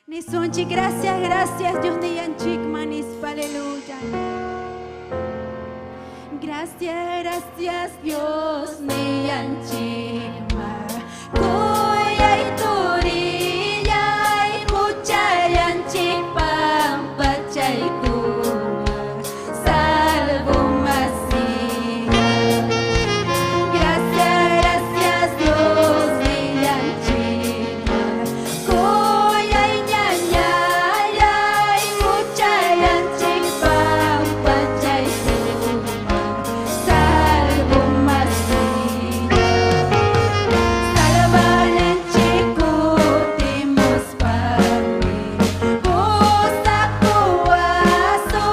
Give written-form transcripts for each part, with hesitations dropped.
Nisunchi, gracias, gracias, Dios ni yanchik manis, aleluya. Gracias, gracias, Dios ni yanchik ma. Kuya y turilla y mucha yanchik pampa chaikuma. Salvo masía. Gracias, gracias, Dios ni yanchik ma. Kuya y ñaña y mucha yanchik pampa chaikuma. Salvo masía. Salvan en chikutimos pami. Pusta kuaso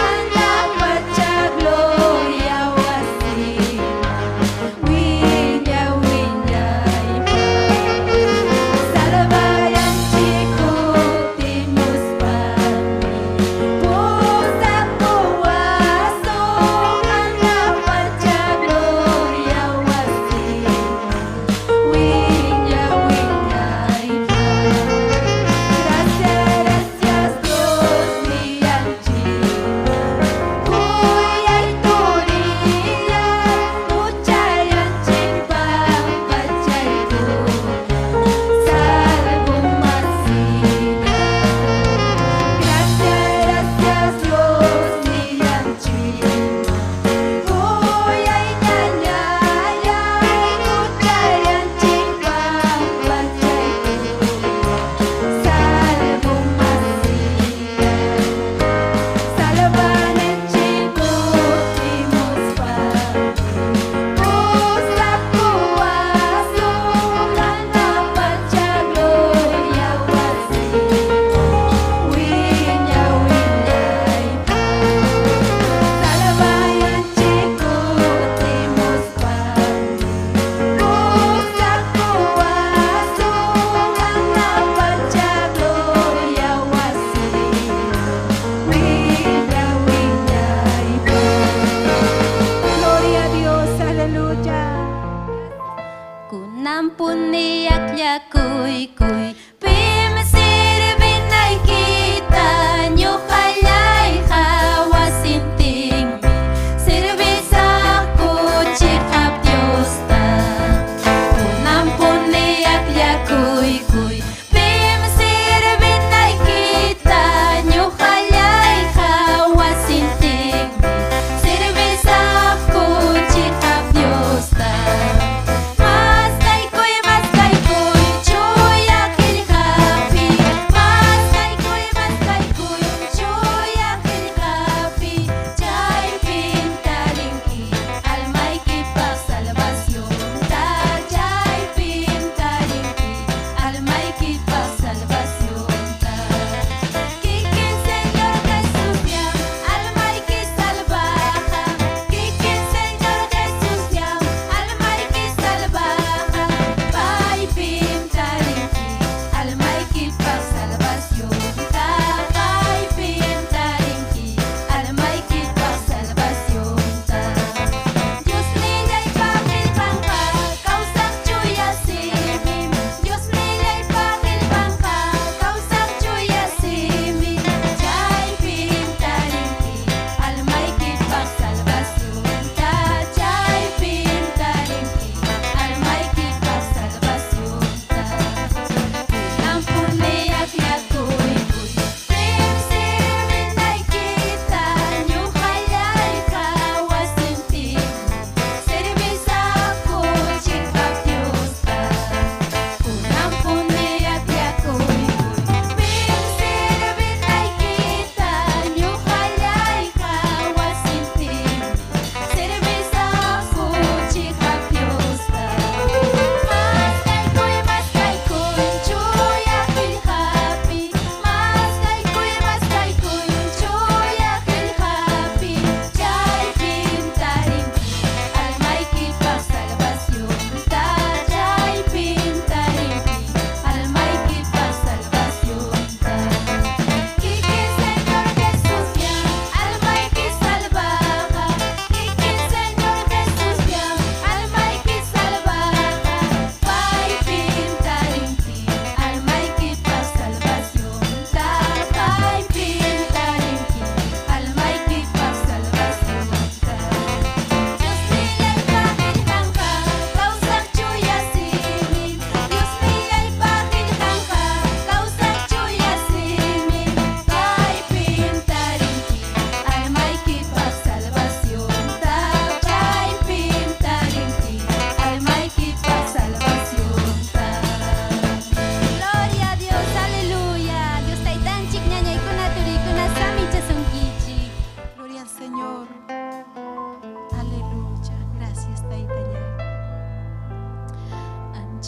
anda pacha gloria wasina. Wiña wiña salvan en chikutimos pami. Pusta kuaso anda pacha gloria wasina. Wiña wiña gracias, gracias, Dios mi yanchik. Kuya y turilla, mucha yanchik pampa chaikuma. Salvo masina. Gracias, gracias, Dios mi yanchik. Kuya y ñaña mucha yanchik pampa chaikuma. Salvo masina. Salvan en chikutimos pami. Pusta kuaso anda pacha gloria wasina. Wiña wiña salvan en chikutimos pami. Pusta kuaso anda pacha gloria wasina. Wiña wiña gloria a Dios, aleluya. Kunampun niyak yakuy kuy pim sirvin ay kita nyo kalay hawasinting sirvisa kuchik ap Dios ta. Kunampun niyak yakuy kuy pim sirvin ay kita nyo kalay hawasinting sirvisa kuchik ap Dios ta. Mas kay kuy chuya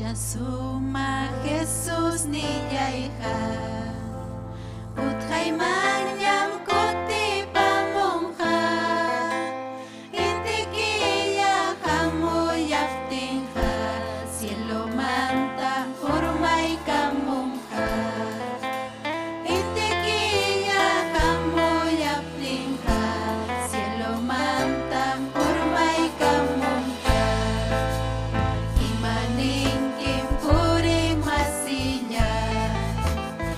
Ya suma Jesús ni ya hija Uthay manyam kuti pamonja Intikiya kamu yaftinja Cielo manta urmay kamunja Intikiya kamu yaftinja Cielo manta urmay kamunja Imaning kimpuring masinya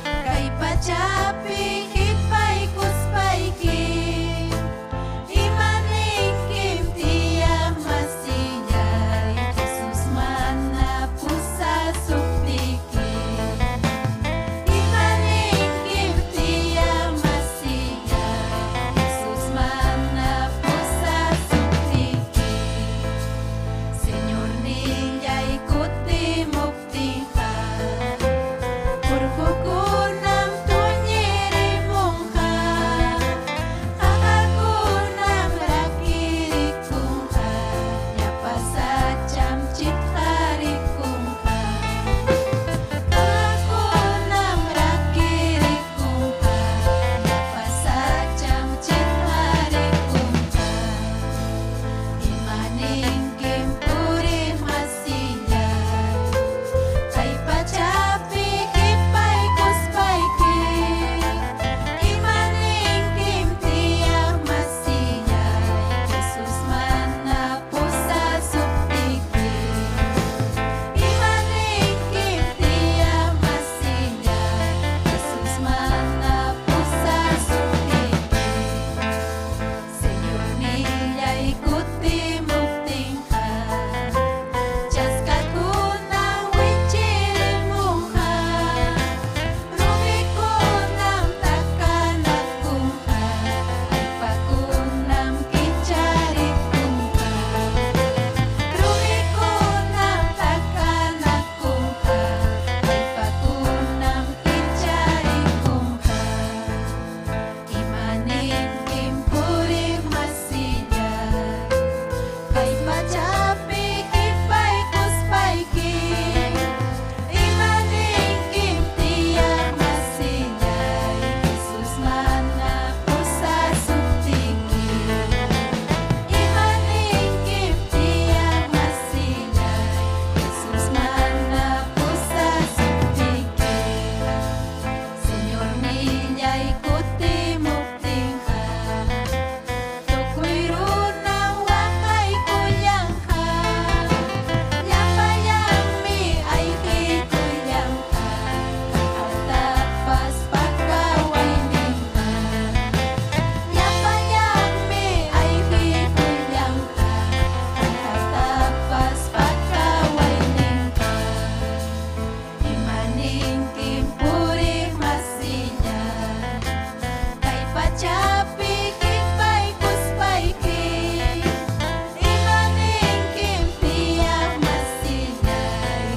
Kay pachapi hipay kuspayki Imaning kimtiya masinya Jesus mana pusa suktiki Imaning kimtiya masinya Jesus mana pusa suktiki Señor niya ikuti muktiha Purkukunam tunyiri mongha Kakakunam rakirikungha Yapasacham chitharikungha Kakakunam rakirikungha Yapasacham chitharikungha Imaning kimpuri masinya Kay pachapi hipay kuspayki Imaning kimtiya masinya Jesus mana pusa suktiki Imaning kimtiya masinya Jesus mana pusa suktiki Señor niya ikuti muktingha Jaskakunam wichirimungha Rumikunam takanakungha Aypakunam kincharikungha Rumikunam takanakungha Aypakunam kincharikungha Imaning kimpuring masinya Kay pachapi hipay kuspayki Imaning kimtiya masinya Jesus mana pusa suktiki Imaning kimtiya masinya Jesus mana pusa suktiki Señor niya ikuti muktingha Tukoy runang wakay kuyangha Yapayami ay hikuyangha Katapas pagkawaininha Yapayami ay hikuyangha Katapas pagkawaininha Imaning kimpuring masinya Kay pachapi hipay kuspayki Imaning kimtiya masinya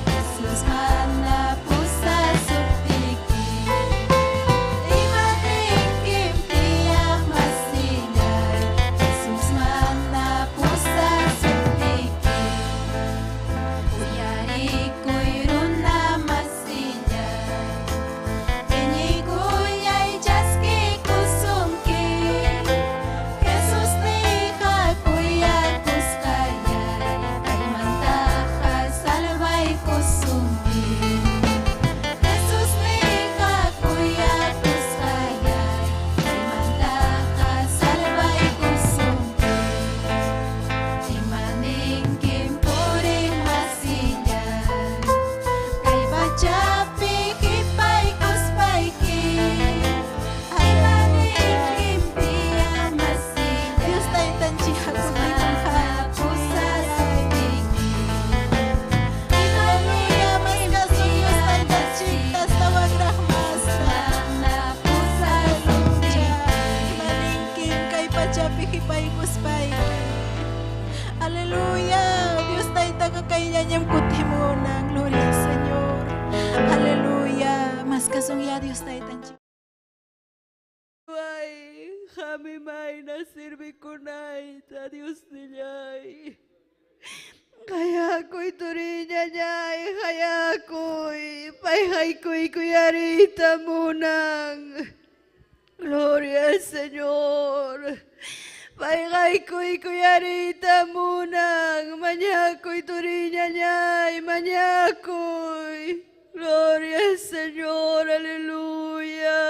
Jesus mana pusa suktiki Imaning kimtiya masinya Jesus mana pusa suktiki Uyari ko'y runa masinya Kenyi kuyay jaski kusumki Jesus niha kuya kuskayay Kay mantaha salvay kusumki Jesus niha kuya kuskayay Kay mantaha salvay kusumki Imaning kimpuring masinya Kay pachapi hipay kuspayki Imaning kimtiya masinya Dios tayo tanchiha mana pusa suktiki Haleluya, mas kaso Dios tayo tanchitas tawag rahmasta mana pusa suktiki Maningkim kay pachapi hipay kuspayki Haleluya, Dios tayo tagakayanyam kutimuna Gloria al Señor Haleluya, mas kasungya Dios tayo tanchiha Ay, kami may nasirbi ko na ita, Diyos nila. Kayakoy turinyanyay, kayakoy, payhaykoy kuyarita munang. Gloria al Señor. Payhaykoy kuyarita munang, manyakoy turinyanyay, manyakoy. Gloria al Señor, aleluya.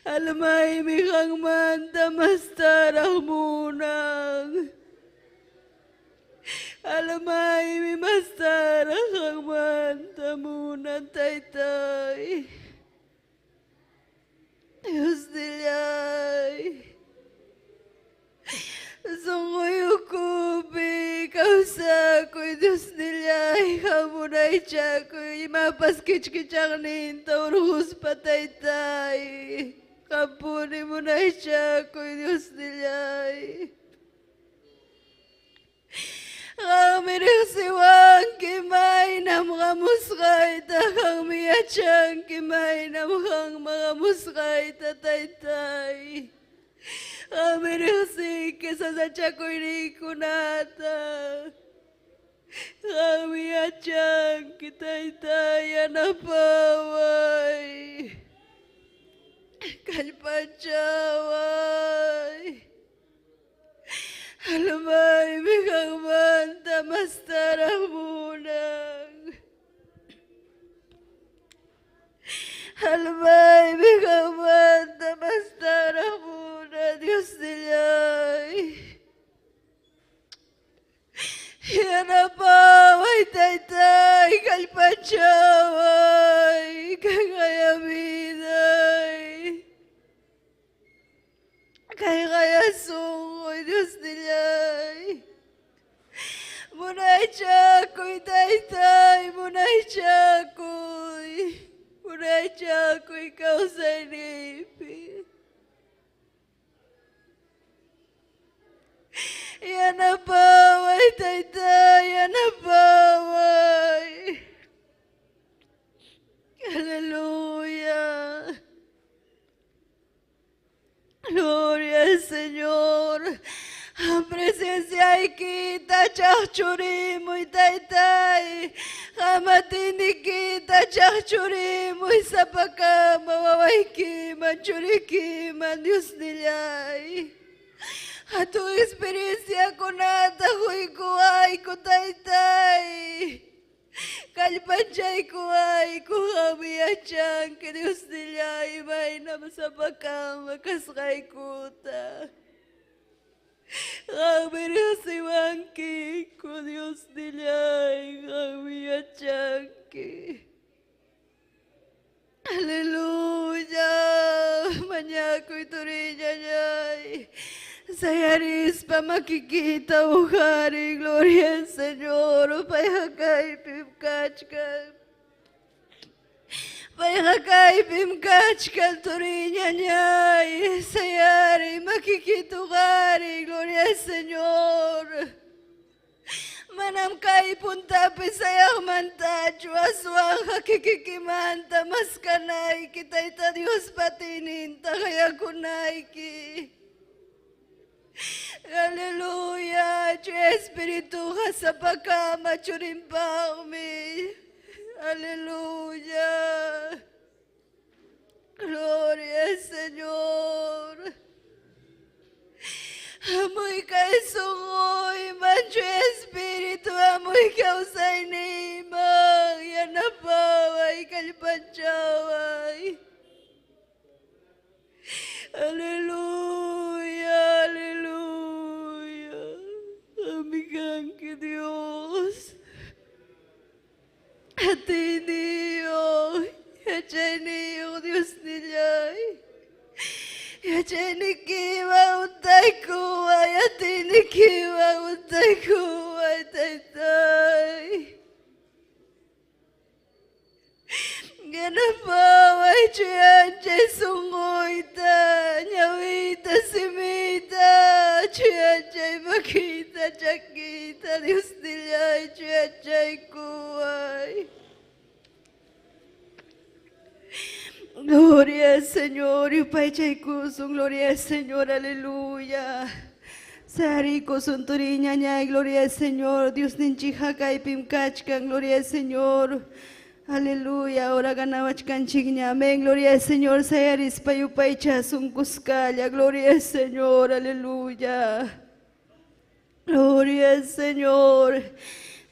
Alamay mikang manta mastarang munang. Alamay mi mastarang kang manta munang taytay. Diyos nilay. Sungkoy ukubi, kausakoy Diyos nilay. Kamunay tiyakoy, mapaskich-kichak ninta, urhus pataytay. Kapuni mo na tiyakoy Diyos nilay. Kami siwang kimay na mga muskay kang miyachang kimay na mga muskay tataytay. Kami kisa sa tiyakoy ni kunata. Kang miyachang kitaytay anapaway. Kalpachaway. Alamay, bigang manta, mastarang munang. Alamay, bigang manta, mastarang munang, Diyos nilay. Yan na paway, taytay, kalpachaway, kagayaminay. Kaya sungoy, Diyos nilay. Munay tiyakoy, taytay, munay tiyakoy. Munay tiyakoy, kausay nipit. Yan na paway, taytay, yan na paway. Hallelujah. Gloria al Señor. Ang presensya ay kita, tiyakchuri mo'y taytay. Kamatindi kita, tiyakchuri mo'y sa pagkamawaway kiman, churi kiman, Diyos nilay. Atong eksperyensya ko na, takoy kuhay ko taytay. Kalpanchay kuhay ko kami atyang ke Diyos nilay, may namasabakang makaskay kuta. Kami nasiwangki ko Diyos nilay, kami atyang ke. Hallelujah! Manyako'y turinyanyay. Sayaris pa makikita o hari, gloria al Señor, payakay pimkachkal. Payakay pimkachkal, turinyanyay. Sayari makikita o hari, gloria al Señor. Manam kay punta pisayak manta, aswang hakikikimanta, mas kanay, kita'y ta Diyos patinin, kaya kunay ki. Aleluya, tu Espíritu ka sa pagkama, churimpang mi. Aleluya. Gloria al Señor. Amoy kay sungoy, man tu Espíritu, amoy kausay ni imang, yan na paway, kalpanchaway. Aleluya, aleluya. Amigan que Dios. Atiniyo, yachaniyo, Dios nilay. Yachanikiwa utay kuwa, yatinikiwa utay kuwa, taytay. Ganapaway chiyanje sungoyta, nyawita simita, chiyanje makita chakita, Dios nilay chiyanje kuway. Gloria al Señor, y paychay kusong, gloria al Señor, aleluya. Sarico Sunturiña ñay, gloria al Señor. Dios ninchija y pimkachkan, gloria al Señor. Aleluya, ahora ganabachkan chigña, amén, gloria al Señor. Sayaris payupaycha sunkuskaya, gloria al Señor, aleluya. Gloria al Señor.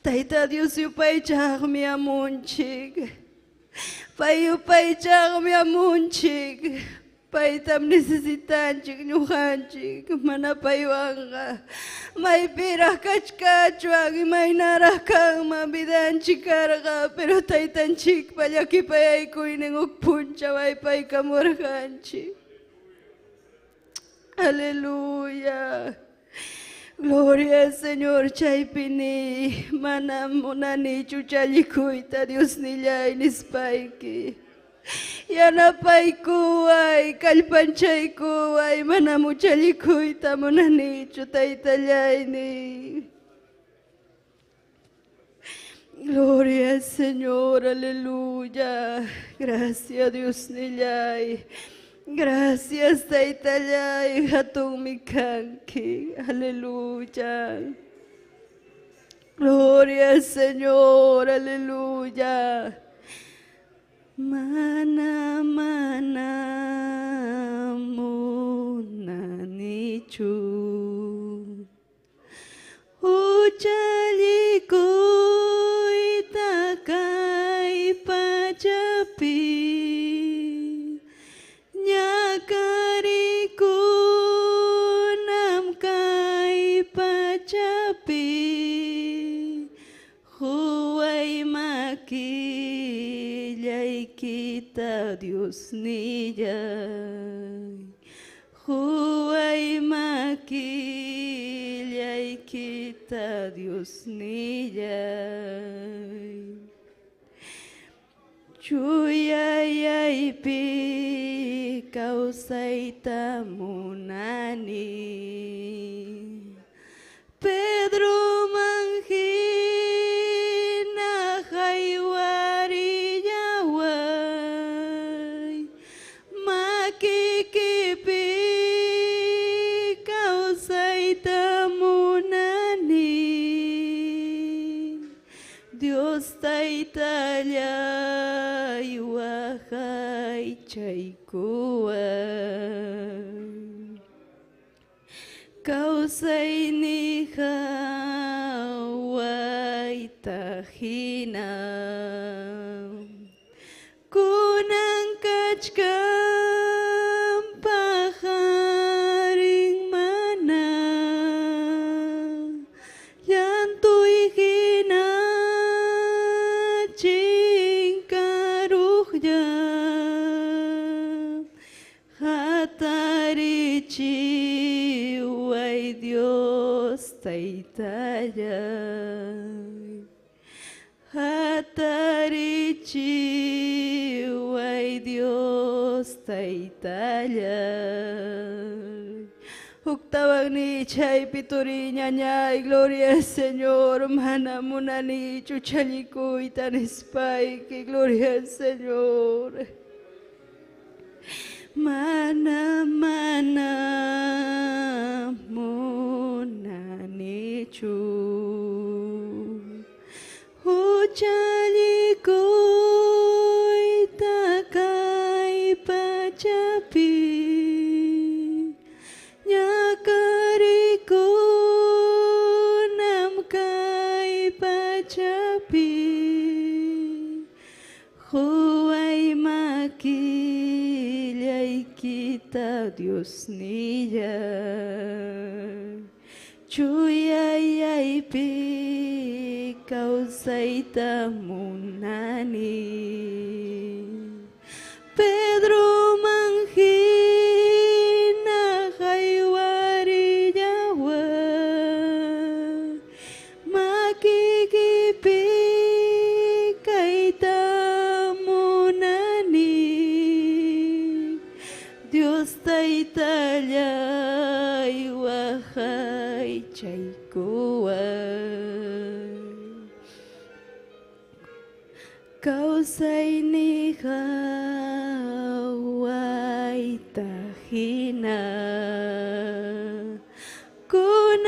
Taita Dios yupaycha mi amunchik. Payupaycha mi amunchik. Paitam necesitanchik ñujanchik mana paywanqa may piraq kachkachuan may naraq kanman vidanchik karqa pero taytanchikpa llakipayaykuynин uk punchaway paykamurqanchik. Aleluya. Gloria al Señor chaypini manam munanichu challikuyta Dios nillay nispayki. Yanapaykuway, kallpanchaykuway, mana muchallikuyta munanichu taytallayni. Gloria al Señor, aleluya. Gracias Dios nillay. Gracias taytallay, hatunmi kanki. Aleluya. Gloria al Señor, aleluya. Mana munanichu uchalikuyta kay pachapi ñakarikunam kay pachapi huway kita Dios nillay huway makillay kita Dios nillay chuyayaypi kawsayta munani Pedro manhina haywari yaway makikipi kawsayta munani Dios taytallay wahay chaykuway kawsayni hawayta hinam kunang kachkam paharing mana yantoy hinaching karuhya hatarichi Dios taytallay hatarichi way Dios taytallay uktawag ni chay pituri ñañay gloria al Señor mana munanichu challikuyta nispayki gloria al Señor mana munanichu uchalikuyta kay pachapi ñakarikunam kay pachapi huway makillay kita Dios nillay chuyayaypi kawsayta munani Pedro manhina haywari yaway makikipi kayta munani Dios taytallay wahay chaykuway kawsayni hawayta hina kun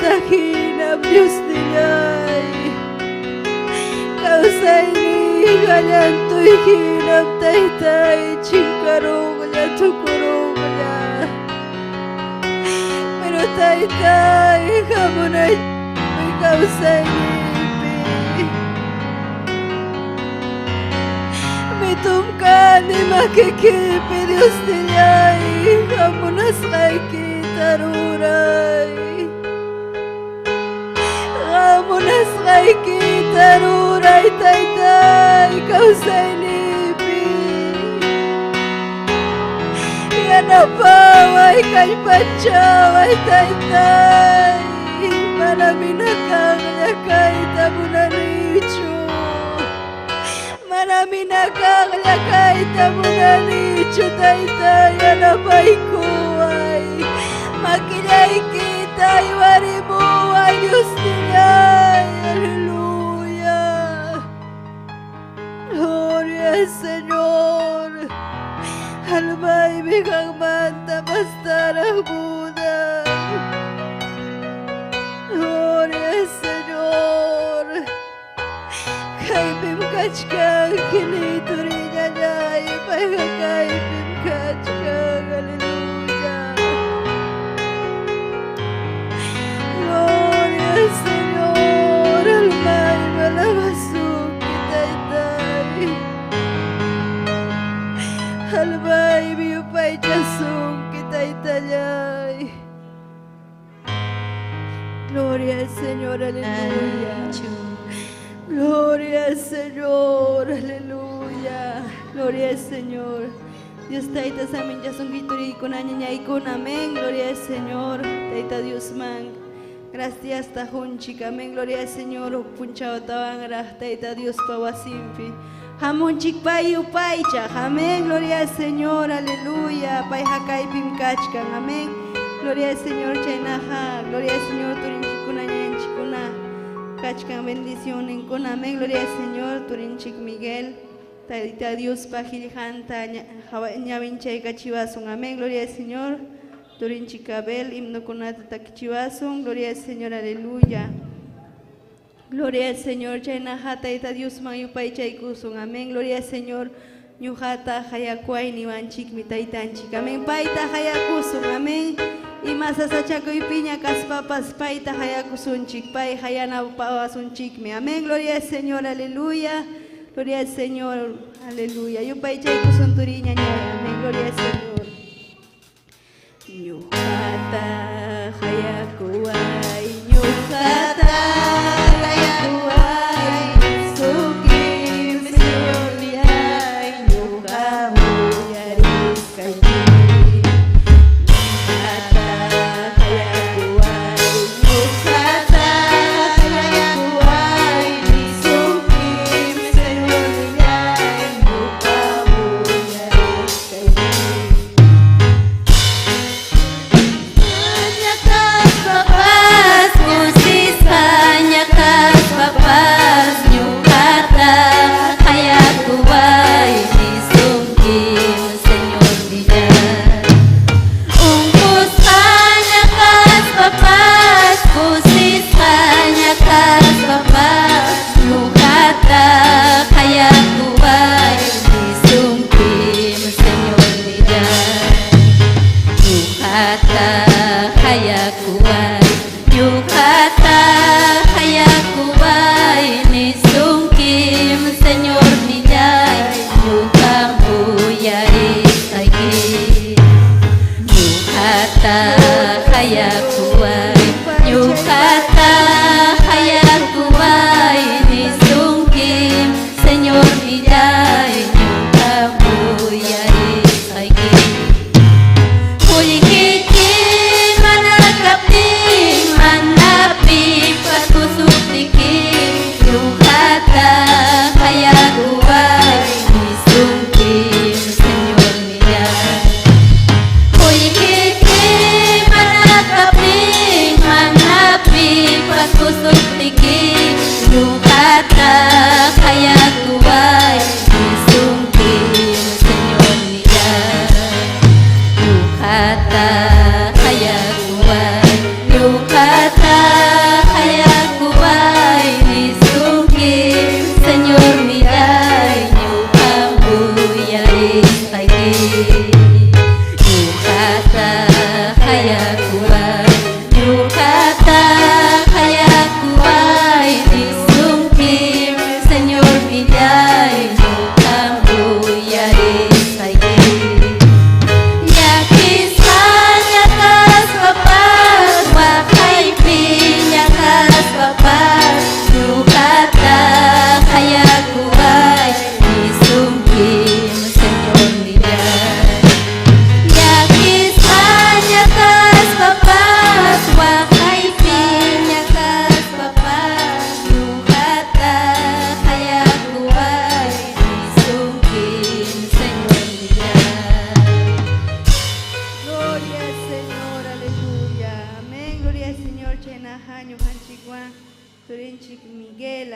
tahinam Dios niyay kausay ni ganyan to'y hinam tay chingkarong niya tukurong niya pero tay kamo na may kausay ni mitumkan ni makikipi Dios niyay kamo na sakay kita ruray kamo na sakay kita ruray tay kausay lipi yan na paway kay pachaway tay marami na kanya kay tabunaricho marami na kanya kay tabunaricho tay yan na paikuay makilay kita iwari mo ay Diyos nilay Hallelujah Gloria Señor Halmay bigang manta basta ng Buda Gloria Señor kay bimkach kang kinituri niya ipay ka kay bimkach kang Hallelujah Gloria Señor Halmay malabasong kitay Halmay biyupay jasong kitay Gloria al Señor, aleluya. Gloria al Señor, aleluya. Gloria al Señor. Dios taita samin jasong gituri kunanya nyai kun amén. Gloria al Señor. Taita Dios man. Gracias tahunchik amén. Gloria al Señor. Punchao tawangrah taita Dios pawasimpi. Hamunchik pai upaicha. Amén. Gloria al Señor, aleluya. Pai hakai pimkachkan. Amén. Gloria al Señor Chainaja, gloria al Señor Turinchikuna Ñanchikuna, Kachkan bendición en con amén, gloria al Señor Turinchik Miguel, Tadita Dios Pajilhanta, Ñavinchay Kachivasun, amén, gloria al Señor Turinchik Abel, himno Kunata Takichivasun, gloria al Señor, aleluya. Gloria al Señor Chainaja, Tadita Dios Mayupay Chaikusun, amén, gloria al Señor Ñuhata Hayakuay Niwanchik Mitaitanchik, amén, Paita Hayakusun, amén. Y más asachaco y piña caspapas paita hayakusunchik pai hayana pawasunchik me amén gloria al Señor aleluya gloria al Señor aleluya yo pai chaikusun turiña amén gloria al Señor ñuhata hayakuay ñuhata hayakuay sukim Señor yay ñuhamu yaris kayi Bye.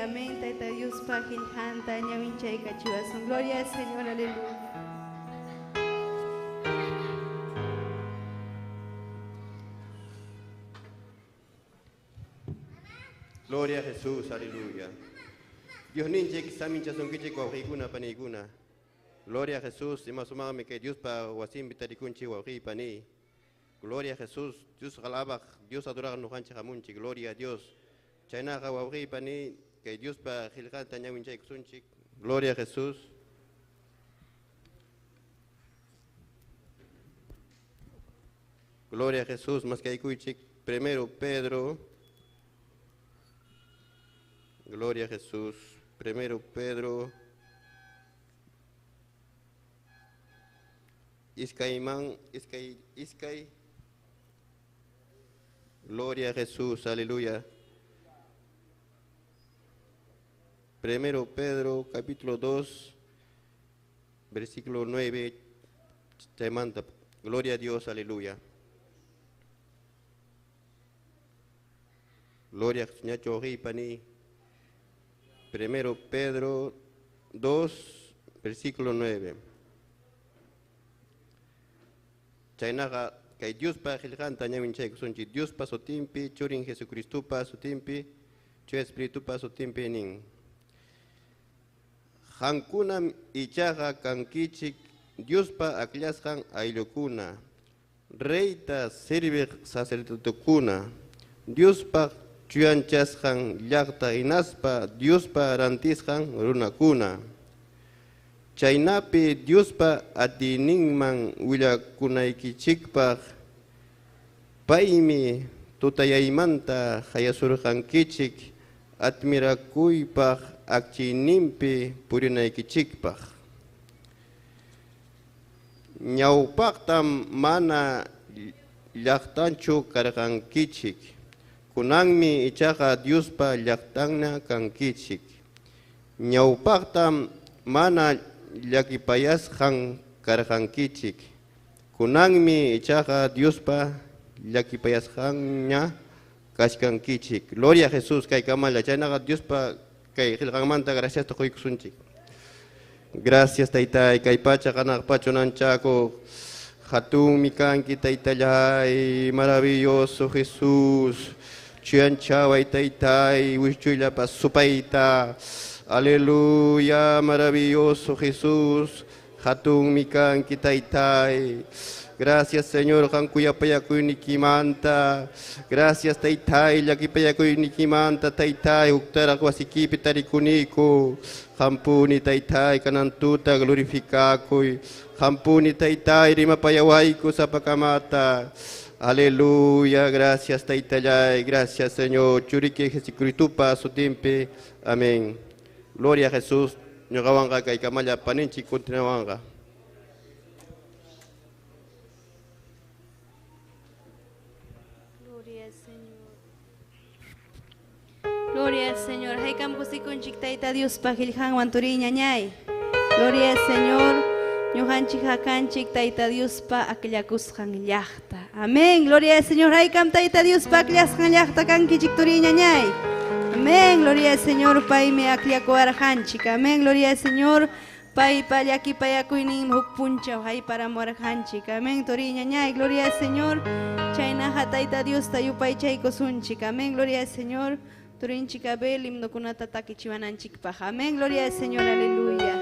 amén. Taita Dios pagin hanta ñawinchay kachiwasun. Gloria al Señor, aleluya. Gloria a Jesús, aleluya. Dios ninche samincha sonkiche kwahikuna panikuna. Gloria a Jesús, y más humame que Dios pa wasim bitaricunchi wahi pani. Gloria a Jesús, Dios alaba, Dios adora no hancha hamunchi, gloria a Dios. Chaina wahi pani, que Dios pa gilgan tañawinche kusunchi. Gloria a Jesús. Gloria a Jesús, más que hay cuichik. Primero Pedro. Gloria a Jesús. Primero Pedro. Iskaiman, Iskay. Gloria a Jesús, aleluya. Primero Pedro, capítulo 2, versículo 9. Te manda. Gloria a Dios, aleluya. Gloria a Señor Pani. Primero Pedro 2, versículo 9. Chainaga, que Dios pa gilgan tañamin chay kusunchi, Dios pa sotimpi, churin Jesucristo pa sotimpi, chu Espíritu pa sotimpi ning. Hankunam ichaga kankichik, Dios pa akliashan ailokuna, reita sirve sacerdotokuna, Dios pa chuyanchashan llaqta inaspa, Dios pa rantishan runakuna. Chaynapi Dios pa atininman willakunaykichikpaq, paymi tutayaymanta hayasurqankichik, admirakuypaq akchiyninpi purinaykichikpaq. Ñawpaqtam mana llaqtanchu karqankichik, kunanmi ichaqa Diospa llaqtanna kankichik. Ñawpaqtam mana llakipayasqan karqankichik, kunanmi ichaqa Diospa llakipayasqanña kashkankichik. Gloria a Jesús, kay kamala, chaynaqa Diospa kay qillqanmanta gracias tuquykusunchik. Gracias taytay, kay pacha kanaq pachunanchako, hatunmi kanki taytallay, maravilloso Jesús, chuyanchaway taytay, wischuyllapas supayta. Aleluya, maravilloso Jesús, hatun mikan kitaitai. Gracias Señor, hankuyapayakuy nikimanta. Gracias taitai, yakipayakuy nikimanta taitai, uktarak wasikipi tarikuniku. Hampuni taitai, kanantuta glorifikakuy. Hampuni taitai, rimapayawaiku sa pakamata. Aleluya, gracias taitayay, gracias Señor. Churiki Jesucristo pa sutimpi. Amén. Gloria a Jesús, ñogawanga kay kamaya paninchi continuawanga. Gloria al Señor. Gloria al Señor. Haykam kusikunchik tayta Dios pagilhan wanturi ñañay. Gloria al Señor. Ñuhanchik hakanchik tayta Dios pa aklakushan llaqta. Amén. Gloria al Señor. Haykam tayta Dios pa aklakushan llaqta kankichik turi ñañay. Amén, gloria al Señor, Pai me akliako arjanchik. Amén, gloria al Señor, Pai paliaki payakuinin hukpuncha, hay para morjanchik. Amén, toriña ñay, gloria al Señor, Chayna hataita Dios tayupay chayko sunchik. Amén, gloria al Señor, torinchik abel himno kunata takichiwananchik paja. Amén, gloria al Señor, aleluya.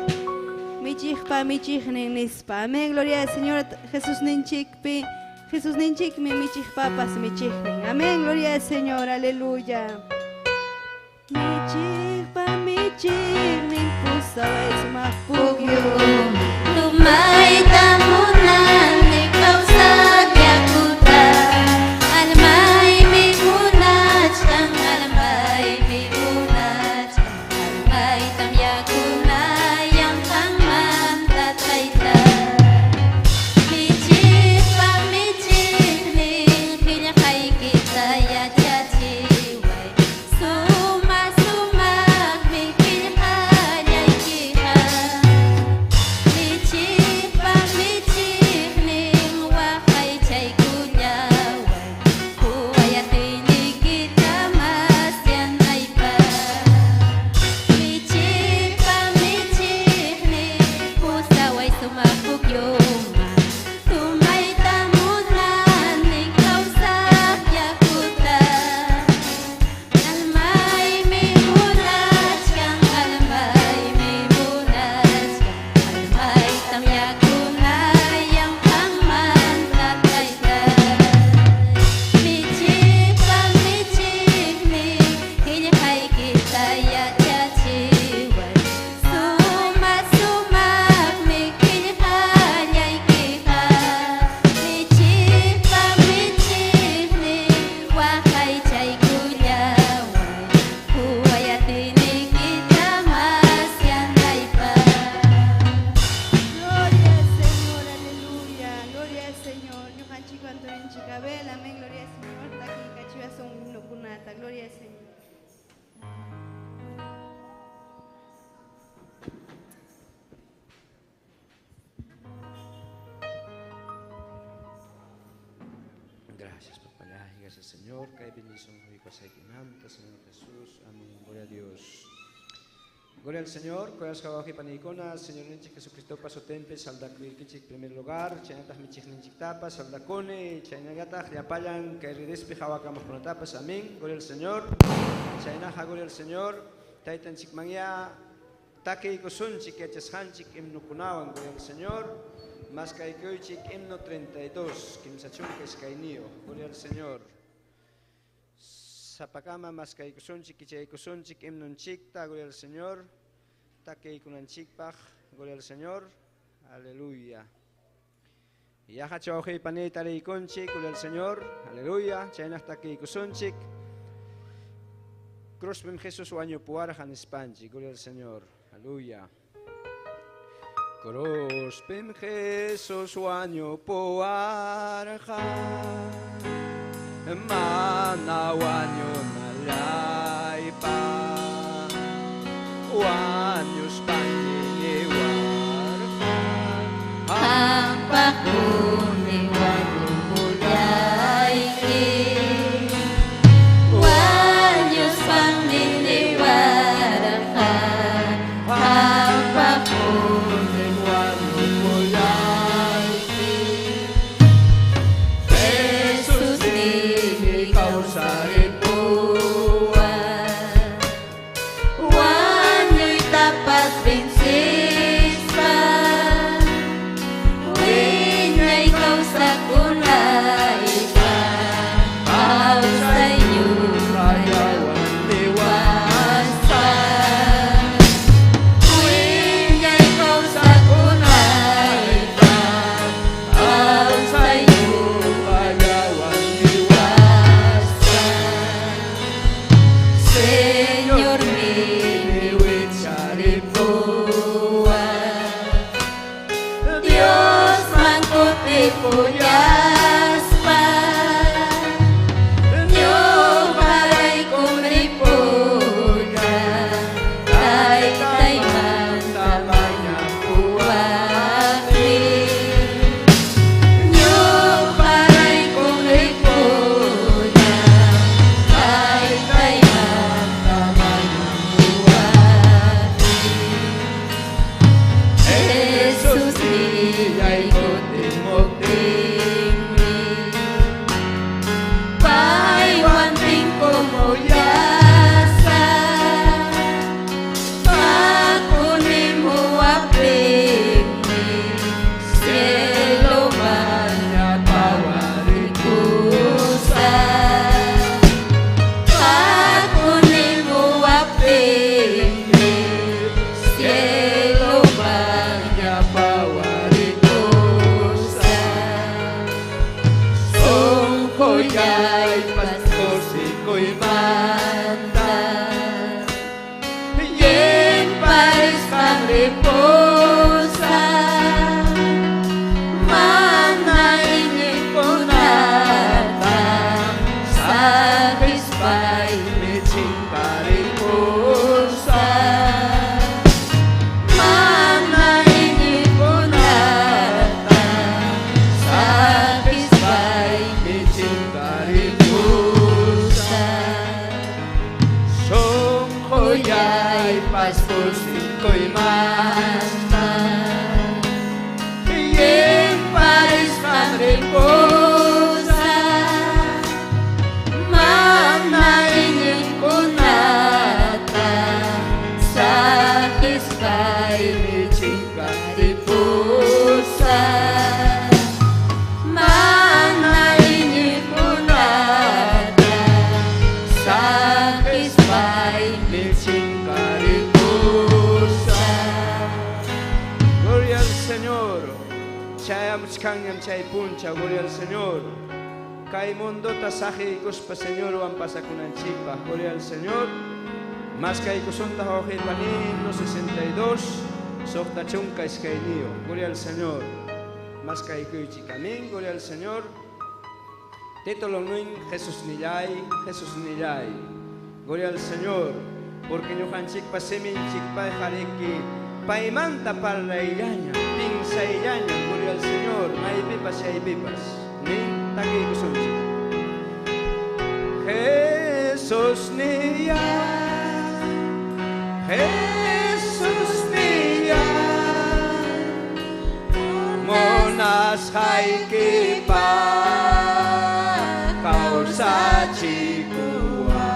Michikpa, michiknispa. Amén, gloria al Señor, Jesús ninchikpi, Jesús ninchikmi michikpapas michiknin. Amén, gloria al Señor, aleluya. Michik pusaway sumapugyo Lumay tamunan ni kausag yakuta Almay mi munach ang almay mi munach Almay tam yakunay ang tangman tatayta Michik pa michik ning pinakay kita yachachiway Suma sumak mi pinakanyay kiha Gracias, Señor. Que hay bendición hoy para Señor Jesús. Amén. Gloria a Dios. Gloria al Señor. Coyas kawaji panicona. Señor Ninchi Jesucristo paso tempe. Salda kichik primer lugar. Chaynatah michik ninchik tapas. Salda cone. Chaynagata. Riapayan. Que redespe jawakamos con tapas. Amén. Gloria al Señor. Chaynaja. Gloria al Señor. Taitan chikmanya. Take ikosunchik. Echashanchik. Imnukunawan. Gloria al Señor. Más Kaikoichik, himno 32, Kimsachun Keskainio, gloria al Señor. Zapacama, más Kaikosunchik, Kichaikosunchik, himno Chikta, gloria al Señor. Takeikunanchikpach, gloria al Señor. Aleluya. Yaha Chauhe Paneta Reikonchik, gloria al Señor. Aleluya. Chaynach Takeikusunchik. Crospem Jesús Waño Puarjan Espanchi, gloria al Señor. Aleluya. Crospem Jesús Waño Puarja Mana Waño Nalaipa Waño Spanyini Warja Hampakuni Waño Mulaiki Waño Spanyini Warja Hampakuni gloria al Señor. Kaimundo tasaje kuspa Señor wampasa kunanchipa, gloria al Señor. Más que kusonta hoje panino 62, sokta chunka iskainio, gloria al Señor. Más que ikuichikamin, gloria al Señor. Tetolonuin Jesús nillay, gloria al Señor. Porque ñujanchik pasemin chikpa jareki paimanta para illaña, pinsa illaña, gloria al Señor, hay pipas y hay pipas, ni taque y Jesús niya, Jesús niya, monas hay kipa, kau sa chikua,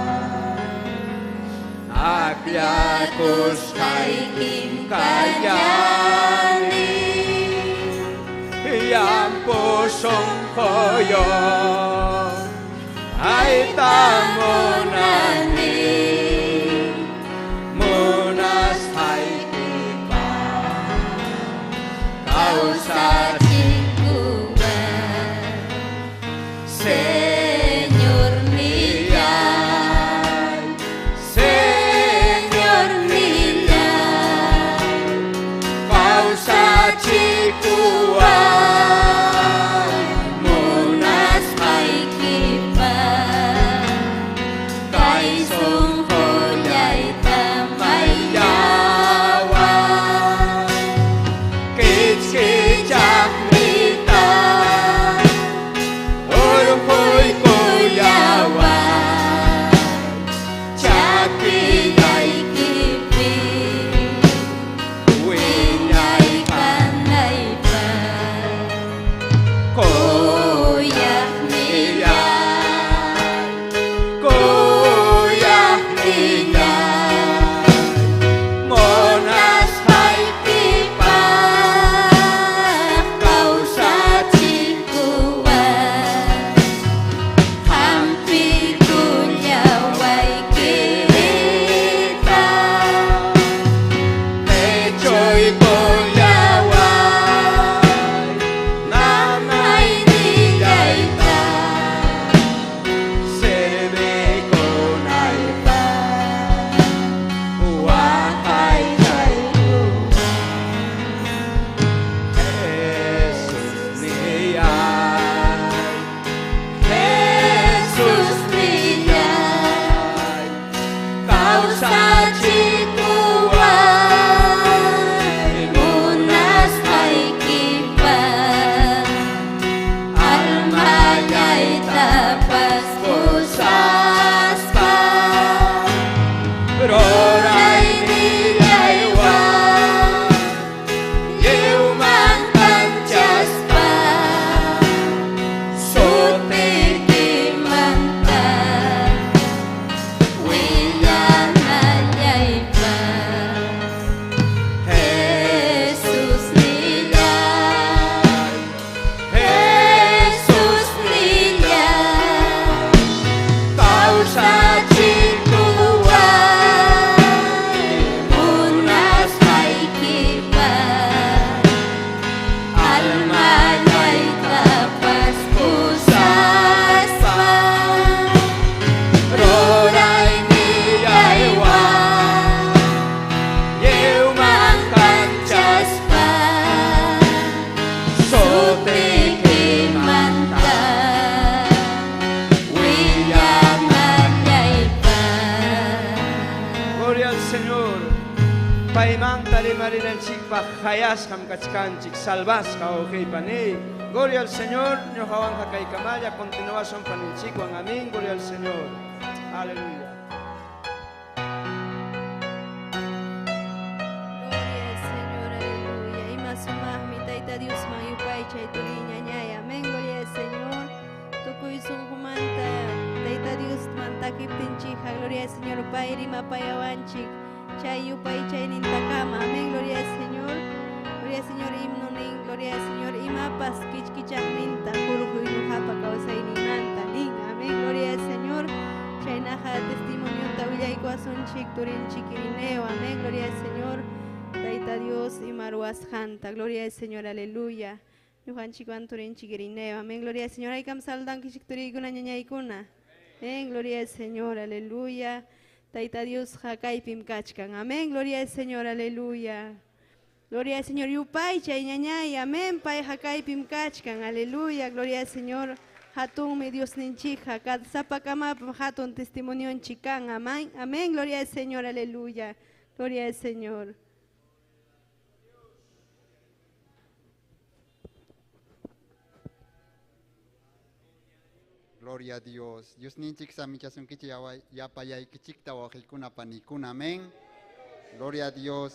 akyakus hay kim kayani, yang pusong koyo. Ay tamonani munas hay kipa kau sa chikuwa Señor niyay kau sa chikuwa munas hay kipa kay sung hoyay tamayawa kitskitsak mita urumpuy kuyawa Chakiyay kipi winyay kanay pa Kuyak niyay kuyak niyay monas hay Pipa kau sa chikuwa Hampi kunyaway kirita Pechoy kunyaway Namay niyay ta serbe kunay pa wakay kayo Jesus niyay Jesus niyay kau sa chikuwa Munas hay kipa Almayay tapas pusas pa Roray niyay wan Yuman kanchas pa Sutiki manta Wiyan ayay pa Jesus niyay Jesus niyay kau sa chikuwa Munas hay kipa Almayay tapas pusas pa Roray niyay wan Yuman kanchas pa Sutiki manta Wiyan ayay pa Gloria al Señor. Paimang tali marinan chikpa hayas kam kachkanchik salvas ka okay pani. Gloria al Señor. Nyo hawang hakay kamaya continuación paninchikwan. Amén. Gloria al Señor. Aleluya. Gloria al Señor, aleluya. Y más mi taita Dios mayupay chay tuliña ñaya. Amén, gloria al Señor. Tukuy sungumanta, taita Dios mantakiptinchija. Gloria al Señor, pairima payawanchik. Chay yupay chay nintakama. Amén, gloria al Señor. Gloria al Señor, himno nin. Gloria al Señor, imapas kichkichak minta. Kurkuy nujapa kausay ninanta nin. Amén, gloria al Señor. Chay naja testimonio tawillay kuasunchik turinchik irineo. Amén, gloria al Señor. Taita Dios y Maruas Janta, gloria al Señor, aleluya. Yuhan Chikuan Turin Chiquirineo, amén, gloria al Señor. Hay Saldan Kishikturiguna Ñañaikuna. Amén, gloria al Señor, aleluya. Taita Dios Hakai Pimkachkan, amén, gloria al Señor, aleluya. Gloria al Señor, Yupay Chay Ñañay, amén, Pai Hakai Pimkachkan, aleluya, gloria al Señor. Hatun mi Dios ninchija, kad sapakama hatun testimonio en chican, amén, amén, gloria al Señor, aleluya, gloria al Señor. Gloria a Dios. Dios ninchik samichasun kichi yapayay kichik tawajikuna panikuna. Amén. Gloria a Dios.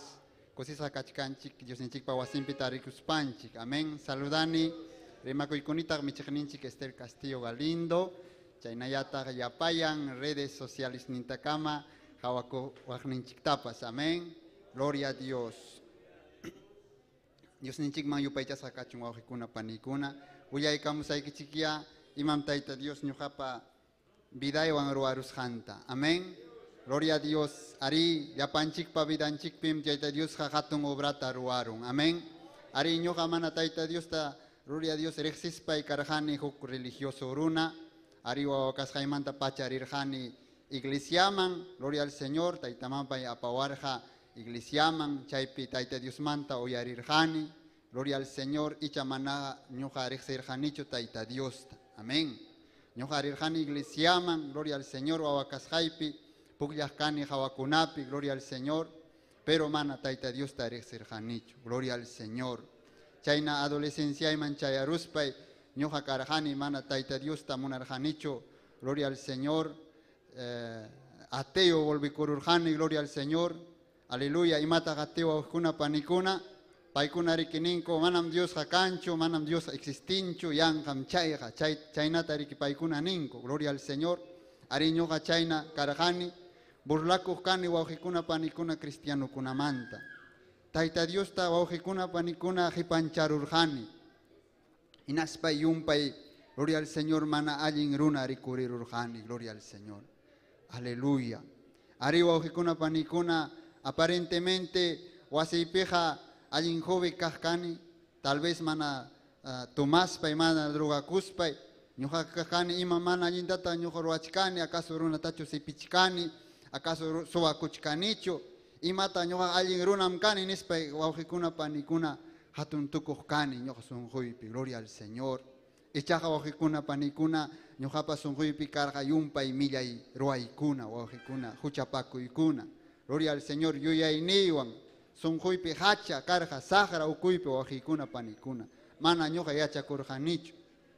Cosisa kachkanchik Dios ninchik pawasimpi tarikuspanchik. Amén. Saludani. Rimakuikunita michikninchik Esther Castillo Galindo. Chaynayata yapayan redes sociales nintakama. Hawako wajninchik tapas. Amén. Gloria a Dios. Dios ninchik man yupaychas hakachun wajikuna panikuna. Uyay kamusay kichikia. Imam Taita Dios nyuhapa biday wang ruarus hanta. Amén. Gloria a Dios. Ari yapanchik pa bidanchik pim Taita Dios hahatun obrata ruarun. Amén. Ari nyuha mana Taita Dios ta gloria a Dios rexis pa ikarhani huk religioso uruna. Ari wawakas jaimanta pacharirhani iglesiaman. Gloria al Señor. Taita mampa apawarja iglesiaman. Chaypi Taita Dios manta oyarirhani. Gloria al Señor. Ichamana nyuha rexirhanicho Taita Dios. Amén. Ñojarirjani iglesiaman, gloria al Señor, wawakashaipi, pugyahkani hawakunapi, gloria al Señor, pero mana taita Dios tarexirjanicho, gloria al Señor. Chayna adolescencia y manchayaruspay, ñojakarjani mana taita Dios tamunarjanicho, gloria al Señor. Ateo volvikururjani, gloria al Señor, aleluya, y mata ateo ojuna panikuna. Paikuna rikininko manam Dios hakancho, manam Dios existincho, yang ham chayha, chayna tariki paikuna ninko, gloria al Señor. Ariño ha chayna karajani, burlaku kani wajikuna panikuna cristiano kunamanta. Taita Dios ta wajikuna panikuna hipancharurjani. Inaspay yumpay, gloria al Señor, mana allin runa rikurirurjani, gloria al Señor. Aleluya. Ari wajikuna panikuna aparentemente wasipeja alguien joven kahkani, tal vez mana Tomás pay mana droga kuspay, ñuja kahkani ima mana alguien data ñuja ruachkani, acaso runa tacho sipichkani, acaso soakuchkanicho, imata ñuja alguien runamkani nispay wajikuna panikuna hatun tukuhkani, ñuja sunjuipi, gloria al Señor. Ichaja wajikuna panikuna, ñuja pa sunjuipi karja yumpay millay ruaykuna, wajikuna, huchapakuykuna, gloria al Señor, yuyay niwan. Son huipi hacha, carja, sahara, ukuipe, wajikuna, panikuna. Mana ñoja yacha kurjanicho.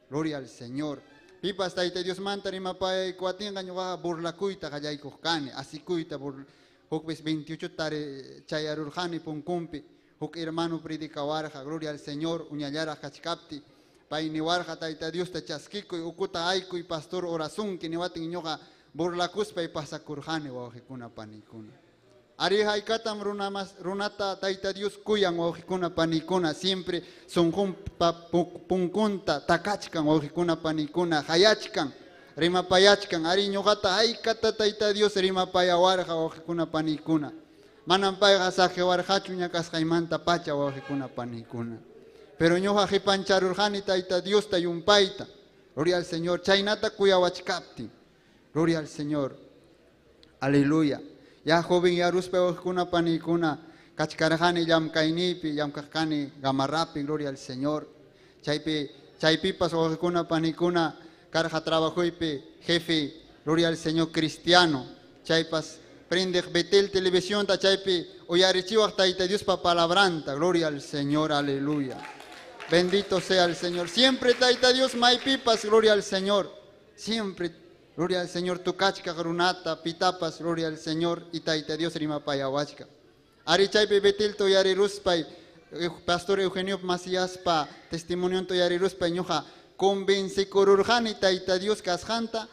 Gloria al Señor. Pipas taita Dios manta rimapaya y cuatinga ñoja burlakuita gayay kuhkani. Asikuita hukbis 28 tare chayarurjani punkumpi. Huk hermano predikawarja. Gloria al Señor. Uñayara hachkapti. Painiwarja taita Dios ta chaskiko y ukuta aiku y pastor orasunki. Niwatin ñoja burlakuspa y pasakurjani wajikuna, panikuna. Ari haikatam runata taita Dios kuyan wajikuna panikuna siempre sonjun punkunta takachkan wajikuna panikuna hayachkan rimapayachkan ari ñuqata haikata taita Dios rimapayawarja wajikuna panikuna manampayqa sajewarjachu ñakasqaymanta pacha wajikuna panikuna pero ñuqa hipancharurjani taita Dios tayumpayta gloria al Señor chaynata kuyawachkaptin gloria al Señor aleluya. Ya joven ya ruspe wajikuna panikuna, kachkarajani yam kainipi, yam kakani gamarrapi, gloria al Señor. Chaypipas wajikuna panikuna, karja trabajoipe, jefe, gloria al Señor cristiano. Chaypas prende betel televisión, ta chaypi, oyarichiwak taita Dios pa palabranta, gloria al Señor, aleluya. Bendito sea el Señor. Siempre taita Dios maipipas, gloria al Señor. Siempre. Gloria al Señor, tu kachka grunata, pitapas, gloria al Señor, y taita Dios rimapayawachka. Arichaype betil to yariruspay, Pastor Eugenio Macías pa, testimonio to yariruspay, ñoja, convence korurjani taita Dios kashanta,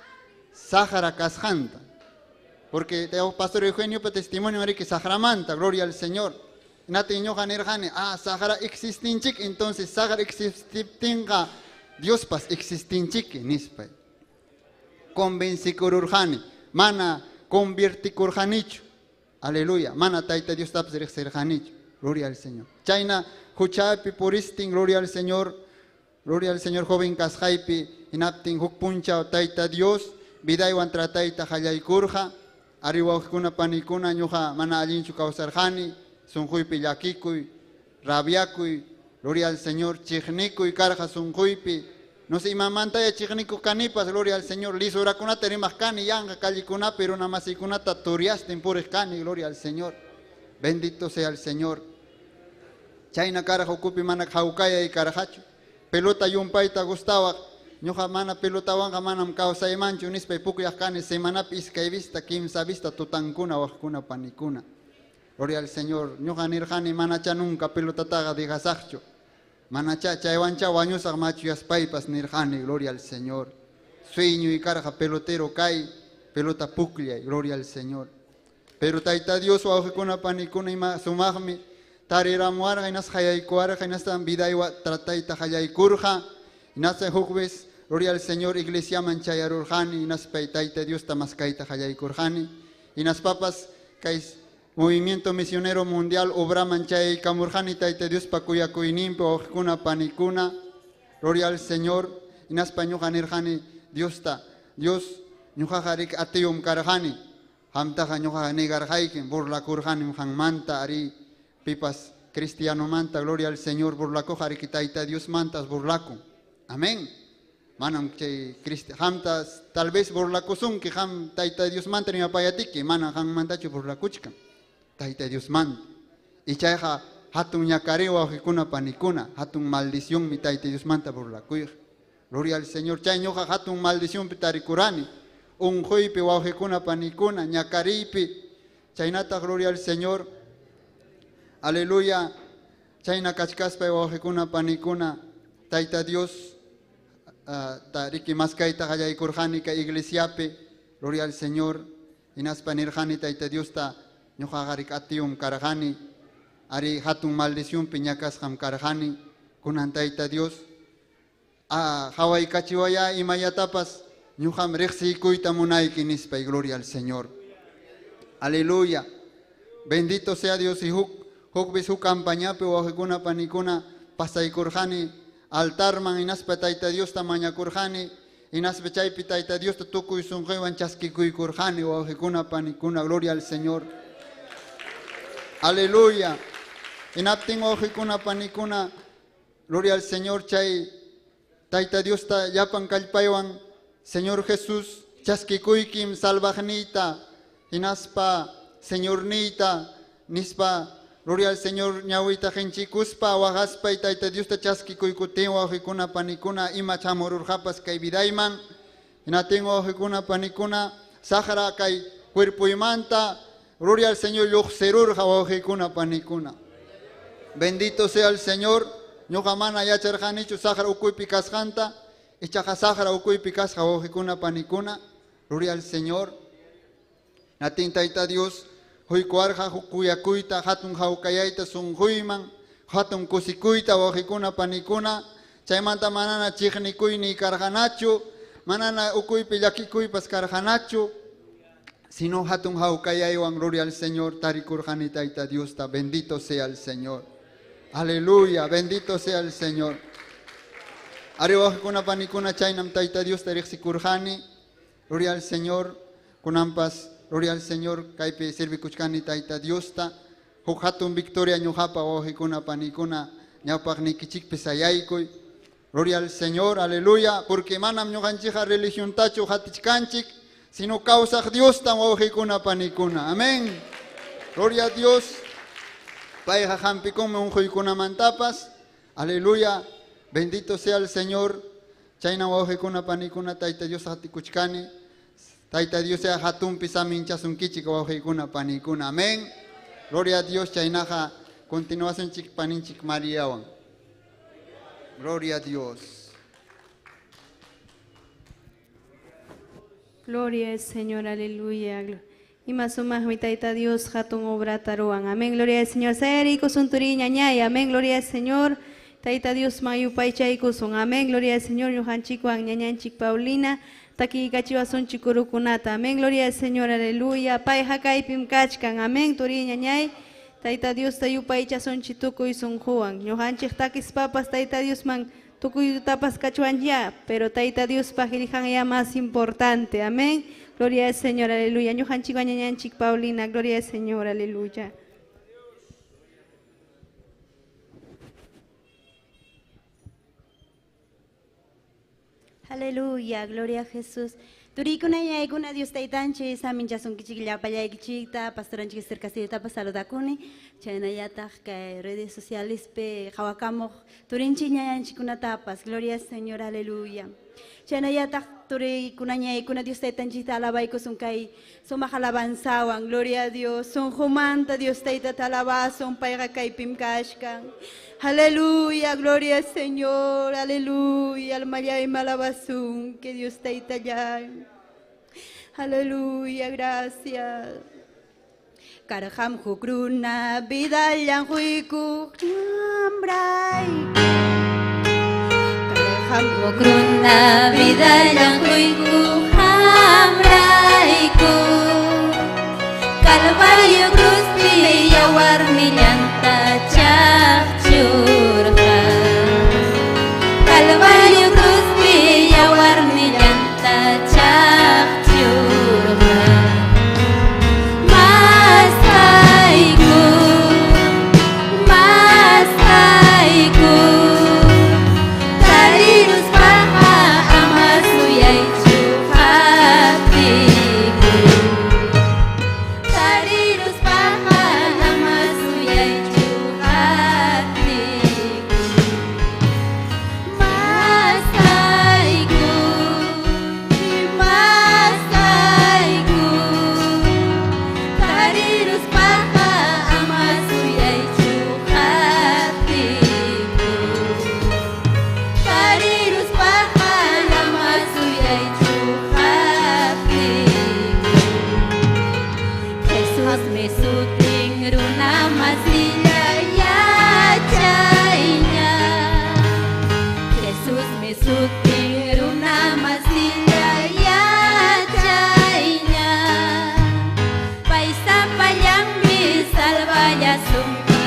Sahara kashanta. Porque Pastor Eugenio pa testimonio ari que Sahramanta, gloria al Señor. Nati ñoja nerjani, Sahara existinchik, entonces Sahara existinga, Dios pas existinchik, nispay. Convence kururjani, mana convierte kurjanicho, aleluya, mana taita Dios tapserjanicho, gloria al Señor. Chayna, huchapi puristin, gloria al Señor, joven kashaipi, inaptin hukpuncha taita Dios, vidaywan trataita hayay kurja, arriba kuna panikuna ñuja mana alinchu kausarjani, sunjuipi yakikuy, rabiakuy, gloria al Señor, chignikuy karja sunjuipi, no sé, imamanta ya chigniko canipas, gloria al Señor. Liso urakunata rimas cani, yanga calicuna, pero nada más ikunata turiaste en pures cani, gloria al Señor. Bendito sea el Señor. Chayna cara hukupi manak haukaya y carajacho. Pelota yumpaita gustaba, ñuqa mana pelotawan manam kawsaymanchu nispay pukllayqani semanapi iskay vista kimsa vista tutankuna waqkuna panikuna. Gloria al Señor. Ñuqa nirqani manacha nunca pelotataqa digasaqchu. Manacha chaywancha wañusaq machuyaspaypas nirqani. Gloria al Señor. Sueño y carga pelotero kay pelota pukllay. Gloria al Señor. Pero tayta Dios wawqikuna panikuna ima sumaqmi tariramuarqa inas hayaykuarqa inastan vidaywa tratayta hayaykurqa inastan hukbis gloria al Señor iglesiaman chayarurqani inaspay tayta Dios tamaskayta hayaykurqani inas papas kay movimiento misionero mundial obraman chaykamurqani tayta Dios pakuyakuyninpi wawqikuna panikuna gloria al Señor inaspa ñuqa nirqani Dios ñuqaqa rik atiyum karqani hamtaqa ñuqa negarqaykin burlakurqanim hanmanta ari pipas cristiano manta gloria al Señor burlakuqa ari tayta Dios mantas burlaku amén manam chay hamtas tal vez burlakusunki ham tayta Dios manta nimapayatiki mana hanmantachu burlakuchkan tayta Dios manta y chayqa hatun ñakari wawqikuna panikuna hatun maldición mi tayta Dios manta burlakuyqa gloria al Señor chay ñuqa hatun maldición pi tarikurani unjuypi wawqikuna panikuna ñakaripi chaynata gloria al Señor aleluya chayna kachkaspay wawqikuna panikuna tayta Dios tariki maskayta qallaykurqani kay iglesiapi gloria al Señor inaspa nirqani tayta Diosta ñuqaqa rik atiyum karqani ari hatun maldiciónpi ñakasqam karqani kunan tayta Dios hawaykachiwaya imayatapas ñuqam riqsiykuyta munayki nispay gloria al Señor aleluya bendito sea Dios y hukbis huk campañapi wawqikuna panikuna pasaykurqani altarman inaspa tayta Diosta mañakurqani inaspa chaypi tayta Diosta tukuy sunquywan chaskikuykurqani wawqikuna panikuna gloria al Señor aleluya inaptin wawqikuna panikuna gloria al Señor chay tayta Diosta llapan kallpaywan Señor Jesús, chaskikuykim salvajnita, inaspa, Señornita, nispa, gloria al Señor, ñawita genchikuspa, wagaspa y tayta Diosta chaskikuykutin wawqikuna panikuna, ima chamururjapas kay vidayman, inatin wawqikuna panikuna, sahara kay cuerpo y manta, gloria al Señor, yuxerurja wawqikuna panikuna. Bendito sea el Señor, ñuqa mana yacharqanichu sahara ukuypi kasqanta, Ichaqa sahara ukuypi kasqa wawqikuna panikuna, gloria al Señor. Natin tayta Dios, huykuarqa kuyakuyta, hatun hawkayayta sunquyman, hatun kusikuyta wawqikuna panikuna, chaymanta manana chiqnikuyni karqanachu, manana ukuypi llakikuypas karqanachu, sino hatun hawkayaywan, gloria al Señor, tarikurqani tayta Diosta, bendito sea el Señor. Aleluya, bendito sea el Señor. Ari wawqikuna panikuna chaynam tayta Dios riqsikurqani gloria al Señor kunampas gloria al Señor kaypi sirvikuchkani tayta Diosta huk hatun victoria ñuqapa wawqikuna panikuna ñawpaqnikichikpi sayaykuy gloria al Señor aleluya porque manam ñuqanchikqa religiontachu hatichkanchik sino kawsaq Diosta wawqikuna panikuna amén gloria a Dios payqa hampikunmi unquykunamantapas aleluya bendito sea el Señor. Chayna wawqikuna panikuna tayta Dios hatikuchkani. Tayta Dios sea hatumpi saminchasunkichik wawqikuna panikuna. Amén. Gloria a Dios chaynaqa continuación chik paninchik Mariawan. Gloria a Dios. Gloria al Señor, aleluya. Y más o más mi tayta Dios hatun obra taruan. Amén. Gloria al Señor. Sayarico sunturi ñañay. Amén. Gloria al Señor. Tayta Dios mayupay chaykusun. Amén. Gloria al Señor. Ñuqanchikwan ñañanchik Paulina. Taki kachiwasun chikurukunata. Amén. Gloria al Señor. Aleluya. Pay hakaypim kachkan. Amén. Turi ñañay. Tayta Dios tayupay chasun chitukuy sunjuan. Ñuqanchik takis papas Tayta Dios man tukuy tapas kachuan ya. Pero Tayta Dios pajirijan ya más importante. Amén. Gloria al Señor. Aleluya. Ñuqanchikwan ñañanchik Paulina. Gloria al Señor. Aleluya. Aleluya, gloria a Jesús. Turikuna yaykuna Dios taytanchik saminchasunkichik llapallaykichikta pastoranchik cercasitapas saludakuni chaynallataq kay redes socialespi qhawakamuq turinchik ñayanchikkunatapas gloria al Señor aleluya chaynallataq turikuna yaykuna Dios taytanchikta alabaykusun kay sumaq alabanzawan gloria a Dios sunqumanta Dios taytata alabasun payqa kaypim kashkan aleluya gloria al Señor aleluya almayay malabasun que Dios taytallay aleluya gracias karham hukruna bidallan huiku ambray karham Hukruna bidallan huiku hamraiku Kalvario cruzpi yawarmi llanta chaqchurqa Kalvario cruzpi yawarmi llanta chaqchurqa Masayku tarirus paha amasuyaychu hatiku tarirus paha amasuyaychu hatiku Masayku tarirus paha amasuyaychu hatiku tarirus paha amasuyaychu hatiku Jesus mesuting runa masilla yachaynya Jesus mesuting runa masilla yachaynya Paisa payambi salvaya sumpi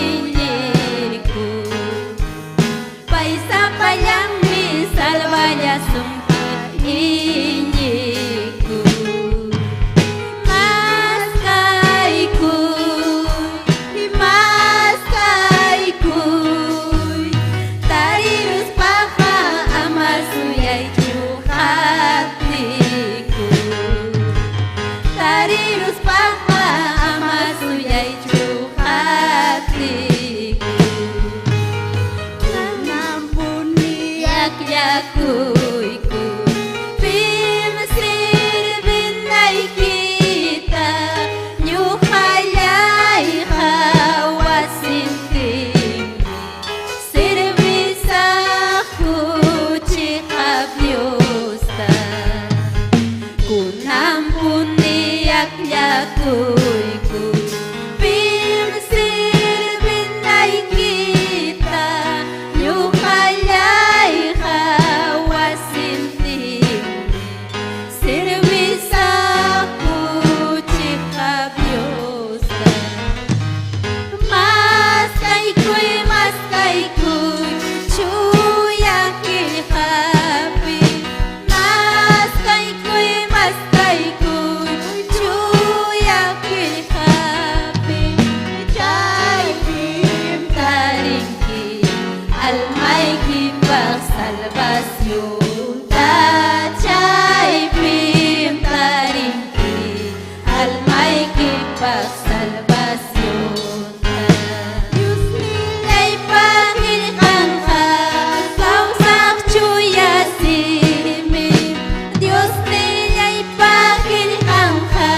injilku Paisa payambi salvaya sumpi injilku Maskaiku tarirus paha amasuyaychu hatiku tarirus paha amasuyaychu hatiku nampuni yakyakuyku pim sirvinay kita nyuhayay hawasintim servisaku chikabyosta kunampuni yakyakuyku pim sirvinay kita nyuhayay hawasintim servisaku chikabyosta Maskaiku chuyakil hapi Maskaiku chuyakil hapi Chaypim taringki almayki pag salvación Chaypim taringki almayki pag salvación Dios nilay pangilhan ka Sausak chuyasimi Dios nilay pangilhan ka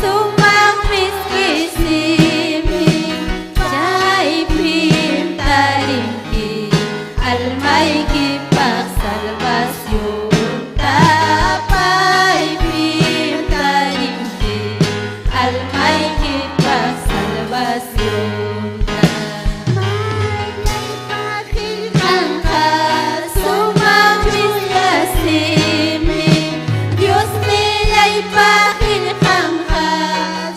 Sumak miskisimi Chaypim taringki almayki pag salvación Tapaypim taringki almayki pag salvación Dios nilay pangilhan ka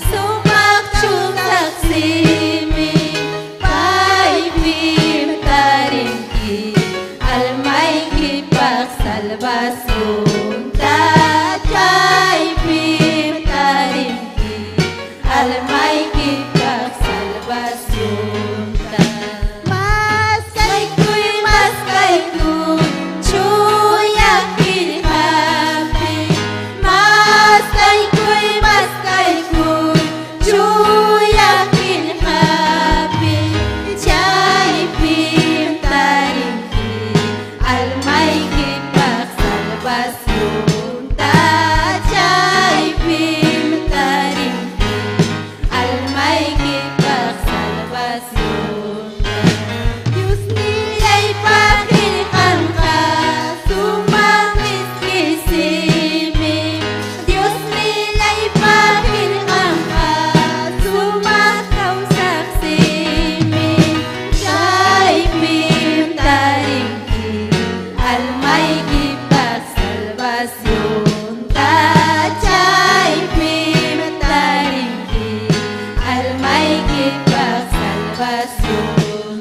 Sumak chusaksimi Paypim taringki almayki pag salvación Chaypim taringki almayki pag salvación Maskaiku chuyakil hapi salvación. Dios nila'y pakinggan ka, sumangit kisimim. Dios nila'y pakinggan ka, sumakaw saksimim. Siya'y pintaringki, almay gipas salvación. Siya'y pintaringki, almay gipas salvación.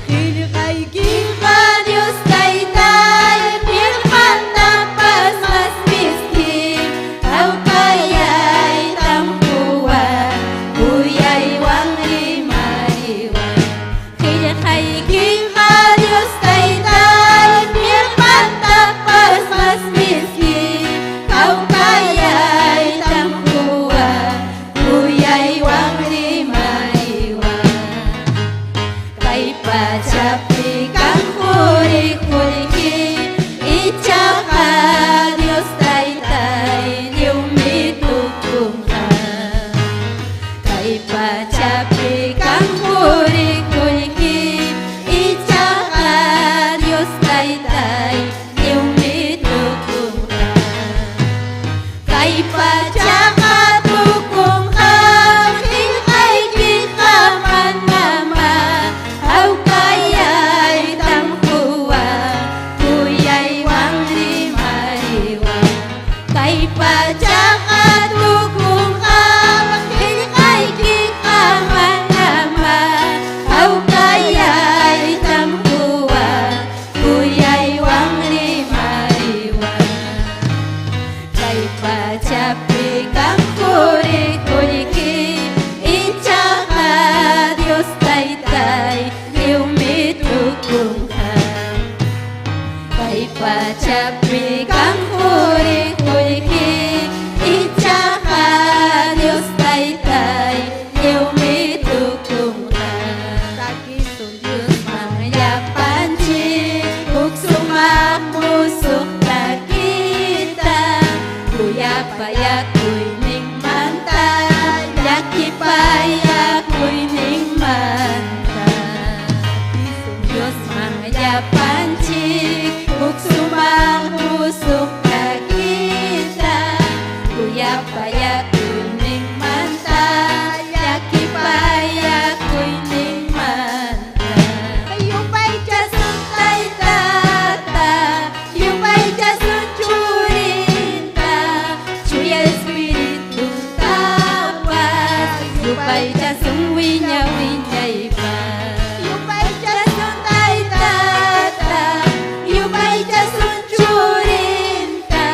Hilkay gipa Dios taytay, pirman tapas mas miskin. Kau kaya'y tampuan, buyay wang limariwan. Hilkay gipa Dios taytay, pirman tapas mas miskin. Kau kaya'y tampuan, buyay wang limariwan. Kay pacapi kang kuri-kuriki, itsaka Dios taytay, liumitugtong ka. Kay pacapi kang kuri-kuriki, itsaka Dios taytay, liumitugtong ka. Kay patsaka tukong ka, hilkay kikaman mama. Aw kaya'y tampuan, kuya'y wang limariwan. Kay patsaka tukong ka, hilkay kikaman mama. Aw kaya'y tampuan, kuya'y wang limariwan. Kay pacapi kang kuri-kuriki, itsaka Dios taytay, liumitugtong ka. Kay pacapi kang kuri-kuriki, itsaka Dios taytay, liumitugtong ka. Sakitong Diyos mangyapan ug sumak musok na kita. Kuya payakoy ning manta, yaki payakoy ning manta. Diyos mangyapan ug sumak musok na kita. Kuya payakoy ning manta, yaki payakoy ning manta. Yupay jasun taytata, yupay jasun churinta, Suya Espiritu tapas, yupay jasun winya-winyay pa. Yupay jasun taytata, yupay jasun churinta,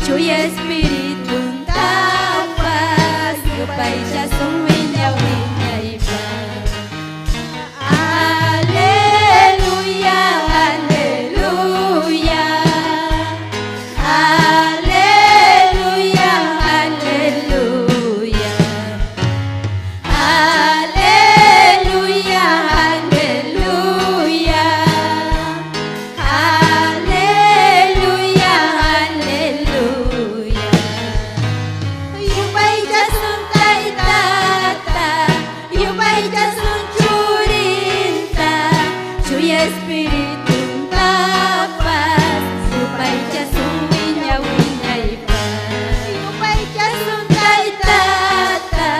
Suya Espiritu tapas, yupay jasun winya-winyay pa. Aleluya, aleluya. Aleluya, aleluya. Aleluya, aleluya. Aleluya, aleluya. Yupay jasun taytata, yupay jasun churinta, Suya Espiritu tapas, yupay jasun winya-winyay pa. Yupay jasun taytata,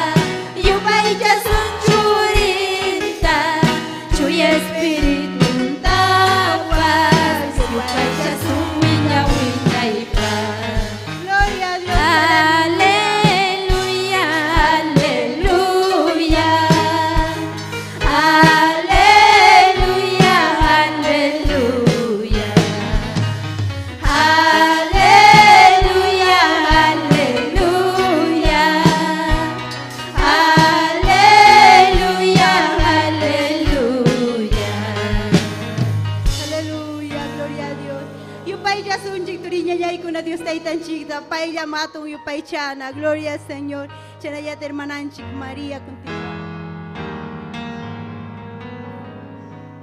yupay jasun churinta, Suya Espiritu tapas, yupay jasun winya-winyay pa. Gloria a Dios. Aleluya, aleluya. Aleluya, aleluya. Aleluya, aleluya. Aleluya, aleluya. Aleluya, gloria a Dios. Yupay jasun chiktorinya yay kuna Dios taytan chikta, pay llamatong yupay chana, gloria al Señor. Chanayat hermananchik María contigo.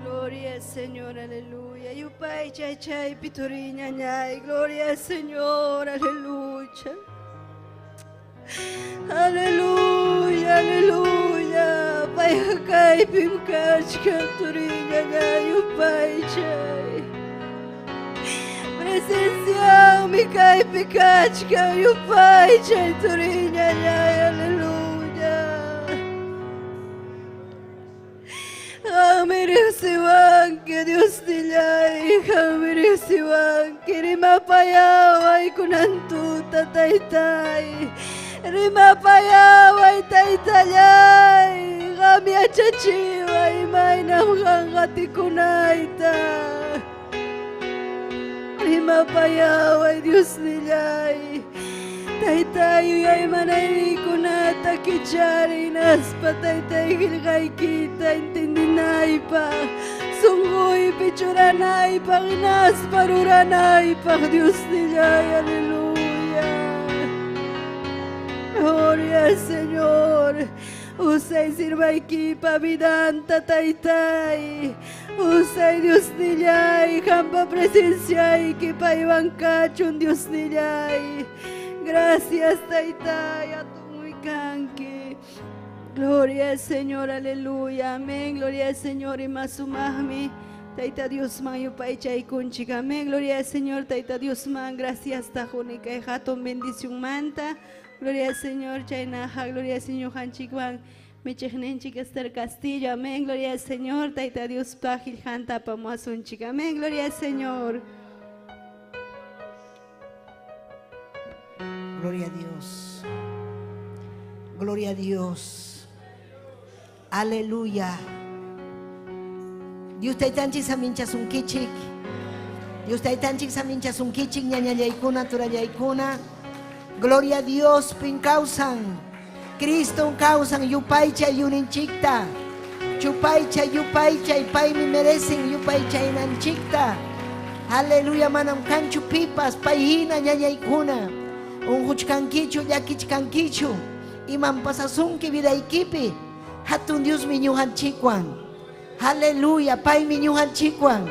Gloria al Señor, aleluya. Yupay chay chay pitorinya ñay, gloria al Señor, aleluya. Aleluya, aleluya. Hakay pimkachka turiña yupaychay. Presencia mi kay pikachka yupaychay turiña aleluya. Amirisiwan que Dios tillay, amirisiwan que rimapayaway kunantuta taytay. Rimapayaway taytayay, gamiachachiway maynam gangatikunayta. Rimapayaway Dios nillay, taytay yay manaykunata kicharinas pataytay gilgaykita intindinaypaq, sunguy pichuranaypaq inas paruranaypaq Dios nillay, aleluya. Gloria al Señor. Usay sirvaykipa vidanta taytay. Usay Dios nillay. Hampa presenciayki paywankachun Dios nillay. Gracias taytay atumuykanki. Gloria al Señor, aleluya. Amén. Gloria al Señor y masumahmi. Taita Dios man yupaychay kunchik. Amén. Gloria al Señor, Taita Dios man. Gracias tajunika y jaton bendición manta. Gloria al Señor, Chaynaja, gloria al Señor, Hanchikwan, Michechnenchik, Esther Castillo, amén, gloria al Señor, Taita Dios, Pajil, Hanta, Pamuasunchik, amén, gloria al Señor. Gloria a Dios, gloria a Dios, aleluya. Dios taitanchik samincha sunkichik, Dios taitanchik samincha sunkichik, ñañayaykuna, turayaykuna. Gloria a Dios, pin causan, Cristo causan, yupaycha yuninchikta, chupaycha, yupaycha, y pay me merecen, yupaycha inanchikta. Aleluya, manam canchu pipas, payhina ñañaykuna, un huchkankichu, yakichkankichu, iman pasasunki vidaykipi, hatun Dios miñuhanchikwan. Aleluya, pay miñuhanchikwan.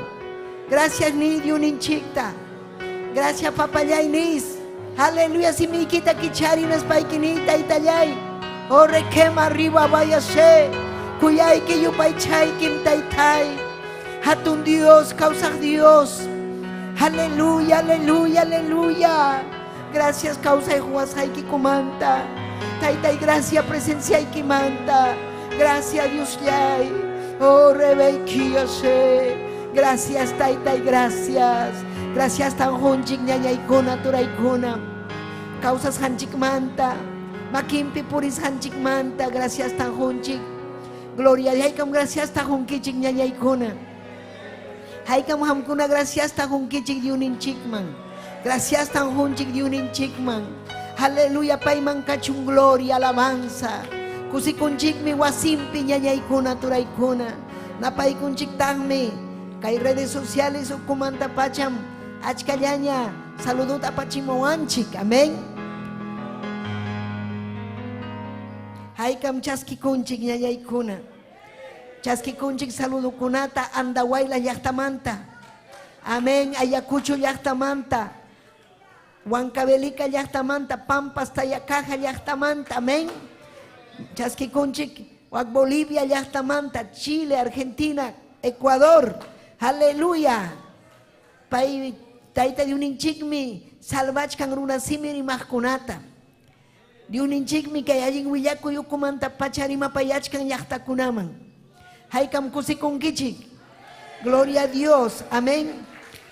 Gracias ni yuninchikta, gracias papayay nis. Aleluya, si mi quita kicharinas paikinita itayay. O requema arriba váyase. Kuyay que yo paichay kim taitai. Hatun Dios, causa Dios. Aleluya, aleluya, aleluya. Gracias, causa Juasay que comanta. Taitai, gracias, presencia y que manta. Gracias, Dios yay. Oh, rebequiase. Gracias, taitai, gracias. Gracias tan honchik ñañaykuna turaykuna. Causas hanchik manta. Makimpi puris hanchik manta. Gracias tan honchik. Gloria haykam gracias tan honkichik ñañaykuna. Haykam hamkuna gracias tan honkichik diuninchikman. Gracias tan honchik diuninchikman. Aleluya payman kachun gloria alabanza. Kusikunchik mi wasimpi ñañaykuna turaykuna. Napaykunchik tanmi. Kay redes sociales o kumanta pacham. Achkallaña, saludot apachimawanchik, amén. Haykam chaskikunchik ñañaykuna. Chaskikunchik saludukunata andawayla llaqtamanta. Amén, Ayacucho llaqtamanta. Huancavelica llaqtamanta, Pampas Tayacaja llaqtamanta, amén. Chaskikunchik, wak Bolivia llaqtamanta, Chile, Argentina, Ecuador, aleluya. Pai taita de un inchikmi salvachkan runa simiri mahkunata. De un inchikmi que allin willaku yukumanta pacharima payachkan yachtakunaman. Haykam kusikunkichik. Gloria a Dios, amén.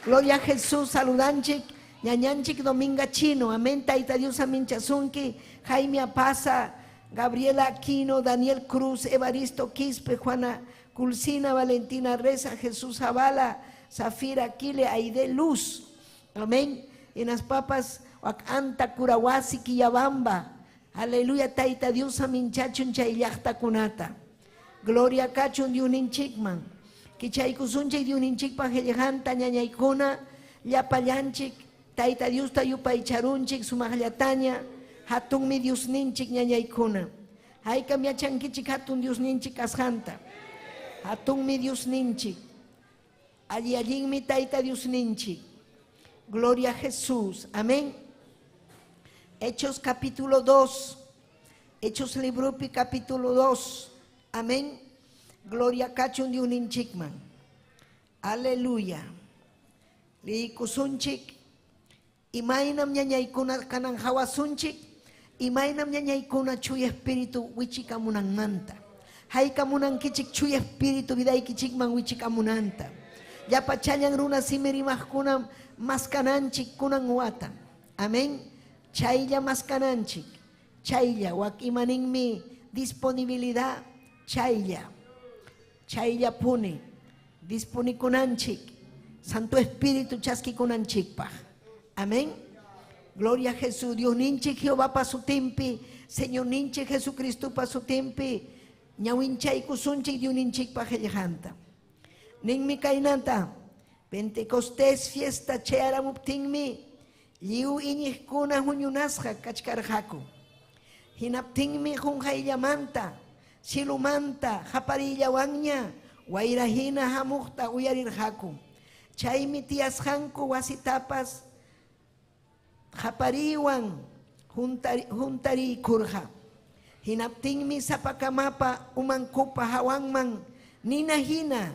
Gloria a Jesús, saludanchik. Ñañanchik Dominga Chino, amén. Taita Dios aminchasunki. Jaime Apaza, Gabriela Aquino, Daniel Cruz, Evaristo Quispe, Juana Culcina, Valentina Reza, Jesús Zavala, Zafira Aquile, Aide Luz, amén. En las papas, Anta Curawasi, Quillabamba, aleluya, Taita Dios aminchachun chaylachta kunata. Gloria Cachun de un inchikman, Kichaykusunche de un inchikpa Hellejanta, Ñañaykuna, Llapallanchik, Taita Dios Tayupaycharunchik, Sumajllataña, Hatun mi Dios ninchik Ñañaykuna. Haykam yachankichik Hatun Dios ninchik Ashanta. Hatun mi Dios ninchik. Allí mi Taita Dios ninchik. Gloria a Jesús. Amén. Hechos capítulo 2. Hechos libro capítulo 2. Amén. Gloria kachun Diosninchikman. Aleluya. Liikusunchik. Imaynam ñañaykuna kanan hawasunchik. Imaynam ñañaykuna chuy espíritu wichikamunanmanta. Haykamunan kichik chuy espíritu vidaykichikman wichikamunanta. Yapachallan runa simirimajkunam maskananchik kunan watan. Amén. Chaylla maskananchik. Chaylla wak imaninmi disponibilidad. Chaylla. Chaylla pune. Disponikunanchik. Santo Espíritu chaskikunanchikpaj. Amén. Gloria a Jesús. Dios ninche Jehová pa su tempi. Señor ninche Jesucristo pa su tempi. Ñawinchay kusunchik Dios ninchik pa jellejanta. Ninmi kainanta. Pentecostés fiesta chearamuptinmi. Liu iñikuna huñunasja kachkarjaku. Hinaptinmi junjaillamanta. Silumanta japarilla wanya. Wairahina hamukta uyarirjaku. Chaymi tiasjanku wasitapas. Japariwan juntari kurja. Hinaptingmi sapakamapa umankupa hawangman nina hina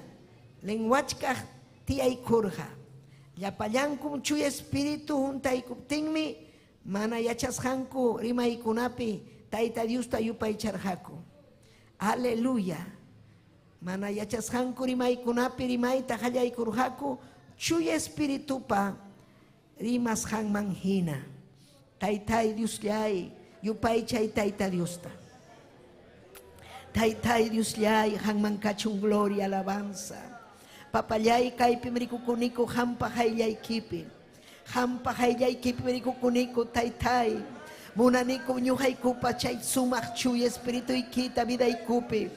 lenguachkaj tiay kurja. Yapallankum chuy espíritu juntaykuptingmi mana yachasjanku rimaykunapi Tayta Diosta yupaycharjaku. Aleluya. Mana yachasjanku rimaykunapi rimayta hallaykurjaku chuy espíritu pa rimas hangman hina. Taytay Dios llay, yupay chay Tayta Diosta. Taytay Dios llay, hangman kachun gloria, alabanza. Papayay kaypi mrikukuniku hampa haylay kipi. Hampa haylay kipi mrikukuniku Taytay. Munaniku ñuhaykupa chay sumaq chuy espíritu ikita vida ikupi.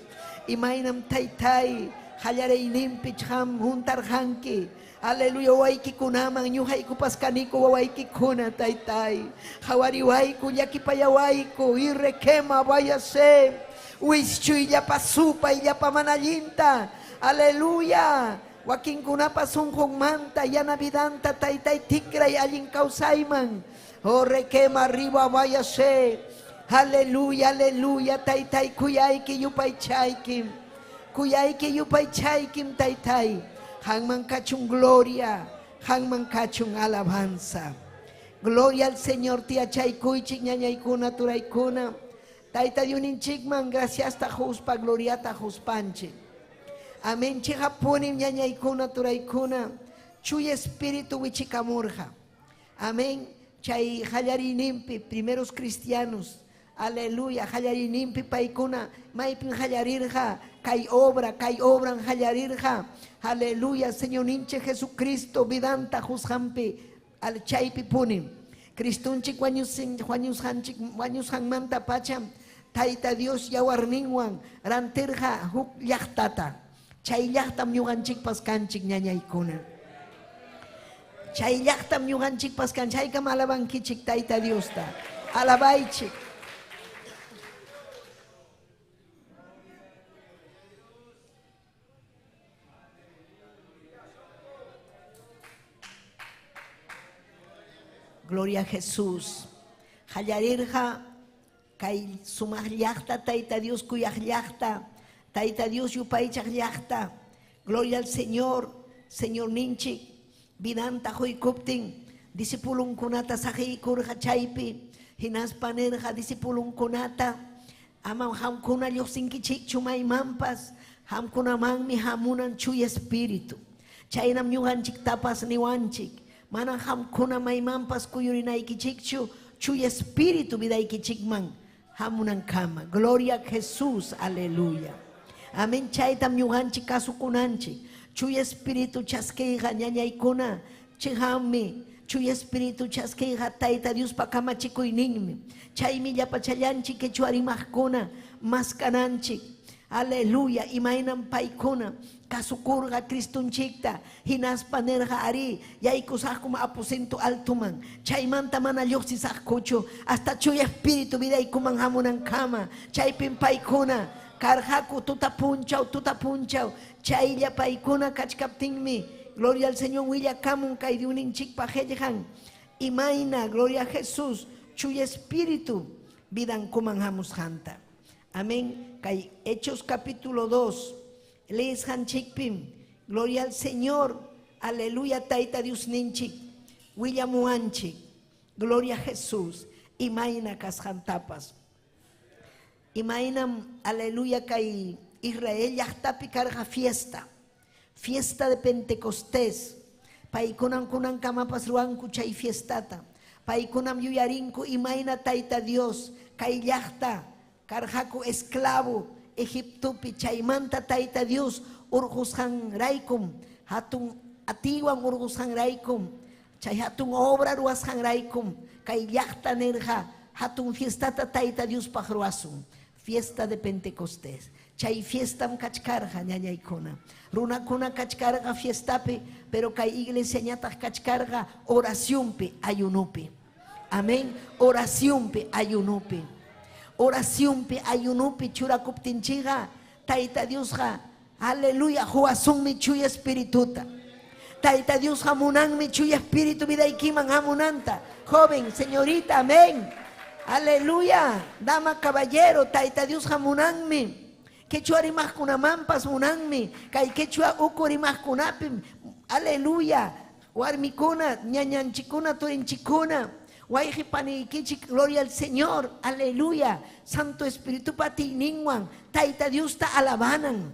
Imaynam Taytay, hallaray limpich ham juntarjanki. Aleluya, waiki kunaman ñuhayku paskaniku wawaykikuna Taytay. Hawariwayku llakipayawayku irrequema vayase. Wischuy llapa supa y llapa manallinta. Aleluya. Wakinkunapa sunjunmanta yanavidanta Taytay tikray allin kawsayman. Oh requema arriba vayase. Aleluya, aleluya Taytay kuyayki yupaychaykim. Kuyayki yupaychaykim Taytay. Hangman kachun gloria, hangman kachun alabanza. Gloria al Señor tia chaykuychik ñañaykuna turaykuna. Tayta Dioninchikman gracias ta huspa gloria ta huspanchik. Amén chihapunim ñañaykuna turaykuna. Chuy espíritu wichikamurja. Amén. Chay hallarinimpi primeros cristianos. Aleluya, hallarinimpi paykuna maypin hallarirja. Kay obran hallarirja. Aleluya, Señor ninche Jesucristo vidanta juzhampi al chaypi punim. Cristunchik wañus hangmanta pacham. Tayta Dios yawarninwan rantirja huk llaktata. Chay llaktam ñuganchik paskanchik ñañaykuna. Chay llaktam ñuganchik paskanchik. Haykam alabankichik Tayta Diosta. Alabaychik. Gloria a Jesús. Hallarirja kay sumaj llakta Tayta Dios kuyaj llakta. Tayta Dios yupaychaj llakta. Gloria al Señor. Señor ninchik vidanta hoykuptin disipulunkunata saqikurja chaypi. Hinaspanerja disipulunkunata. Amam hamkuna lluqsinkichik chumaymanpas. Hamkunamanmi hamunan chuy espíritu. Chaynam ñuqanchik tapas niwanchik. Mana hamkuna maymanpas kuyurinaykichikchu chuy espíritu vidaykichikman hamunan kama. Gloria a Jesús, aleluya. Amén. Chaytam ñuqanchik kasukunanchik. Chuy espíritu chaskeyja ñañaykuna chihami. Chuy espíritu chaskeyja Tayta Dios pakamachikuyninmi. Chaymi llapachallanchik quechuarimajkuna maskananchik. Aleluya. Imaynam paykuna kasukurga Cristunchikta hinaspanerja ari yaykusajkum aposento altuman chaymanta mana lluqsisajkuchu hasta chuy espíritu vidaykuman hamunan kama chaypin paykuna karjaku tutapunchaw chaylla paykuna kachkaptinmi gloria al Señor willakamun kay Dioninchikpa qellqan imayna gloria a Jesús chuy espíritu vidankuman hamusjanta. Amén. Kay Hechos capítulo 2 Les hanchikpim. Gloria al Señor. Aleluya, taita Dios ninchik. William Wanchik. Gloria a Jesús. Imaina kashantapas. Imainam, aleluya, kai Israel yahtapi carga fiesta. Fiesta de Pentecostés. Paikunan kunan kamapas ruanku chay fiestata. Paikunam yuyarinku imaina taita Dios. Kai yahta carjaku esclavo. Egiptupi chaymanta taita Dios. Urgushan raikum. Hatun atiwan urgushan raikum. Chay hatun obra ruashan raikum. Kai yahta nerja. Hatun fiestata taita Dios pajruasum. Fiesta de Pentecostés. Chay fiestam kachkarja ñañaykuna. Runakuna kachkarga fiestape, pero kay iglesia ñataq kachkarga oraciónpe, ayunupe. Amén. Oraciónpe, ayunupe. Oraciónpe, ayunupe, churakuptinchiga, taita Diosja, aleluya, juasunmi chuya espirituta. Taita Dios hamunanmi chuya espíritu vidaikiman hamunanta. Joven, señorita, amén. Aleluya, dama, caballero, taita Dios hamunanmi. Quechua rimas kunamampas munanmi, kay quechua ukurimas kunapim. Aleluya, warmikuna, ñañanchikuna, turinchikuna. Wayji panikichik, gloria al Señor. Aleluya, Santo Espíritu pati ningwan, taita Dios ta alabanan.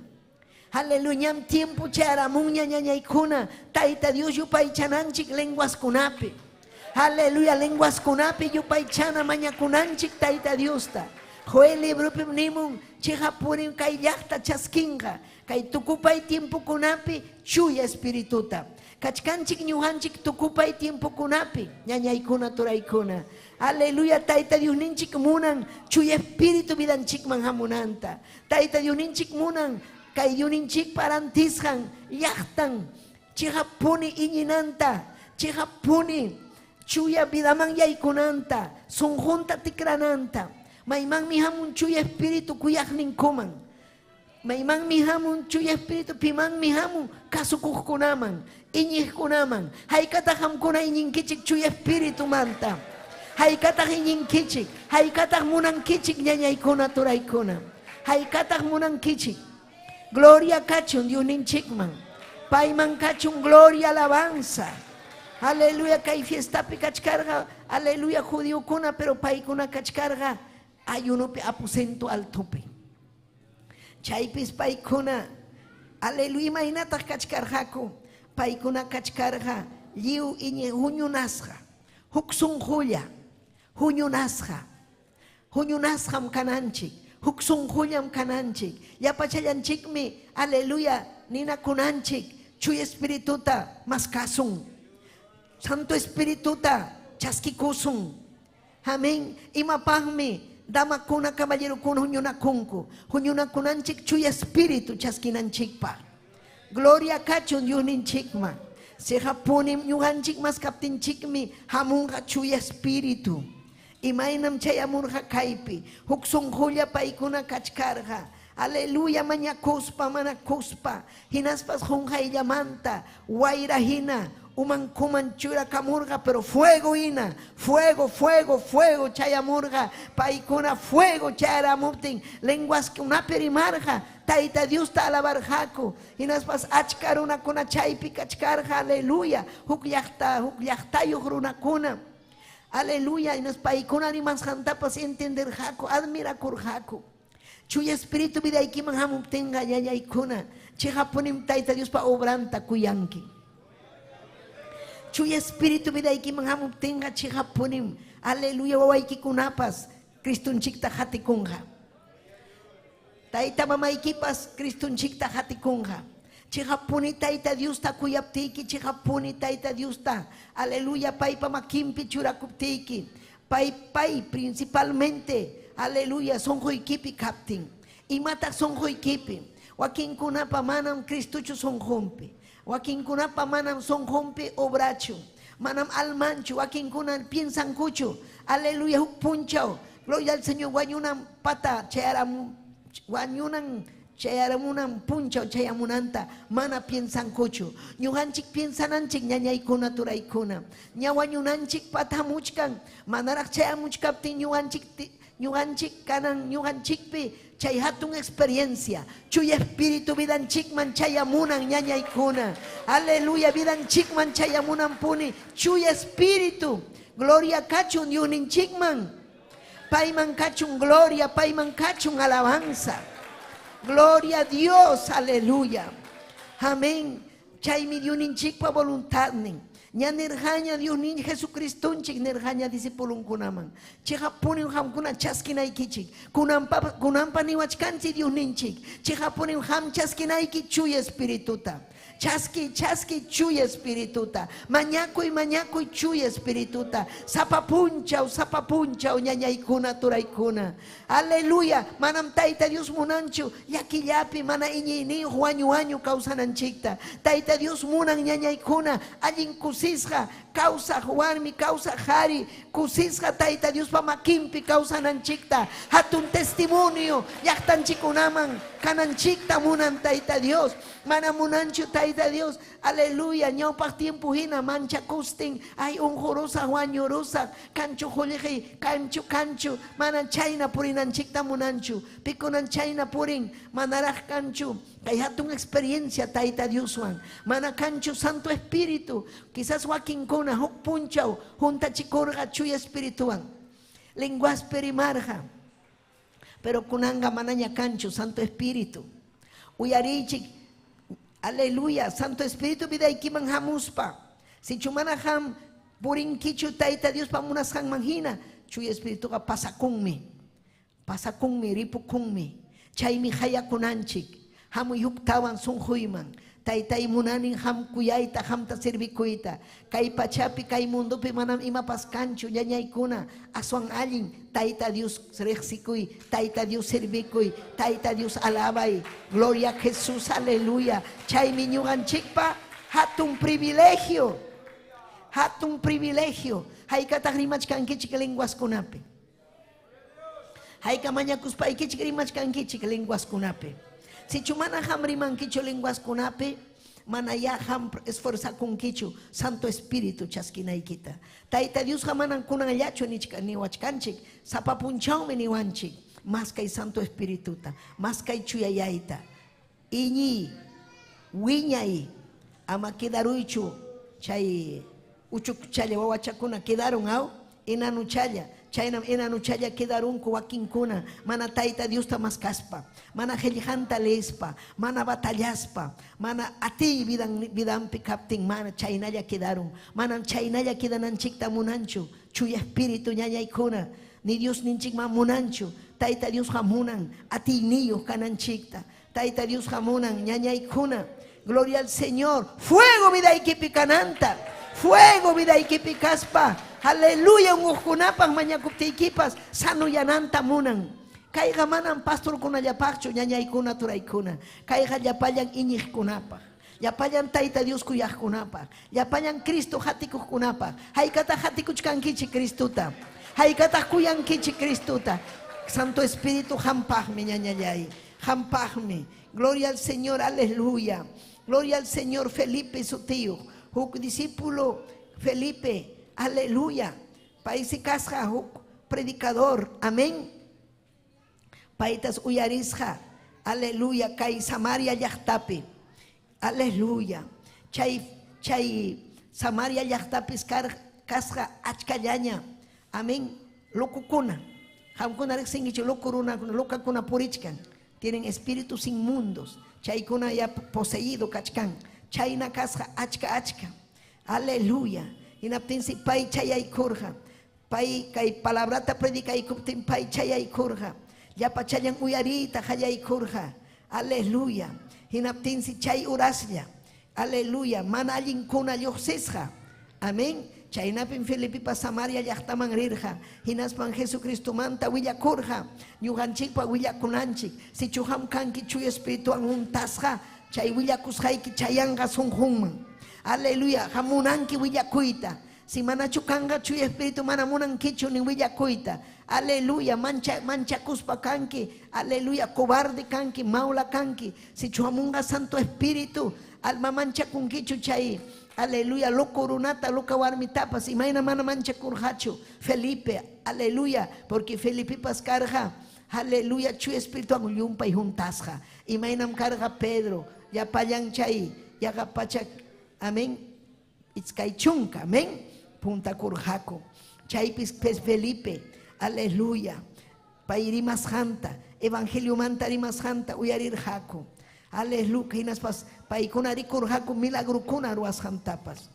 Aleluya, tiempo charamun ñañaykuna, taita Dios yupaichananchik lenguas kunapi. Aleluya, lenguas kunapi yupaichana mañakunanchik taita Dios ta. Joel libro nimun chihapurin kay llaqta chaskinga kay tukupay tiempo kunapi chuya espirituta kachkanchik ñujanchik tukupay tiempo kunapi ñañaykuna turaykuna. Aleluya, taita Dios ninchik munan chuya espíritu vidanchikman hamunanta. Taita Dios ninchik munan kay yuninchik parantisjan llaqtan chihapuni iñinanta chihapuni chuya vidaman yaykunanta sunjunta tikrananta. Maimang mihamun chuya espíritu kuyak ninkuman. Maimang mihamun chuya espíritu pimang mihamun kasukuh kunaman. Iñih kunaman. Haykatah hamkuna iñinkichik chuya espíritu manta. Haykatah iñinkichik. Haykatah munan kichik ñañaykuna turaykuna. Haykatah munan kichik. Gloria kachun Dios ninchikman. Paiman kachun gloria alabanza. Aleluya, kay fiestapi kachkarga. Aleluya, judío kuna, pero paikuna kachkarga. Ayunupi aposento altope. Chaypis paikuna. Aleluya, imaynataq kachkarjaku. Paikuna kachkarja. Liu iñe huñunasja. Huksun julia. Huñunasja. Huñunasjam kananchik. Huksun juliam kananchik. Yapachayanchikmi. Aleluya. Nina kunanchik. Chuy espirituta. Maskasun. Santo espirituta. Chaskikusun. Amén. Imapahmi. Dama kuna caballero kuna huñuna kunku. Huñuna kunanchik chuya espíritu chaskinanchikpa. Gloria kachun yuninchikma. Se japunim ñujanchik mas kaptinchikmi hamunga chuya espíritu. Imaynam chayamurja kaypi. Huksun julia paikuna kachkarja. Aleluya, maña kuspa, mana kuspa. Hinaspas junja y llamanta. Waira hina. Uman kuman chura kamurga, pero fuego ina, fuego, fuego, fuego, chayamurga, paikuna, fuego, chayaramurtin, lenguas que una perimarja, taita Dios ta alabarjaco, y nas pas achkaruna kuna chaypi kachkarja, aleluya, hukyachta yugruna kuna, aleluya, y nas paikuna ni más jantapas entender jaco, admira kurjaco. Chuya espíritu vida ikiman hamuptenga yayaykuna, chihapunim taita Dios pa obranta kuyanki. Chuya espíritu vida iki mangamuk tenga chihapunim. Aleluya, wawaiki kunapas Kristunchikta hatikunja. Taita mamaikipas Kristunchikta hatikunja. Chihapuni taita Dios ta kuyaptiki, chihapuni taita Dios ta. Aleluya, paipa makimpi churakuptiki. Pai principalmente. Aleluya, son hoikipi kaptin. Imata son hoikipi. Wakin kunapa manam Kristuchu son hompi. Wakin kunapa manam son hompe obracho. Manam almancho. Wakin kunan piensan cucho. Aleluya, punchao. Gloria al Señor. Guanyunan pata. Chayaramunan punchao. Chayamunanta. Mana piensan cucho. Nyuhanchik piensananchik ñañaykuna turaykuna. Ñawanyunanchik pata muchkan. Manarak chayamuchkaptin ñuhanchik kanan ñuhanchikpi chay hatun experiencia, chuy espíritu vidan chikman chayamunan ñañaykuna, aleluya, vidan chikman chayamunan puni, chuy espíritu, gloria kachun yunin chikman, paiman kachun gloria, paiman kachun alabanza, gloria a Dios, aleluya, amén, chay mi yunin chikpa voluntad nin. Nya nirhaña Dios ni Jesucristo chik nirhaña disipulun kunaman. Chiha punin ham kuna chaskinay kichik. Kunampa ni wachkanchi Dios ninchik. Chiha punin ham chaskinay ki chuy espirituta. Chaski chuy espirituta. Mañakuy chuy espirituta. Sapapunchau ñañaykuna turaykuna. Aleluya. Manam taita Dios munanchu. Yakillapi mana iñini huañu causananchikta. Taita Dios munan ñañaykuna. Allin kusisqa causa warmi causa hari kusisqa taita Dios pamakimpi causananchikta. Hatun testimonio llaqtanchikunaman kananchikta munan taita Dios. Mana munanchu taita Dios. Aleluya. Ñawpaq tiempo hina mancha kustin. Ay unjurusa huañurusa. Kanchu huliji kanchu. Mana chayna purinanchikta munanchu. Pikunan chayna purin. Manaraj kanchu. Kay hatun experiencia taita Dios wan. Mana kanchu Santo Espíritu. Quizás wakinkuna huk punchaw. Junta chikurga chuy espirituan. Lenguas perimarja. Pero kunanga mananya kanchu Santo Espíritu. Uyarichik. Aleluya, Santo Espíritu vida ikiman hamuspa. Si chumana ham purin kichu taita Dios pamunas han manhina. Chuy Espíritu ka pasakunmi ripukunmi. Chaymi hayakunanchik. Hamu yuktawan sunhuyman. Taita imunanin ham kuyayta hamta servikuita. Kay pachapi kay mundupi manam ima paskanchu ñañaykuna. Aswan allin taita Dios rexikuy, taita Dios servikuy, taita Dios alabay. Gloria a Jesús, aleluya. Chaymi ñuqanchikpa hatun privilegio. Haykata rimachkankichik lenguas kunapi. Hayka mañakuspaykichik rimachkankichik lenguas kunapi. Si chumana ham rimankichu lenguas kunapi, manaya ham esforza kunkichu Santo Espíritu chaskinaykita. Taita Dios hamanan kunan allacho ni wachkanchik, sapapunchawmi ni wanchik, mas kay Santo Espírituta, mas kay chuyayayta. Iñi, wiñay, ama quedaruychu, chay uchukuchalla wawachakuna quedaron aw, inanuchalla. Chaynam inanuchalla quedaron wakinkuna. Mana taita Dios ta maskaspa. Mana hellihanta leespa. Mana batallaspa. Mana ati vidanpi kaptin. Mana chaynalla quedaron. Mana chaynalla quedananchikta munanchu. Chuya espíritu ñañaykuna. Ni Dios ninchikma munanchu. Taita Dios hamunan. Ati niyo kananchikta. Taita Dios hamunan ñañaykuna. Gloria al Señor. Fuego vidaykipi kananta. Fuego vidaykipi kaspa. Aleluya, un ujunapan mañakuptiykipas sanuyananta munan. Kayqa manan pastor kunallapachu ñañaykuna turaykuna. Kayqa llapayan iñiqkunapaq. Llapayan taita Dios kuyaqkunapaq. Llapayan Cristo hatikuqkunapaq. Haykata hatikuchkankichik Cristuta. Haykata kuyankichik Cristuta. Santo Espíritu hampaqmi ñañallay. Hampaqmi. Gloria al Señor, aleluya. Gloria al Señor. Felipe su tío. Huk discípulo Felipe. Aleluya. Paisi kasha predicador. Amén. Paitas uyarisja. Aleluya. Kay Samaria llaqtapi. Aleluya. Chay Samaria llaqtapi kasha achkallaña. Amén. Lokukuna. Hamkuna rexingichu lokakuna purichkan. Tienen espíritus inmundos. Chaykuna ya poseído kachkan. Chayna kasha achka. Aleluya. Inaptinsi pay chayaykurja. Pay kay palabrata predikaykuptin pay chayaykurja. Yapa chayan uyarita hayaykurja. Aleluya. Inaptinsi chay uraslla. Aleluya. Mana allinkuna lluqsisja. Amén. Chaynapin Filipipa Samaria llaqtaman rirja. Hinaspan Jesucristo manta willakurja. Ñuqanchikpa willakunanchik. Si chuham kanki chuy espirituan untasja. Chay willakusjayki chayanga sunjunman. Aleluya, hamunanki willakuita. Si manachu kanga chuy espíritu mana munankichu ni willakuita. Aleluya, mancha kuspa kanki. Aleluya, cobarde kanki, maula kanki. Si chuhamunga Santo Espíritu, alma mancha kunkichu chay. Aleluya, loco runata, loca warmitapas. Si maina mana mancha kurhachu. Felipe, aleluya, porque Felipe pascarja. Aleluya, Chuy Espíritu Angullumpa y juntasja. Y mainam carga Pedro, ya payan chay, ya kapachak, amén. Itzkay chunka, amén. Punta Curjaco, chay pes Felipe, aleluya. Pairimas janta, evangelio mantarimas janta, uyarir jaco. Aleluya, hinas pas, paikunari Curjaco, milagro kuna ruas jantapas.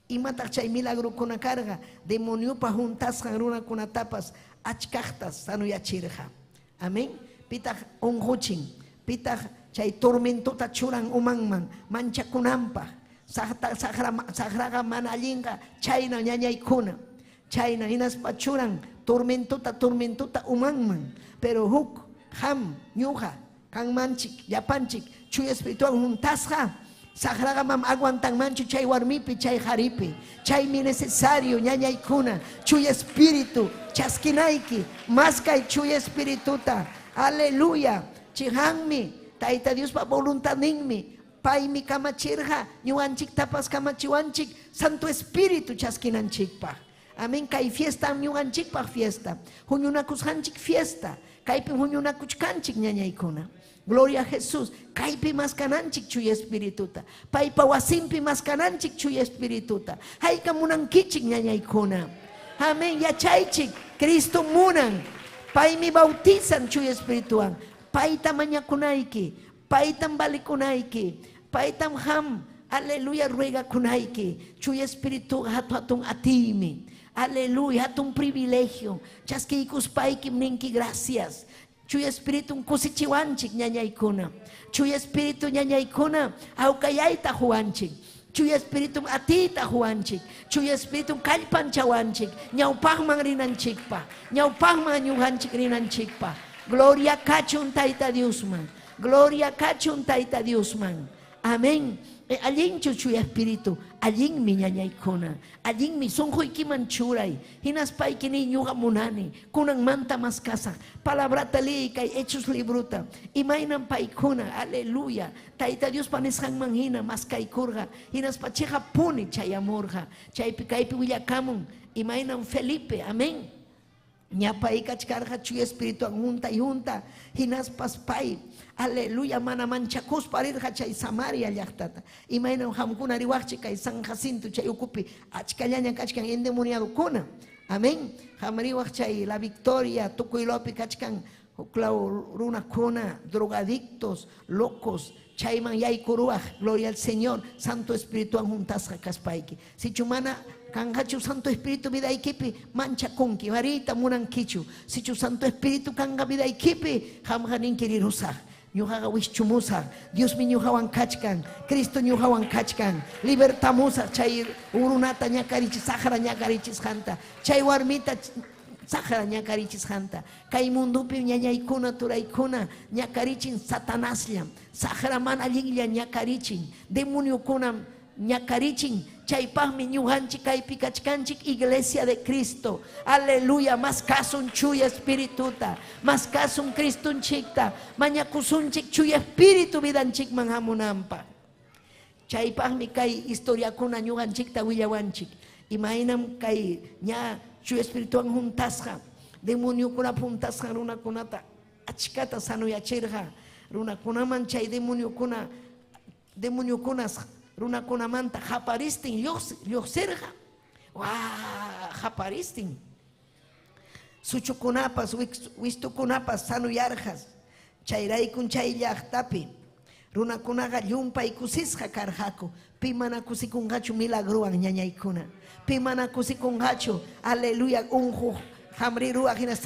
Y matar chay milagro kuna carga, demonio pa juntas runa kuna tapas, achkachtas, sanuyachirja. Amén. Pitah onjuchin, pitah chay tormentota churan umangman, mancha kunampa, sagraga manalinga, chayna ñañaykuna, chayna hinas pachuran, tormentota umangman, pero huk, ham, ñuja, kan manchik, yapanchik, chuy espiritual juntasja, sagraga mam aguantan mancho chay warmipi, chay jaripi, chay mi necesario, ñañaykuna, chuy espíritu, chasquinaiki, mascay chuy espirituta, aleluya, chihanmi, taita Dios pa voluntad ninmi, pai mi kamachirja, ñuanchik tapas kamachiwanchik, santo espíritu chasquinanchikpa, amén, kay fiesta ñuanchikpa fiesta, huñunakushanchik fiesta, kaypi huñunakuchkanchik ñañaykuna. Gloria a Jesús. Kaipi maskananchik chuy espirituta. Paipa wasimpi maskananchik chuy espirituta. Haika munankichik ñañaykuna. Amén. Yachaychik. Cristo munan. Paimi bautizan chuy espiritual. Paita mañakunaiki. Paitam balikunaiki. Paitam ham. Aleluya ruega kunaiki. Chuy espiritu hatun atimi. Aleluya hatun privilegio. Chasquikus paikim ninki gracias. Chuy espíritu kusichiwanchik ñañaykuna. Chuy espíritu ñañaykuna aukayayta juanchik. Chuy espíritu atita juanchik. Chuy espíritu kallpanchawanchik. Ñawpaqman rinanchikpa. Ñawpaqman ñuqanchik rinanchikpa. Gloria kachun tayta Diosman. Gloria kachun tayta Diosman. Amén. Allin chuy espíritu, allin mi ñañaykuna, allin mi sonjuykiman churay, hinas paykini ñuqa munani, kunan manta mas casa, palabrata li kay hechos libruta, imainan paykuna, aleluya, tayta Dios panishanman hina mas kaykurga, hinas pacheja puni chay amorja, chaypi kaypi willakamun, imainan Felipe, amén. Ñapa ikachkarja chuy espíritu junta y junta, hinas paspay. Aleluya, mana manchacos parirja chay Samaria llaqtata. Imayna hamkuna riwaqchi kay San Jacinto chay ukupi achkallaña kachkan endemoniado kuna. Amén. Hamriwaq chay La Victoria, Tucuylopi kachkan huklaw runa kuna, drogadictos, locos. Chayman yaykuruaj, gloria al Señor, Santo Espíritu juntasja kaspayki. Si chumana kangachu Santo Espíritu vida ikipi mancha kunki, varita munankichu. Si chu Santo Espíritu kanga vida ikipi hamganin kirirusaj. Ñuqaqa wischumusa, Dios mi ñuqawan kachkan, Cristo ñuqawan kachkan, libertamusa chay urunata ñakarichis, sahara ñakarichis janta, chay warmita sahara ñakarichis janta, kay mundupi ñañaykuna turaykuna ñakarichin Satanaslla, sahara mana allinlla ñakarichin, demoniokuna ñakarichin, chaypaqmi ñuqanchik kaypi kachkanchik iglesia de Cristo. Aleluya, más kasun chuy espirituta, más kasun Cristunchikta, mañakusunchik chuy espíritu vidanchikman hamunanpa. Chaypaqmi kay historiakuna ñuqanchikta willawanchik. Imaynam kay ña chuy espirituan juntasqa, demoniokuna puntasqa runakunata achkata sanuyachirqa, runakunaman chay demoniokunas runakunamanta japaristin lluqsirqa, japaristin suchukunapas wistukunapas sanuyarjas, chayraykun chay llaqtapi runakunaqa llumpay kusisqa karqaku, pi mana kusikunqachu milagruwan ñañaykuna, pi mana kusikunqachu, aleluya, unju hamriruaq hina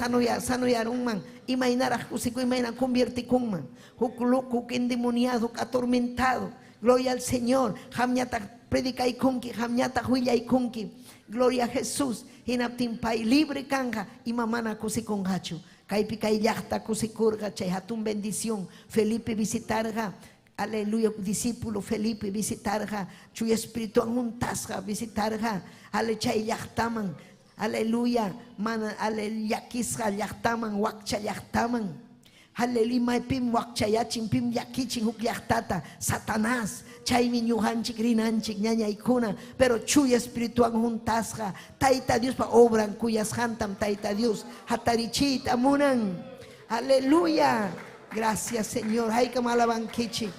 sanuyarunman, imaynaraq kusiku imayna conviertikunman, huk endemoniado, huk atormentado. Gloria al Señor. Hamñata predicay kunki, hamñata huillay kunki. Gloria a Jesús. Hinaptin pay libre kanga y mamana kusikungachu. Kaypi kay llaqta kusikurga chay hatun bendición. Felipe visitarga. Aleluya, discípulo Felipe visitarga. Chuy espíritu anuntasga visitarga. Ale chay llaqtaman. Aleluya. Mana ale yakisga llaqtaman, wakcha llaqtaman. Aleluya, pim wakchayachin, pim yakichin huk llaqtata, Satanás, chaymi ñuqanchik rinanchik ñañaykuna, pero chuy espiritual juntasqa, tayta Dios pa obran cuyas jantam tayta Dios, hatarichita munan, Aleluya. Gracias, Señor. Hay que malaban kichi.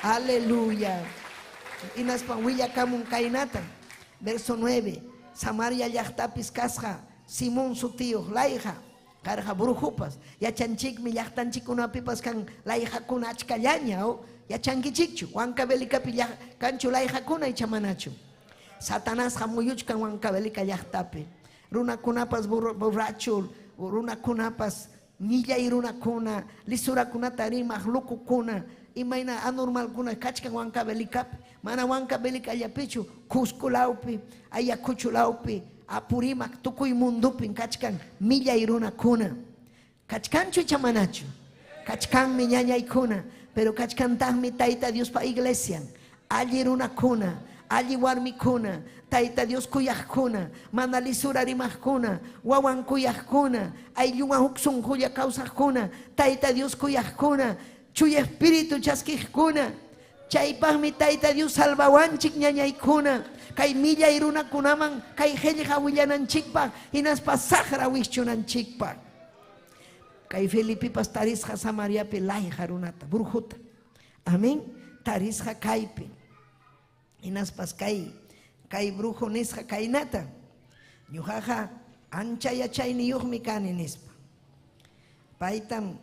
Aleluya. Inas panwilla kamun kainata. Verso 9. Samaria yachtapis kasja. Simón su tío, la hija. Karja brujupas. Ya chanchik mi yachtanchik una pipas kan la hija kuna achkallaña. Ya chankichikchu. Wanka belika pilla kanchu la hija kuna y chamanachu. Satanás jamuyuchkan wanka belika yachtapi. Runa kunapas borracho. Runa kunapas. Milla y runa kuna. Lisura kuna tari mahluku kuna. Imaina anormal kuna kachkan wanka belika. Mana wanka belika yapichu. Cusculaupi. Ayacuchulaupi. Apurimak tukuy mundupin kachkan milla iruna kuna. Kachkanchu chamanachu. Kachkan mi ñaña y kuna. Pero kachkan mi taita Dios pa iglesia. Allí iruna kuna. Allí warmi kuna. Taita Dios kuyaj kuna. Manalisura rimaj kuna. Wawan kuyaj kuna. Ayunga huksun kuya causa kuna. Taita Dios kuyaj kuna. Chuy espíritu chaskij kuna. Chaypaj mi taita Dios salvawanchik ñaña y kuna. Kay milla iruna kunaman, kay heli hawillanan chikpa, inas pasajra wischunan chikpa. Kay Felipipas tarisja Samaria pelay harunata, burjuta. Amén. Tarisja kaypi. Inas pas kay brujo nisja kainata. Yujaja ancha yachay ni yuj mi kaninispa. Paitam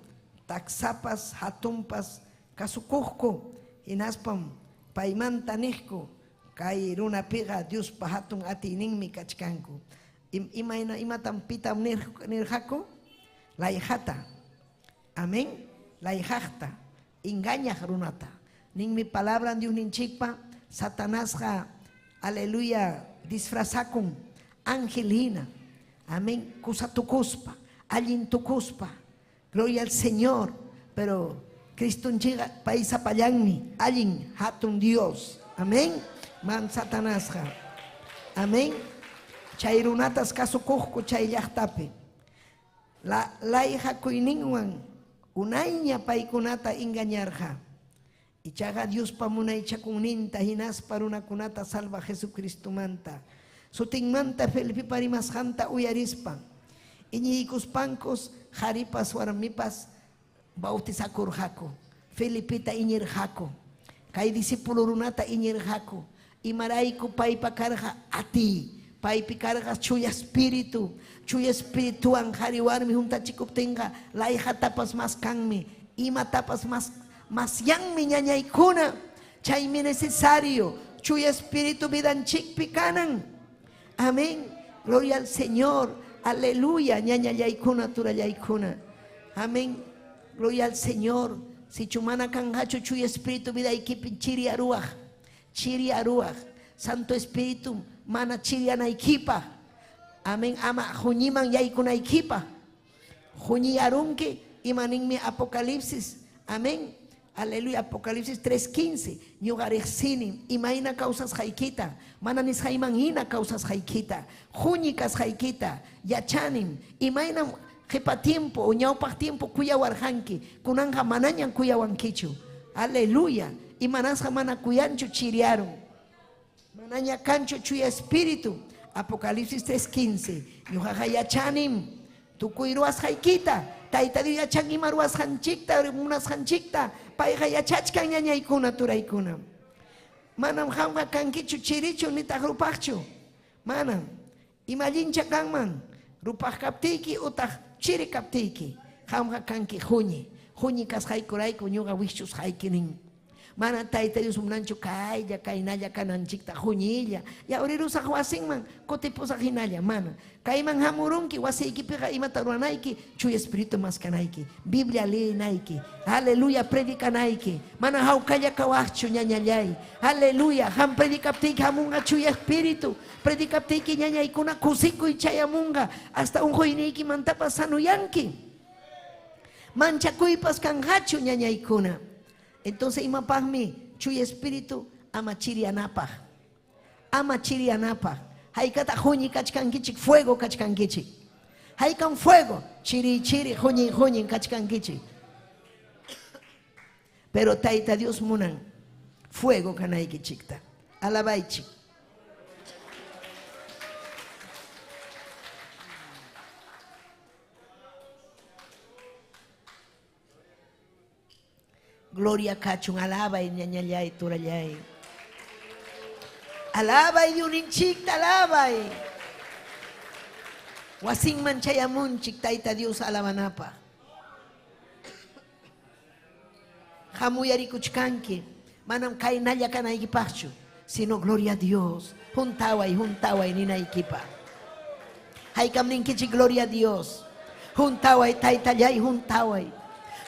taxapas hatumpas kasukuhko inaspam paimanta nihko. Kay runa piga Dios pahatong atining mi kachkanko. Imatam pitam nirjako. Laihata. Amén. Laihachta. Engaña runata. Ning mi palabra Dios ninchikpa. Satanás ha. Aleluya. Disfrazakun. Angelina. Amén. Kusatukuspa. Allin tukuspa. Gloria al Señor. Pero Cristo llega paisa payangmi. Allin hatun Dios. Amén. Man Satanás ha. Amén. Chairunatas kasukuhku chaylahtapi. La hija kuininwan. Unaiña paikunata engañarja. Y chaga Dios pamunay chakuninta hinas paruna kunata salva Jesucristo manta. Suting manta Felipe parimas hanta uyarispa. Iñikus pancos jaripas warmipas bautizakurjako. Felipita iñirjako. Kay discípulo runata iñirjako. Y maraiku paipa carga a ti. Paipi carga chuya espíritu an jariwarmi junta chikup tenga la hija tapas más canmi. Ima tapas más yang mi ñañaykuna. Chay mi necesario. Chuya espíritu vidan chik picanan. Amén. Gloria al Señor. Aleluya. Ñañayaykuna turayaykuna. Amén. Gloria al Señor. Si chumana kangacho chuya espíritu vida ikipin chiri aruaj. Chiri aruaj. Santo Espíritu mana chiri anaikipa. Amén. Ama juñiman yaykuna ikipa. Juñi arunke imanin mi Apocalipsis. Amén. Aleluya. Apocalipsis 3:15. Ñugarexini. Imaina causas jaikita. Mananis jaimanina causas jaikita. Juñikas jaikita. Yachanim. Imaina jepa tiempo o ñaupa tiempo kuya warjanki. Kunanja manañan kuya wankichu. Aleluya. Y manasja mana kuyanchu chiriaron. Manaña cancho chuya espíritu. Apocalipsis 3:15. Yujaja yachanim. Tu kuiruas jaikita. Taita di yachan imaruas hanchikta. Unas hanchikta. Paija yachachkan ñañaykuna turaykuna. Manam hamga kankichu chirichu ni tajrupachu. Manam. Imalincha kanman. Rupaj kaptiki utah chiri kaptiki. Hamga kanki juñi. Juñi kas jaikurayku ñuga wishchus jaikinin. Mana taita Dios umnancho kaya kainaya kananchikta juñilla. Ya orirusa huasingman kotipusa hinaya mana. Kaiman hamurunki waseikipiga imataruanaiki chuy espíritu maskanaiki. Biblia leenaiki. Aleluya predicanaiki. Mana haukaya kawachu ñañallay. Aleluya ham predicaptiki hamunga chuy espíritu. Predicaptiki ñañaykuna kusiku y chayamunga hasta un joiniki mantapa sanuyanki. Manchakuypas kanhachu ñañaykuna. Entonces imapagmi chuy espíritu amachiri anapag. Amachiri anapag. Haikata juñi kachkankichik fuego kachkankichik. Haikan fuego chiri chiri juñi kachkankichik. Pero taita Dios munan fuego kanaikichikta. Alabaichik. Gloria kachun, alaba y ñañallay, turallay. Alaba y uninchik, alaba y. Wasing manchayamunchik, taita Dios alabanapa. Hamuyarikuchkanki, manam kainalla kanaykipachu, sino gloria a Dios. Juntaway, nina equipa. Haykam ninkichik gloria a Dios. Juntaway, taitallay, juntaway.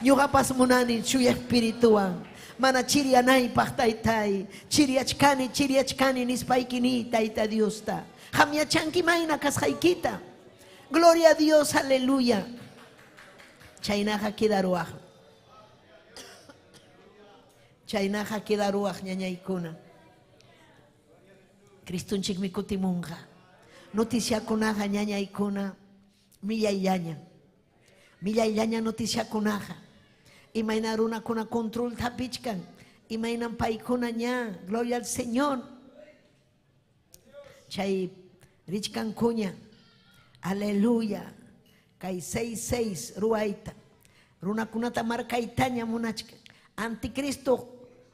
Ñuqapas munani chuy espirituan. Mana chirianay pahtaytay. Chiriachkani nispaykini taita Dios ta. Hamyachanki mayna kashaykita. Gloria a Dios, aleluya. Chaynaja kidaruaj. Chaynaja kidaruaj ñañaykuna. Cristunchik mikutimunja. Noticiakunaja ñañaykuna. Millay llaña noticiakunaja. Imayna runakuna control tapichkan. Imaynan paykuna ña. Gloria al Señor. Chay richkan kuña. Aleluya. Kay 6 ruaita. Runakunata markaytaña munachka. Anticristo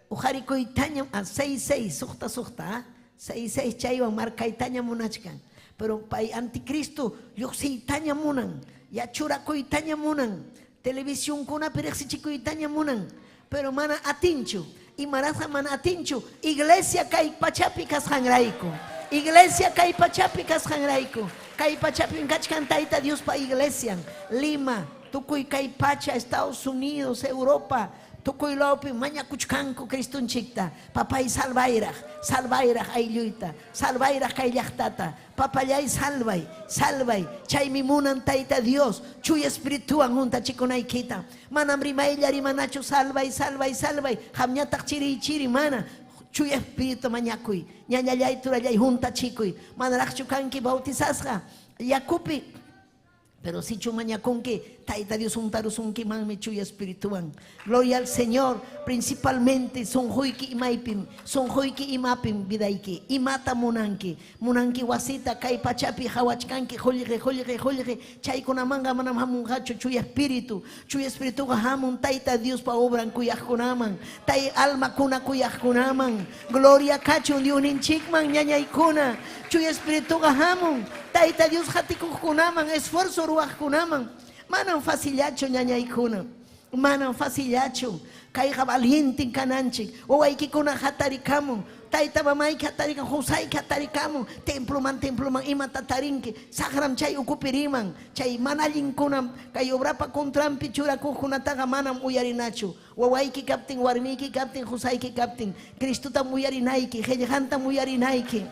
ujarikuytaña 6 suhta. 6 chaywan markaytaña munachkan. Pero pay anticristo lluqsiytaña munan. Yachurakuytaña munan. Televisión kuna perexichikuytaña munan. Pero mana atinchu. Y maraza mana atinchu. Iglesia kay pachapi kashangrayku. Iglesia kay pachapi kashangrayku. Kay pachapi kachkan taita Dios pa iglesia. Lima, tukuy kay pacha, Estados Unidos, Europa. Tukuy lopi maña kuchkanku Cristunchikta. Papay salvayraj aylluita. Salvayraj kay llaqtata. Papayay salvay. Chaymi munan taita Dios. Chuy espirituan junta chikunaykita. Manam rimayllari manachu salvay. Hamñataq chiri mana. Chuy espíritu mañakuy. Ñañallay turallay junta chikuy. Manaraqchu kanki bautizasqa. Yakupi. Pero si chumañakunki, taita Dios untarusunki manmi chuy espirituan. Gloria al Señor, principalmente sonjuyki imaypim, sonjuyki imapim vidayki, imata munanki wasita kay pachapi hawachkanki, jollre, chaykunamanga manam hamunhachu chuy espíritu hamun taita Dios pa obran kuyajkunaman, tay alma kuna kuyajkunaman, gloria kachun diuninchikman ñañaykuna, chuy espíritu hamun, taita Dios hatikukunaman, esfuerzo ruajkunaman. Manam facillacho ñañaykuna. Manam facillacho. Kayqa valiente kananchik. Owaykikuna hatarikamun. Tayta mamayki hatarikamun. Husayki hatarikamun. Temploman imata tarinki. Saqram chay ukupiriman. Chay manallinkuna kay obrapa contrampi churakuqkunataqa manam uyarinachu. Wawayki kaptin, warmiki kaptin, husayki kaptin. Cristuta muyarinayki. Qillqanta muyarinayki.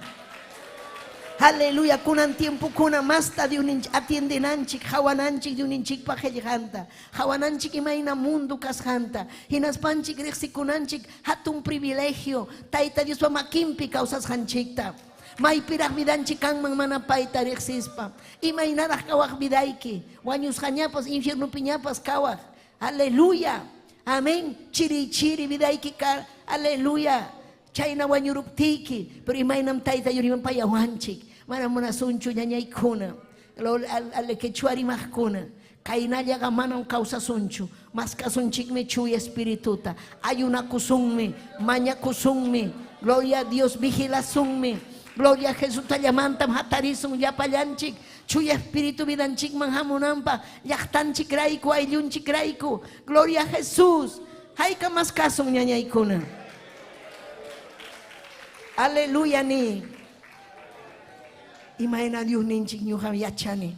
Aleluya, kunan tiempo kuna masta de un atiendenanchik, hawananchik de un inchik pa qillqanta. Hawananchik imayna mundo kasqanta. Hinaspanchik riqsikunanchik hatun privilegio. Tayta Dios pa makinpi kawsasqanchikta. Maypiraq vidanchik kanman mana payta riqsispa. Imaynaraq kawaq vidayki. Wañusqañapas infiernupiñapas kawaq. Aleluya. Amén. Chiri vidayki kar. Aleluya. Chayna wañuruptiki, pero imaynam taita yuriman payawanchik. Mana munasunchu ñañaykuna, ale quechuarimajkuna. Kaynallaqa manam kawsasunchu. Maskasunchikmi chuy espirituta. Ayunakusunmi, mañakusunmi. Gloria a Dios, vigilasunmi. Gloria a Jesús, tallamantam hatarisun yapallanchik. Chuy espíritu vidanchikman hamunampa. Llaqtanchik rayku, ayllunchik rayku. Gloria a Jesús. Hayka maskasun ñañaykuna. Aleluya ni. Imayna Dios ninchik ñuqam yachani.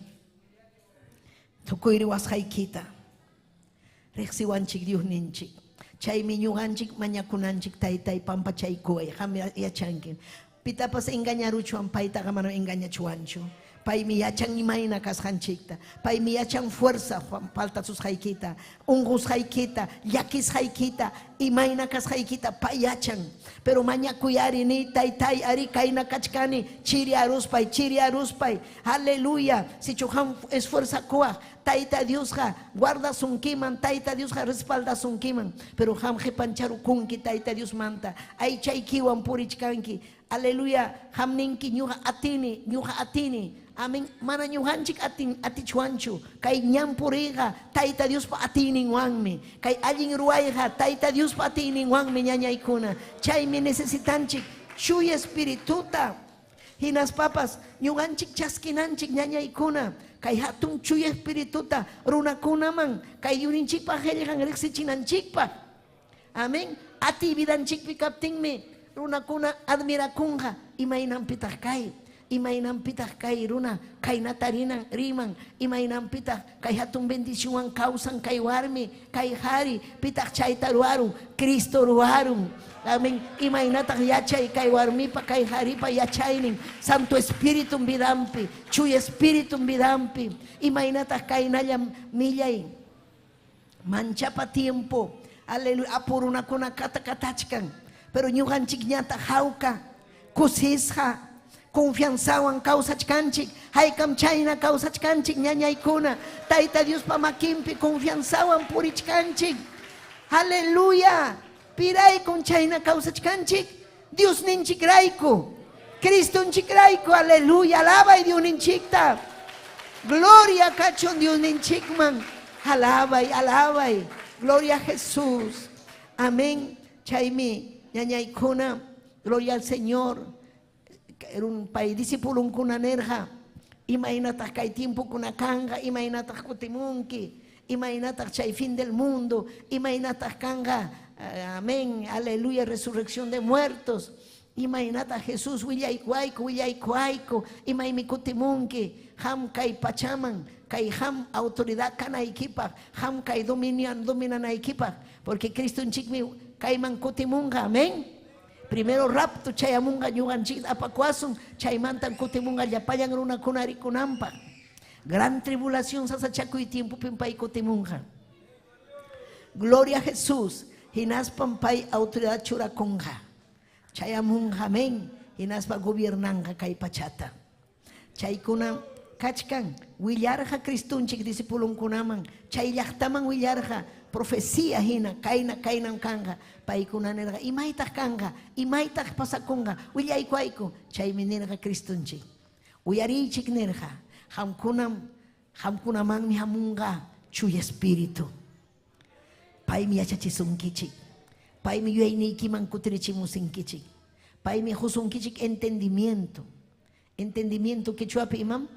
Tukuyri wasqaykita. Riqsiwanchik Dios ninchik. Chaymi ñuqanchik mañakunanchik taytay pampachaykuway. Qam yachanki. Pitapas engañaruchuan paytaqa manam engañachuanchu. Paymi yachan imayna kasqanchikta. Paymi yachan fuerza faltasusqaykita, unqusqaykita, llakisqaykita, imayna kasqaykita pay yachan. Pero mañakuyarini taytay ari kayna kachkani chiri aruspay. Aleluya. Si chuqan esfuerza kuwaq Taita Dios guarda sunkiman, Taita Dios respalda sunkiman, pero hamje pancharu kunki Taita Dios manta, ay chaykiwan purichkanki, aleluya, hamninki nyuha atini, amen, mana nyuhanchik atichuanchu, kay nyampuriga, Taita Dios pa atinin wangme, kay alling ruayga, Taita Dios pa atinin wangme ñañaykuna, chay me necesitanchik, chuy espirituta, hinas papas, ñuganchik chaskinanchik ñañaykuna, kay hatun chuy espirituta, runakunaman, kay yuninchikpa helgan rexichinanchikpa, amen, ati vidanchikpi kaptinme, runakuna admirakunja, imaynanpitaq kay runa, kay natarinan riman, imaynanpitaq kay hatun bendición causan kay warmi, kay hari, pitaq chayta ruarun, Cristo ruarun, amen, imaynataq yachay kay warmipa, kay haripa yachaynin, Santo Espíritu vidampi, chuy Espíritu vidampi, imaynataq kay nallam millay, manchapa tiempo, aleluya, apurunakuna katakatachkan, pero ñuqanchik ñata hawka, kusisqa, confianzawan kawsachkanchik, haykam chayna kawsachkanchik ñañaykuna, Tayta Dios pa makinpi confianzawan purichkanchik, aleluya, piraykun chayna kawsachkanchik, Dios ninchik rayku, Cristo ninchik rayku, aleluya, alabay Dios ninchikta, gloria kachon Dios ninchikman, alabay, gloria a Jesús, amén, chaymi ñañaykuna, gloria al Señor. Era un país discípulo kuna nerja, imaynataq kay tiempo kuna kanga, imaynataq kutimunki, imaynataq chay fin del mundo, imaynataq kanga, amén, aleluya, resurrección de muertos, imaynataq Jesús willaykuayku, imaymi kutimunki, ham kay pachaman, kay ham autoridad kanaykipaq, ham kay dominanaykipaq, porque Cristo nchikmi kayman kutimunga, amén. Primero rapto chayamunga ñuganchik apakuasun, chaymantan kutimunga llapayan runakuna rikunampa. Gran tribulación sasachakuy tiempo pimpay kutimunga. Gloria a Jesús, hinaspan pay autoridad churakunga. Chayamunga, amén, hinaspa gobernanga kay pachata. Chaykuna kachkan, willarja Cristunchik disipulunkunaman, chay llaqtaman willarja, profecía hina, kainan kanga, paikuna nerga, imaitaq kanga, imaitaq pasakunga, willaykuayku, chaymi nerga Cristunchik, uyarichik nerga, hamkunamanmi hamunga, chuy espíritu, paymi yachachisunkichik, paymi yuyaynikiman kutirichimusinkichik, paymi husunkichik entendimiento quechuapi imam,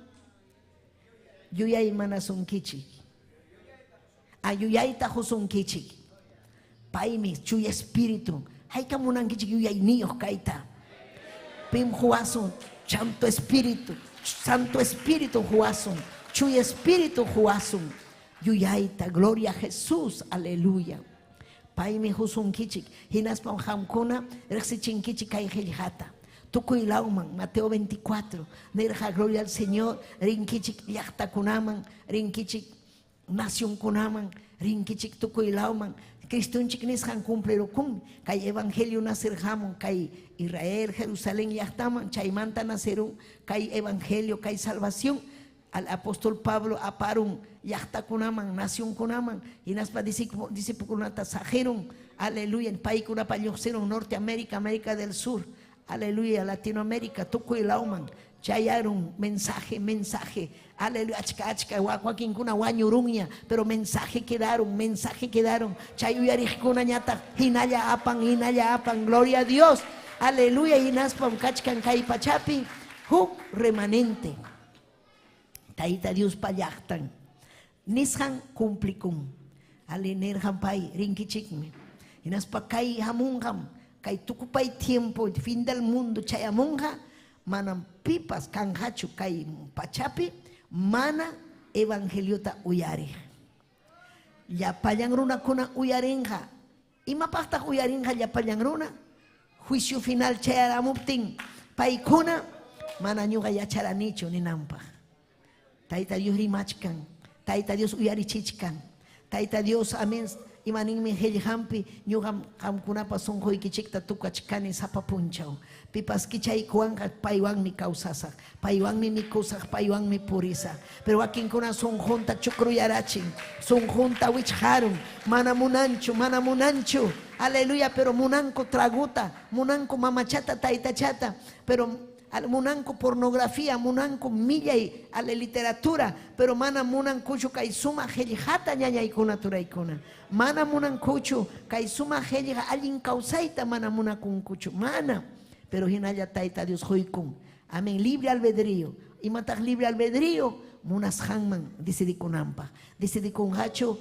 yuyay manasunkichik, ayuyayta husunkichik, paymi chuy espíritu, haykamunankichik yuyay niyoh kaita, pim huasun, santo espíritu huasun, chuy espíritu huasun, yuyayta, gloria a Jesús, aleluya. Paymi husunkichik, hinaspam hamkuna, rexichinkichik kay helijata. Tukuy lauman, Mateo 24, nerja gloria al Señor, rinkichik llaqtakunaman, rinkichik nación kunaman, rinkichik tukuy lauman, Cristunchik nishan cumplirukun, kay evangelio nacerjamun, kay Israel, Jerusalén llaqtaman, chaymanta nacerun, kay evangelio, kay salvación, al apóstol Pablo aparun, llaqtakunaman, nación kunaman, y naspa discipukunata sajeron, aleluya, en país kunapa lluqsirun, Norteamérica, América del Sur, aleluya, Latinoamérica, tukuy lauman, chayaron mensaje, aleluya, achka, wakinkuna wañurunya, pero mensaje quedaron, chayuyarikuna ñata, hinalla apan, gloria a Dios, aleluya, hinaspam kachkan kay pachapi, huk remanente, Tayta Dios pallaqtan, nishan cumplicum, alenerjam pay, rinkichikme, hinaspa kay hamungam, kay tukupay tiempo, fin del mundo, chayamunga, manam pipas kanhachu kay pachapi, mana evangeliota uyari. Llapayan runa kuna uyarinja. Imapaqtaq uyarinja llapayan runa. Juicio final chayaramuptin paykuna mana ñuqa yacharanichu ninanpaq. Tayta Dios rimachkan, Tayta Dios uyarichichkan, Tayta Dios amén imaninmi hellhampi ñuqam qamkunapa sunquykichikta tukachkani sapapunchaw pipas kichaykuwanqa paywanmi kawsasaq paywanmi mikusaq paywanmi purisaq pero wakinkuna sunqunta chukruyarachin sunqunta wichqarun mana munanchu aleluya pero munanku traguta munanku mamachata taytachata pero munanku pornografía, munanku millay a la literatura, pero mana munankuchu kay suma hellhata ñañaykuna turaykuna. Mana munankuchu kay suma hellha allin kawsayta mana munakunkuchu. Mana. Pero hinalla tayta Dios huykun. Amén. Libre albedrío. Imataq libre albedrío munas hanman decidikunampa. Decidikunhachu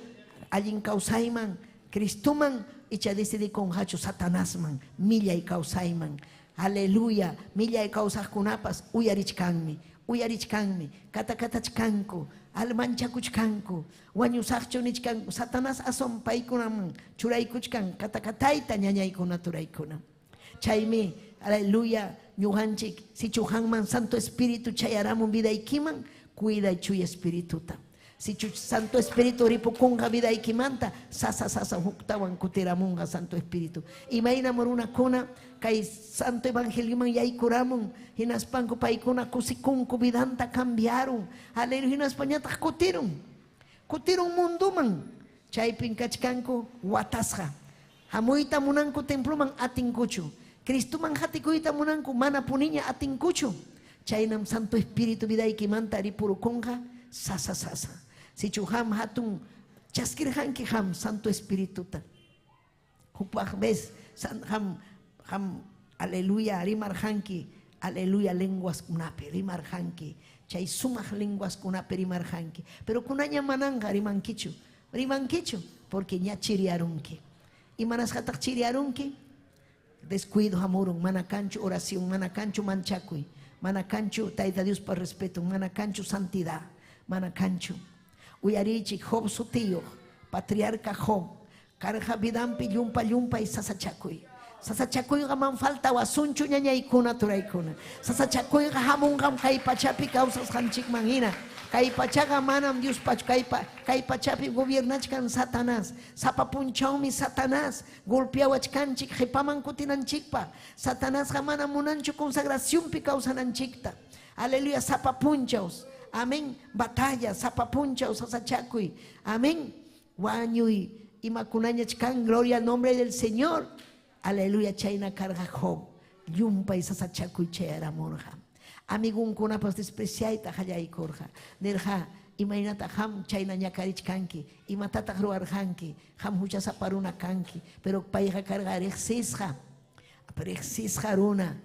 allin kawsayman, Cristuman icha decidikunhachu Satanasman, millay kawsayman. Aleluya, milla de causas kunapas, uyarichkanmi, katakatachkanku, almanchakuchkanku, wañusaqchunichkanku, Satanás ason paykunaman, churaykuchkan, katakatayta ñañaykuna turaykuna. Chaymi, aleluya, ñuqanchik, si chuhanman Santo Espíritu chayaramun vidaykiman, cuida chuy Espírituta. Si Santo Espíritu ripukunga vidaykimanta, sasa huktawan kutiramunga Santo Espíritu. Imayna moruna kuna, kay Santo Evangelio man yaykuramun, hinaspanku paykuna kusikunku vidanta cambiaron. Aleluya, hinaspañata kutirun munduman. Chaypin kachkanku watasqa. Hamuyta munanku templuman atinkuchu. Cristuman hatikuyta munanku mana puniña atinkuchu. Chaynam Santo Espíritu vidaykimanta ripurukunga, sasa. Si chuham hatun chaskirhanki ham Santo Espírituta. Hupah vez ham aleluya rimarhanki aleluya lenguas kunape rimarhanki chay sumah lenguas kunape rimarhanki. Pero kunanya mananga rimankichu porque ña chiriarunki. Y manas hatak chiriarunki descuido hamurun manakanchu oración manakanchu manchakuy manakanchu tayta Dios por respeto manakanchu santidad manakanchu. Uyarichi Job su tío, patriarca Job, carja vidampi yumpa y sasachakuy. Sasachakuy gaman falta wasunchu ñañaykuna turaykuna. Sasachakuy gahamun gam kay pachapi causas hanchik manhina. Kay pachaga manam Dios pach kay pachapi gobiernachkan Satanás. Sapapunchawmi Satanás. Golpeawachkanchik hipaman kutinanchikpa. Satanás gamana munanchu consagración pi causananchikta. Aleluya sapapunchaws. Amén. Batalla, sapapuncha, sasachacuy. Amén. Guañuy. Y macunañachkan, gloria al nombre del Señor. Aleluya, chayna carga Job. Yumpa y sasachacuy chayara morja. Amigun kuna pas despreciaita hayay korja. Nerja, imainata ham chayna ñakarichkanki. Imatata ruarjanki. Ham hucha saparuna kanki. Pero paija carga rexisja. Pero exisja runa.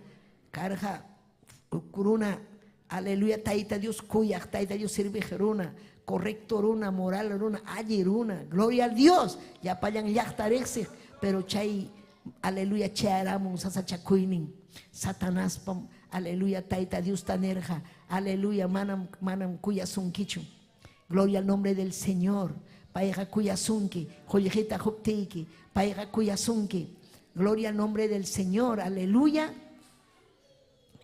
Carga kuruna. Aleluya, taita Dios cuya, taita Dios sirve runa, correcto runa, moral runa, allí runa, gloria al Dios, ya payan yachtarexi, pero chay, aleluya, chayaramun, sasachakuinin, Satanás, pam, aleluya, taita Dios tanerja, aleluya, manam cuya sunkichu, gloria al nombre del Señor, paeja cuya sunki, joyejita huptiki, paeja cuya sunki, gloria al nombre del Señor, aleluya,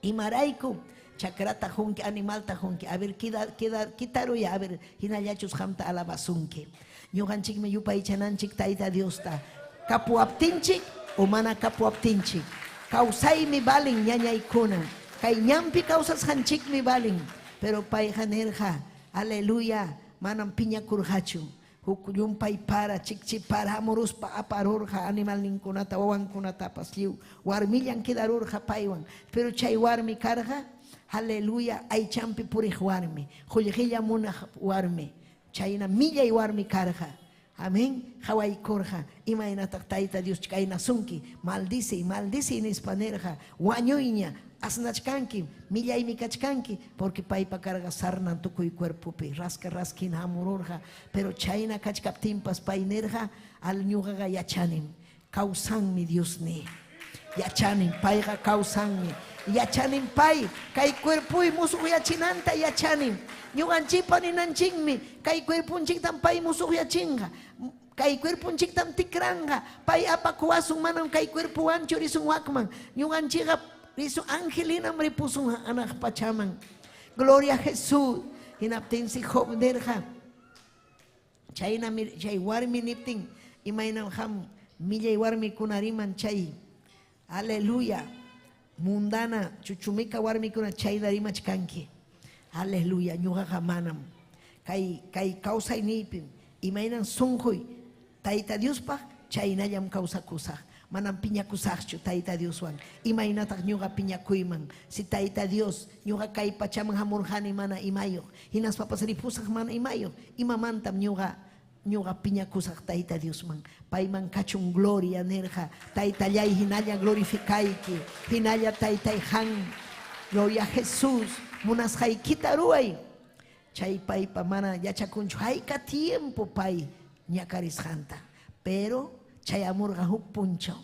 y maraiku, chakrata junki, animal tajunki, a ver, quitaru ya, a ver, hinayachus hamta alabasunki. Ñuqanchik me yupay chananchik taita Dios ta. Kapuaptinchik o mana kapuaptinchik. Kausaymi balin ñañaykuna. Kay ñampi kausas hanchikmi balin. Pero payhanerja, aleluya, manam piña kurhachu. Yumpay para, chikchi para, amoruspa aparurja, animal ninkunata, wawankunata pasliu. Warmillan kidarurja paywan. Pero chay warmi karja, aleluya, ay champi puri warmi, joyejilla muna warmi, chayna milla y warmi karja, amén, hawai korja, imaina taktaita Dios chayna sunki, maldice en hispanerja, wañuiña, asnachkanki, milla y mikachkanki, porque paipa carga sarnan tukuy cuerpo pi, raskin hamururja, pero chayna kachkaptimpas painerja, al ñugaga yachanim, causan mi Dios ni, yachanim, paiga causan mi, yachanin pay kay cuerpo y musuh yachinanta yachanin ñuqanchikpa ninanchikmi kay cuerpunchik tam pay musuh yachinqa kay cuerpunchik tam tikranga pay apakuwasun manam kay cuerpo ancho risun wakman ñuqanchikqa risun angelinam ripusun anak pachaman gloria a Jesús hinaptin si Job nerja chayna chay warmi niptin Imainan ham millay warmi kunariman chay. Aleluya. Mundana chuchumika warmi kuna chay darimach kanki. Aleluya. Ñuqa manam. Kay kausay nipim. Imainan sunjuy. Taita Dios pa chaynallam kawsakusaq. Manam piñakusaqchu Taita Dioswan. Imaynataq ñuqa piñakuyman. Si Taita Dios ñuqa kay pachaman hamurqani mana imayuq. Hinaspapas ripusaq mana imayuq. Imamantam ñuqa piñakusaq Taita Diosman. Payman kachun gloria nerja. Taytallay hinalla glorificayki. Hinalla Taytay han. Gloria a Jesús. Munasqaykita ruay. Chay paypa mana yachakunchu. Hayka tiempo pay ñakarisqanta. Pero chay amurqa huk punchaw.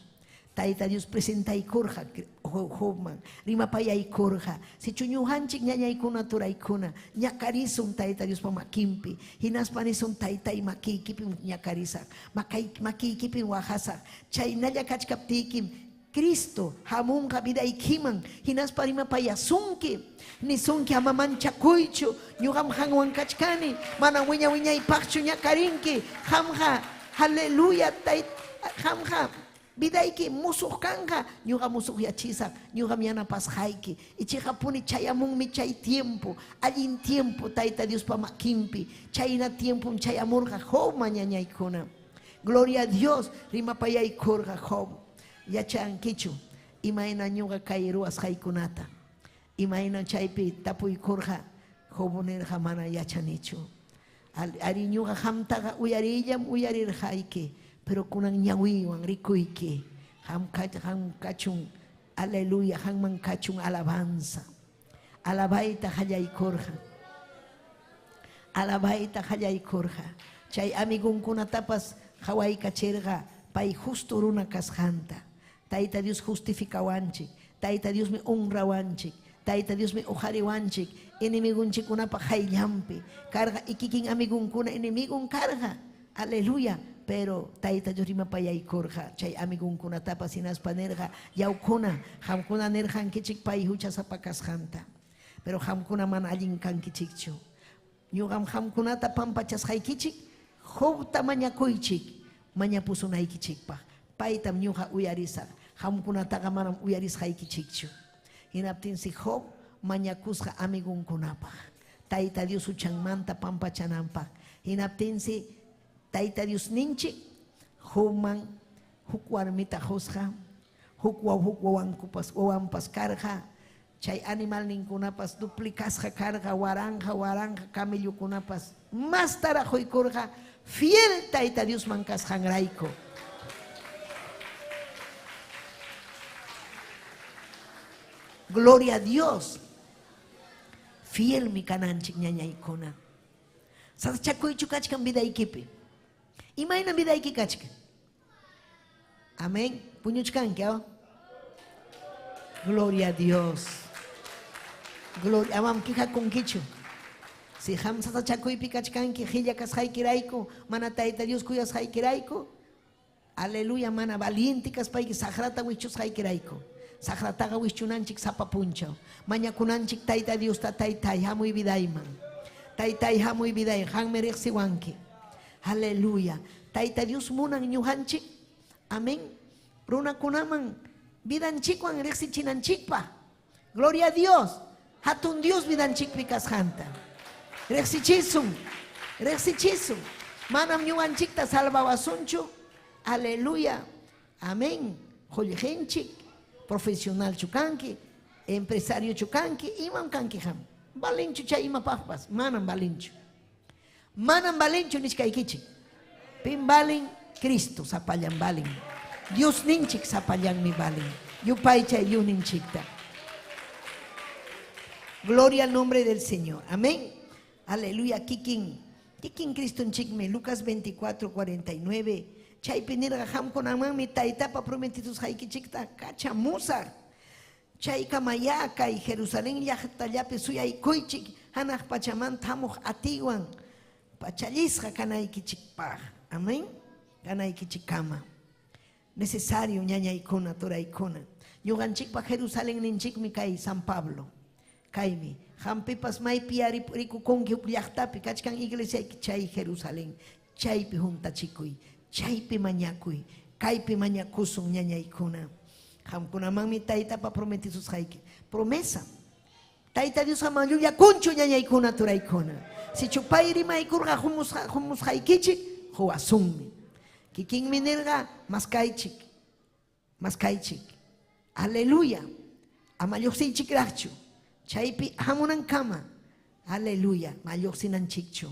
Tayta Dios presentaykurqa hukman. Rimapayaykurqa. Si chuñuhanchik ñañaykuna turaykuna. Ñakarisun Tayta Dios pa makinpi. Hinaspanisun Taytay makiykipin ñakarisaq. Makiykipin waqasaq. Chaynalla kachkaptiykim Cristo hamunqa vidaykiman. Hinaspa rimapayasunki. Nisunki ama manchakuychu. Ñuqam hanwan kachkani. Mana wiñaypaqchu ñakarinki. Hamqa. Aleluya. Hamqa. Vidayki musuq kanqa. Ñuqa musuq yachisaq. Ñuqam yanapasqayki. Ichikapuni chayamunmi chay tiempo. Allin tiempo Tayta Dios pa makinpi. Chayna tiempo chayamurqa Jobman ñañaykuna. Gloria a Dios. Rimapayaykurqa Job. Yachankichu. Imayna ñuqa kay ruwasqaykunata. Imayna chaypi tapuykurqa Jobnerqa mana yachanichu. Ari ñuqa hamtaqa uyarirqayki. Pero kunan ñawiwan rikuyki. Ham kachun. Aleluya. Hamman kachun alabanza. Alabayta hallaykurqa. Alabayta hallaykurqa. Chay amigunkunatapas hawaykachirqa. Pay justo runa kasqanta. Tayta Dios justificawanchik. Tayta Dios me honrawanchik. Tayta Dios me ujariwanchik. Enemigunchikunapa hayllampi. Karga ikikin amigunkuna enemigun karga. Aleluya. Pero Tayta Dios rimapayaykurqa. Chay amigunkunatapas hinaspanerqa. Yaukuna. Hamkuna nerjankichik pay huchasapa kasqanta. Pero hamkuna mana allin kankichikchu. Ñuqam hamkunata pampachasqaykichik. Jobta mañakuychik. Mañapusunaykichikpaq. Paytam ñuqa uyarisaq. Hamkunataqa manam uyarisqaykichikchu. Hinaptinsi Job mañakusqa amigunkunapaq. Tayta Dios uchanmanta pampachananpaq. Hinaptinsi Tayta Dios ninchik Jobman huk warmita husqa. Huk wawanpas karqa. Chay animal ninkunapas duplicasqa karqa. Waranja camellukunapas. Mas tarajuykurqa. Fiel Tayta Dios mankasqanrayku. Gloria a Dios. Fiel mi kananchik ñañaykuna. Sasachakuychu kachkan vidaykipi. Imayna vidayki kachkan. Amén. Puñuchkanki, ¿o? Gloria a Dios. Gloria. Amam kija kunkichu. Si ham sasachakuypi kachkanki hilla kasqaykirayku. Mana Tayta Dios kuyasqaykirayku. Aleluya. Mana valiente kaspayki sagrata wichusqaykirayku. Sagrataqa wischunanchik sapa punchaw. Mañakunanchik Tayta Dios ta Taytay hamuy vidayman. Taytay hamuy viday hanme riqsiwanki. Aleluya. Tayta Dios munan ñuhanchik. Amén. Runakunaman vidanchikwan riqsichinanchikpa. Gloria a Dios. Hatun Dios vidanchikpi kasqanta. Riqsichisun. Manam ñuhanchikta salvawasunchu. Aleluya. Amén. Jollgenchik. Profesional chukanki, empresario chukanki, imam kanki ham. Balinchu chay ima pahpas, manam balinchu. Manam balinchu nishkaykichik. Pin balin Cristo sapallan balin. Dios ninchik sapallan mi balin. Yupay chay yu ninchikta. Gloria al nombre del Señor. Amén. Aleluya. Kikin Cristo nchikme. Lucas 24:49. Chay pinirga hamkunaman mi taytapa prometidos haykichikta kachamusa. Chay kamaya kay Jerusalén llaqtallapi suyaykuychik hanaq pachamanta hamuq atiwan pachallisqa kanaykichikpaq. Amén. Kanaykichikama. Necesario ñañaykuna turaykuna. Ñuqanchikpa Jerusalén ninchikmi kay San Pablo. Kaymi. Hampipas maypi rikukunki huk llaqtapi kachkan iglesia chay Jerusalén. Chaypi juntachikuy. chaypi mañakuy, kaypi mañakusun ñañaykuna. Hamkunamanmi taytapa prometisus hayki. Promesa. Tayta Dios amallulla kunchu ñañaykuna turaykuna. Si chupay rimaykurqa humus haykichik, huwasunmi. Kikinmi nirqa maskaychik. Aleluya. Amalluqsinchikraqchu. Chaypi hamunankama. Aleluya. Malluqsinanchikchu.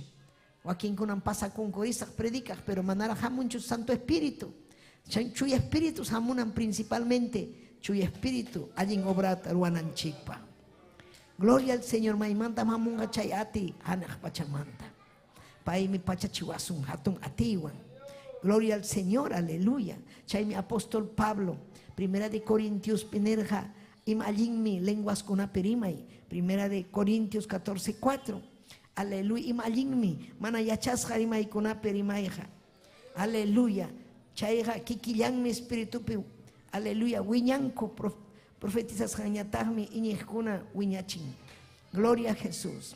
Wakinkunan pasakunkurisaq predikaq, pero manara hamunchu Santo Espíritu. Chuya Espíritu hamunan principalmente. Chuya Espíritu allin obrata ruananchikpa. Gloria al Señor. Maimanta mamunga chay ati hanaq pachamanta. Paimi pachachiwasun hatun atiwan. Gloria al Señor, aleluya. Chay mi apóstol Pablo, Primera de Corintios pinerja, imalinmi lenguas kuna perimay. Primera de Corintios 14:4. Aleluya, imalinmi mana yachasja rimay kuna perimayja. Aleluya. Chayja kikillanmi espiritupi. Aleluya, wiñanko profetizas jañatagmi iñejkuna wiñachin. Gloria a Jesús.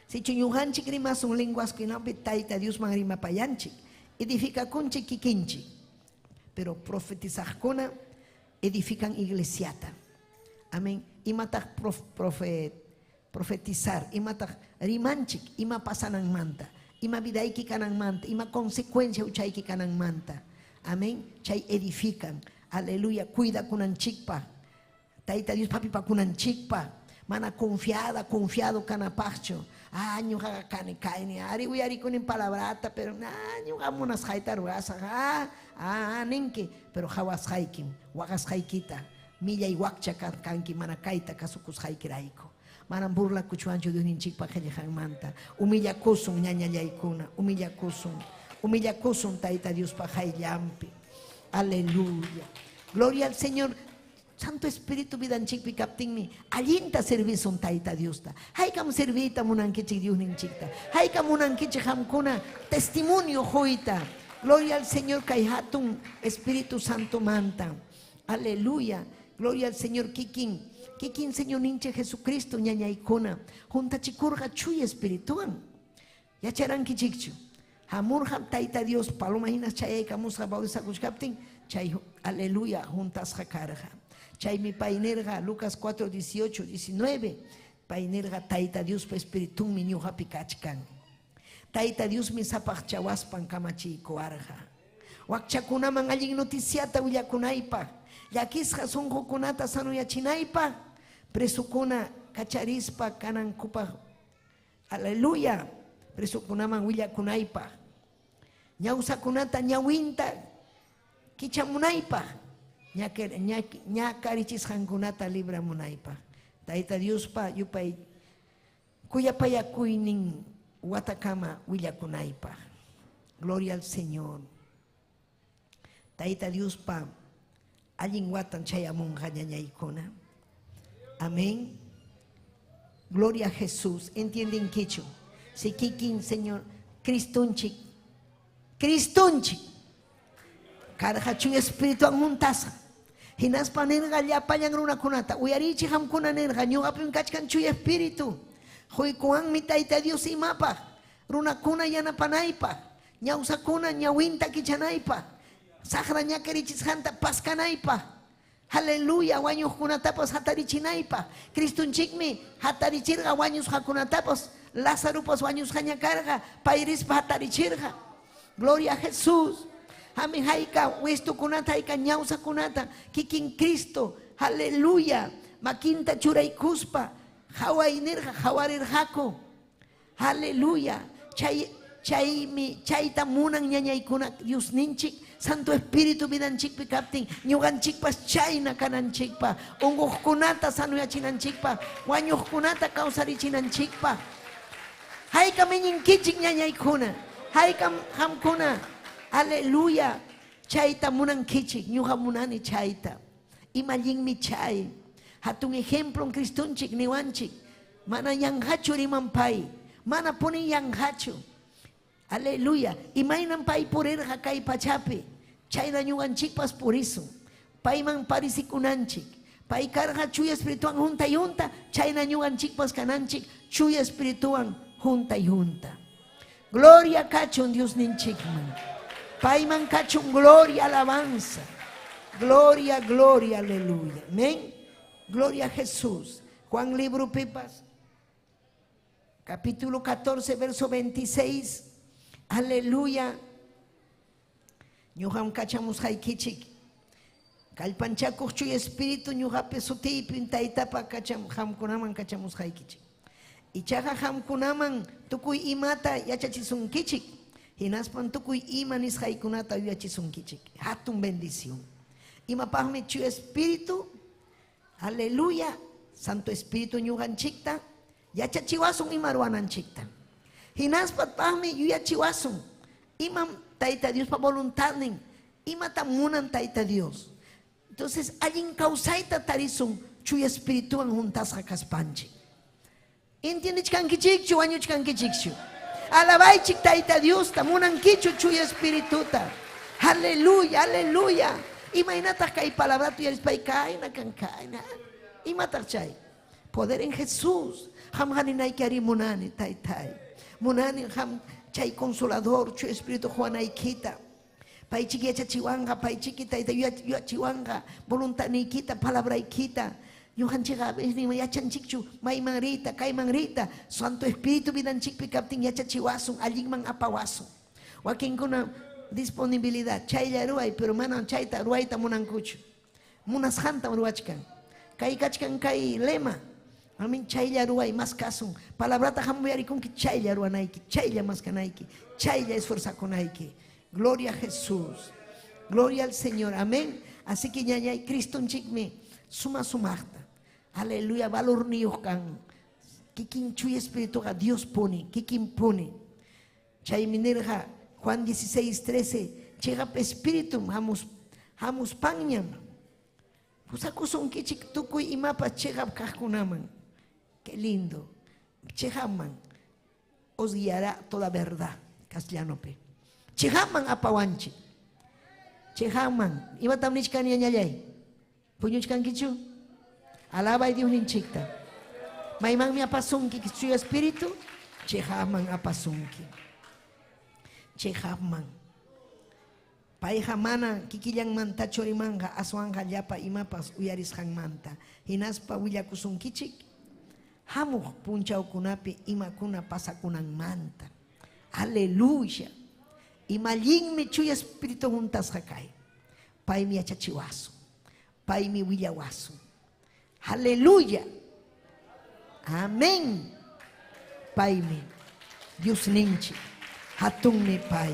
Si chuñujanchik rimasun lenguas kunapi tayta Dios man rimapayanchik. Edifica kunchik kikinchik. Pero profetizajkuna edifican iglesiata. Amén. Imatak profetizar. Imatak rimanchik. Ima pasanan manta. Ima vidaiki kanan manta. Ima consecuencia uchayki kanan manta. Amén. Chay edifican. Aleluya. Cuida kunanchikpa. Tayta Dios papi pa kunanchikpa. Mana confiado canapacho. Ñuqa kani kaini. Ari uyari kunin palabrata, pero ñuqa munas hayta ruasa. Ninki. Pero hawas haykim. Wagas haykita. Millay wakcha kanki mana kaita kasukus haykiraiko. Manan burla kuchuancho Dios ninchikpa qhillihan manta. Umillakusun ñañallaykuna. Umillakusun tayta Dios pa hayllampi. Aleluya. Gloria al Señor. Santo Espíritu vidanchikpi kaptinmi allinta servison tayta Diosta. Haykam servita munankichik Dios ninchikta. Haykam munankichik hamkuna testimonio hoita. Gloria al Señor kay hatun Espíritu Santo manta. Aleluya. Gloria al Señor kikin Señor ninche Jesucristo ñañaykuna. Junta chikurga chuy espirituan. Yacharankichikchu. Hamurham tayta Dios paloma hinas chayaykamusqa bautizakushkaptin chay aleluya juntas jakarja. Chay mi painerga Lucas 4:18-19. Painerga tayta Dios pa espiritun mi ñuqa pikachkan. Tayta Dios mi sapaq chawaspan kamachiykuwarqa. Wakchakunaman allin noticiata willakunaypaq. Llakisqa sunqukunata sanuyachinaypaq. Presukuna kacharispa kanankupaq. Aleluya. Presukunaman willakunaypaq. Ñawsakunata ñawinta kichamunaypaq. Ñakarichisqankunata libramunaypaq. Tayta Diospa yupay kuyapayakuynin watakama willakunaypaq. Gloria al Señor. Tayta Diospa allin watan chayamunqa ñañaykuna. Amén. Gloria a Jesús. ¿Entienden quicho? Si kikin Señor Cristunchik. Karhachu espíritu anmuntasa. Hinas panerga llapayan runakunata. Uyarichi hamkuna nerga ñuqapim kachkan chuy espíritu. Huykuan mi tayta Dios imapa. Runakuna yanapanaypa. Ñawsakuna ñawinta kichanaypa. Saqra ñakarichishanta paskanaypa. Aleluya, wañuqkunatapas hatarichinaypa. Cristunchikmi hatarichirqa wañusqakunatapas. Lázarupas wañusqa ñakarqa. Payrispa hatarichirqa. Gloria a Jesús. Amén. Haika westukunata haika ñawsakunata kikin Cristo. Aleluya. Makinta churaykuspa. Hawaynirqa hawarirqaku. Aleluya. Chayta munan ñañaykuna Dios ninchik. Santo Espíritu vidanchikpi kaptin ñuqanchikpas chayna kananchikpa. Unquqkunata sanuyachinanchikpa. Wañuqkunata kawsarichinanchikpa. Hayka miñinkichik ñañaykuna. Hayka hamkuna. Aleluya. Chayta munankichik. Ñuqa munani chayta. Imallinmi chay. Hatun ejemplo en Cristunchik niwanchik. Mana yanhachu rimanpay. Mana punin yanhachu. Aleluya. Imainan pay purirqa kay pachapi. Chayna ñuqanchikpas por eso. Payman parisikunanchik. Pay karqa chuya espirituan junta y junta. Chayna ñuqanchikpas kananchik. Chuya espirituan junta y junta. Gloria kachun Dios ninchikman. Paiman cachun gloria, alabanza. Gloria, gloria, aleluya. Amén. Gloria a Jesús. Juan libro Pipas, capítulo 14, verso 26. Aleluya. Ñuham cachamos haikichik. Kalpanchakuch chuy espíritu ñuhape suti pintaitapa cacham hamkunaman cachamos haikichik. Ichaja hamkunaman tukuy imata yachachisunkichik. Hinaspan tukuy imanis haikunata yachisunkichik. Hatun bendición. Imapahme chuy espíritu. Aleluya. Santo Espíritu ñuhanchikta. Yachachiwasun imaruananchikta. Hinaspat pahme yuyachiwasun. Imam taita Dios pa voluntad nin. Imatamunan taita Dios. Entonces, allin causaita tarisun chuy espirituan juntas hakaspanchi. ¿Entiendes kankichikchu año kankichikchu? Alabay chik taita Dios tamunan kichu chuy espirituta. Aleluya, aleluya. Imagínate que hay palabra tuya es paikaina kankaina. Imatachay. Poder en Jesús. Ham haninay kari munani taitai. Munani ham chay consolador chuy espíritu Juanaikita. Pai chiquita chihuanga, pai chiquita, y chihuanga, voluntad ni quita, palabra y quita. Yohan chiga, ni ya chanchichu, mai mangrita, kai mangrita, Santo Espíritu vidan chikpi captin ya chachiwasun, aligman apawasun. Wakin kuna disponibilidad, chay ya ruay, pero manan chay ta ruay ta munankuchu. Munas hanta ruachkan. Kai kachkan kai lema. Amin chay ya ruay, más kasun. Palabra ta hamuyari kun ki chay ya ruanaiki, chay ya más kanaiki, chay ya esfuerza konaiki. Gloria a Jesús. Gloria al Señor. Amén. Así que ya Cristo en chikme. Suma sumarta. Aleluya. Valor niyokan. Kikin chuy espíritu a Dios pone. Kikin pone. Chay minerja. Juan 16:13. Chega espíritu. Hamus panyam. Pues acuson kichik tukuy imapa chega kakunaman. Qué lindo. Chegaman. Os guiará toda verdad. Castellano pe. Chehaman apawanchi. Chehaman. Iba tamnichkan yanyayay. Puñuchkan kichu. Alaba a Dios ninchikta. Maiman mi apasunki kichu espíritu. Chehaman apasunki. Chehaman. Paijamana kikillang manta chorimanga aswanga yapa imapas uyaris hang manta. Hinaspa willakusun kichik. Hamuh punchau kunapi imakuna pasakunan manta. Aleluya. Y malin mi chuy espíritu juntas hakay. Pai mi achachiwaso. Pai mi willawaso. Aleluya. Amén. Pai mi. Dios ninchi. Hatun mi pai.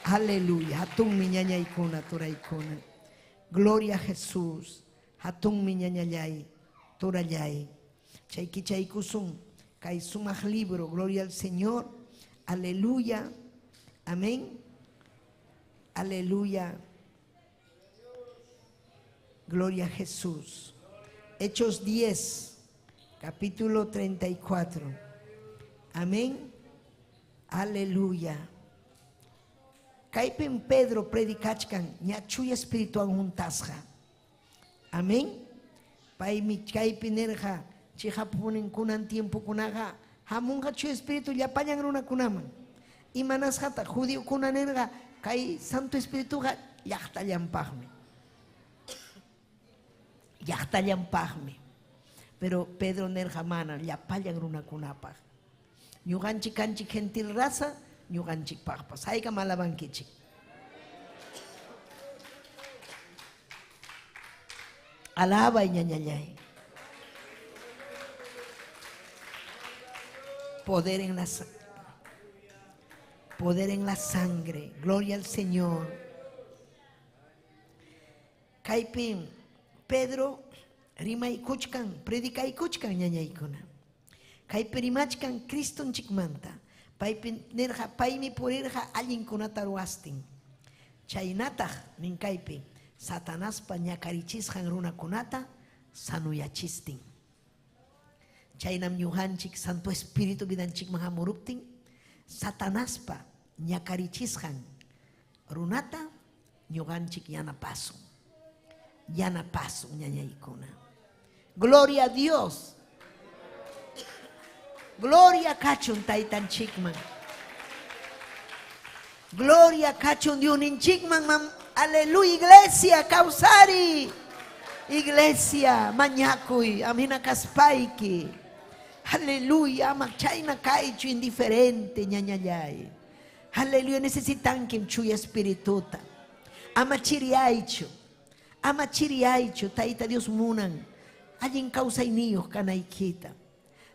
Aleluya. Hatun mi ñaña ikuna turaikuna. Gloria a Jesús. Hatun mi ñaña yay. Turayay. Chayki chaykusun. Kay sumaj libro. Gloria al Señor. Aleluya. Amén. Aleluya. Gloria a Jesús. Hechos 10, capítulo 34. Amén. Aleluya. Kaipen Pedro predicachkan ñachuy espiritual juntasja. Amén. Pai mi kaipen erja chihapunen kunan tiempo kunaga. Hamunga chuy espíritu ya payan runa kunaman. Y manas hata judío kunanerga kai Santo Espíritu ga yachtallampahme. Yachtallampahme. Pero Pedro nerja mana yapayan runa kunapah. Ñuganchik kanchik gentil raza, ñuganchik pahpas. Hayka malabankichik. Alaba y ñañañay. Poder en la sangre. Gloria al Señor. Kaipin Pedro rima y kuchkan, predica y kuchkan ñañaykuna. Kaiperimachkan Criston chikmanta. Paipin nerja paimi purirja allin kunata ruastin. Chaynatah nin kaipi Satanás pa ñakarichisjan runa kunata sanuyachistin. Chaynam ñuhanchik Santo Espíritu vidanchik mahamuruptin. Satanás pa ñakarichisjan runata ñuganchik yanapasun. Yanapasun ñañaykuna. Gloria a Dios. Gloria kachun taitan chikman. Gloria kachun Dios ninchikman mam. Aleluya, iglesia, causari. Iglesia, mañacuy, amina kaspaiki. Aleluya, amachayna kaichu indiferente, ñañayay. Aleluya, necesitan que chuya espirituta. Amachiriaichu, taita Dios munan. Allí causa y niños canaikita.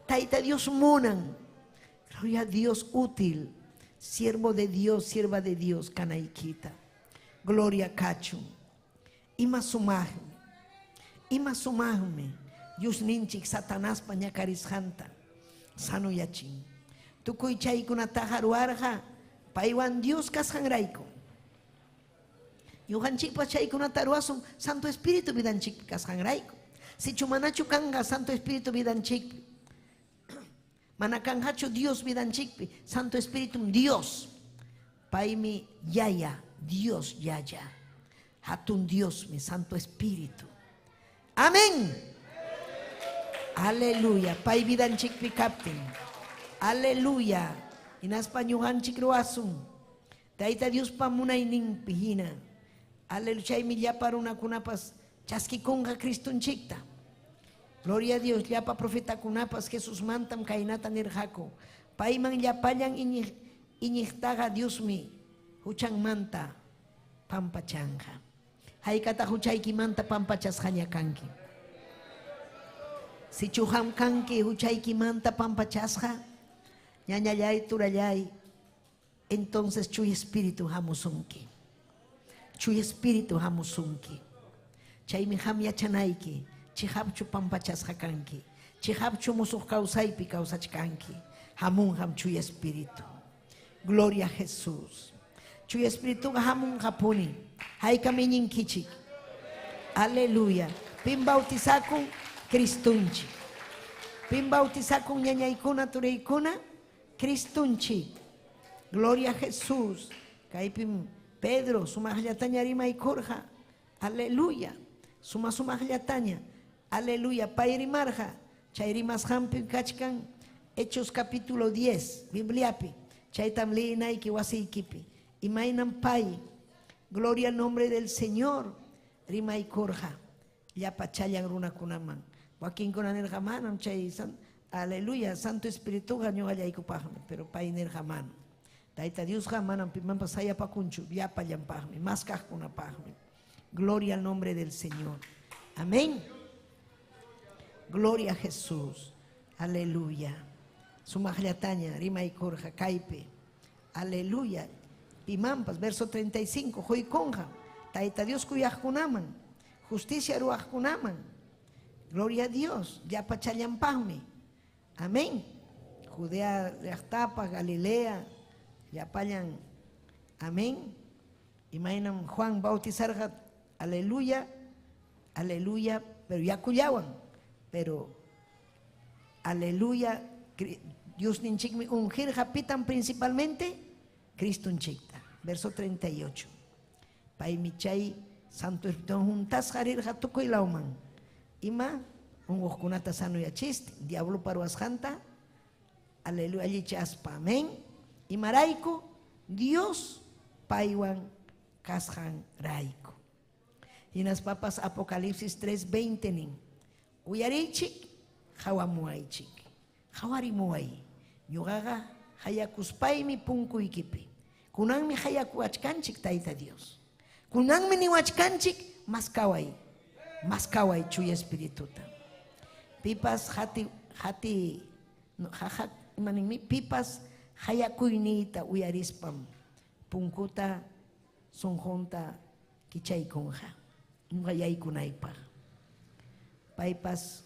Taita Dios munan. Gloria a Dios útil. Siervo de Dios, sierva de Dios, canaikita. Gloria cacho. Ima sumahme. Dios ninchik Satanás pañacarizhanta. Sano yachin. Tukuy chay kunatajaruarja. Paiwan Dios kashangraiko. Yuhanchik pa chay kunataruasun. Santo Espíritu vidanchik kashangraiko. Si chumanachu kanga Santo Espíritu vidanchik. Manakanhachu Dios vidanchik. Santo Espíritu Dios. Paimi yaya. Dios yaya. Hatun Dios mi Santo Espíritu. Amén. Aleluya. Pai vidanchik pi captain. Aleluya. Inas panyuhanchik ruasun. Taita Dios pamuna inin pihina. Aleluya. Mi para una kunapas chaskikunga Kristunchikta. Gloria a Dios. Llapa profeta kunapas Jesús mantam kainata nirjako. Paiman llapayan iñiktaga Dios mi. Huchang manta pampachanja. Haikata huchayki manta pampachas kanki. Si chuham kanki huchayki manta pampachasja, ñañayay turayay, entonces chuy espíritu hamusunki. Chuy espíritu hamusunki. Chaymi ham yachanayki, chihapchu pampachasja kanki. Chihapchu musuj kausaypi kausachkanki. Hamun ham chuy espíritu. Gloria a Jesús. Chuy espíritu hamun japuni. Haikamiñin kichik. Aleluya. Pin bautizakun Kristunchi. Pin bautizakun ñañaykuna tureykuna Kristunchi. Gloria a Jesús. Kaipin Pedro sumajllataña rimaykurja. Aleluya. Sumajllataña. Aleluya. Payrimarja. Chayrimashampin kachkan Hechos capítulo 10. Bibliapi. Chaytam liinayki wasiykipi. Imainan pay. Gloria al nombre del Señor. Rima y corja. Ya pachayan runa kunaman. Joaquín conaner jamanam chay. Aleluya. Santo Espíritu gaño allá y cupajme. Pero painer jaman. Taita Dios jamanam piman pasaya pacunchu. Ya payan pajme. Más kuna pajme. Gloria al nombre del Señor. Amén. Gloria a Jesús. Aleluya. Sumajllataña. Rima y corja. Caipe. Aleluya. Pimampas, verso 35, Joiconja, Taita Dios kuyajkunaman, justicia ruajkunaman, gloria a Dios, ya pachallampahmi, amén. Judea, Reactapa, Galilea, ya payan, amén. Imaginan Juan bautizar, aleluya, aleluya, pero ya cuyawan, pero aleluya, Dios ninchikmi ungir japitan principalmente, Cristo unchikta. Verso 38. Paimichay Santo Espíritu juntas jarir jatuko ilauman. Ima ungokunata sano yachist, diablo paruashanta. Aleluya allichaspa. Amén. Imaraiko Dios paiwan kashan raiko. Y nas papas Apocalipsis 3:20 nin. Uyarichik hawamuaychik. Hawarimuay. Yugaga hayakuspaimi punkuykipi. Kunanmi hayakuachkanchik taita Dios. Kunanmi niwachkanchik maskaway chuy espirituta. Pipas hati no, jajak imanimi pipas hayakuynita uyarispam punkuta sonjonta kichaykunja. Ngayaykunaypa. Paipas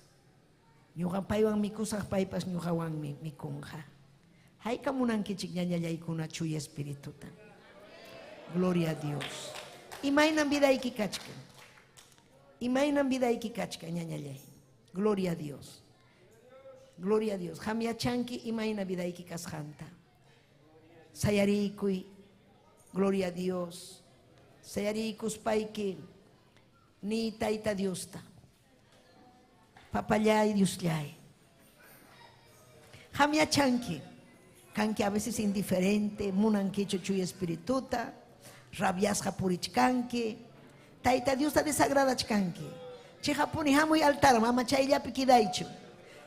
ñuqa paywan mikusaq paypas ñuqawanmi mikunja. Haykamunan kichik ñañallaykuna chuy espirituta. Gloria a Dios. Imainan vidayki kachkan. Imainan vidayki kachkan ñañallay. Gloria a Dios. Gloria a Dios. Hamiachanki imaina vidayki kasjanta. Sayarikuy. Gloria a Dios. Sayarikus paiki ni taita Diosta. Papayay Diosllay. Hamiachanki. Kanki a veces indiferente, munanki chuchuy espirituta, rabiasja purichkanki. Taita Dios ta desagrada chkanki. Chihapuni hamuy altar, mama chayllapi kidaychu.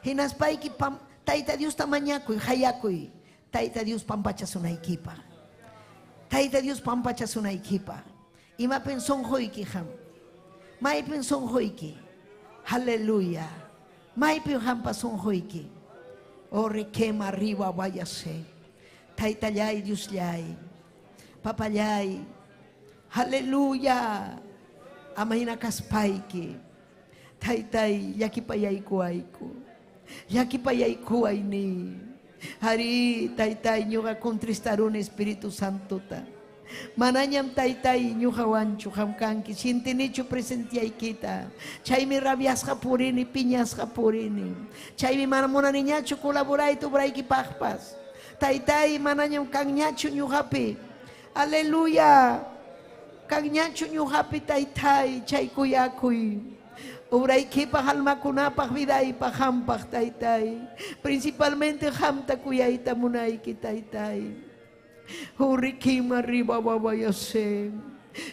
Hinaspaiki pam, Taita Dios ta mañakuy, hayakuy. Taita Dios pampachasunaykipa. Taita Dios pampachasunaykipa. Ima penson hoyki ham. Mai penson hoyki. Aleluya. Mai penson pason hoyki. O requema arriba váyase. Taita yay Dios yay. Papa yay. Aleluya. Amaina kaspaiki. Taitai yakipayay kuayku. Yakipayay kuayni. Hari taitai nyuga contristarun Espíritu Santo ta. Mananyam taitai nyuga wanchu hamkanki. Sintinichu presentiay kita. Chaymi rabias hapurini, piñas hapurini. Chaymi manamuna niñachu colaboray tu brayki pagpas. Taitai mananyam kanyachu nyugapi. Aleluya. Kanyachu nyugapi taitai chay kuyakuy. Uray kipa halmakunapag viday pa hampag taytay. Principalmente hamta kuyayta munayki taytay. Hurikima riba babayase.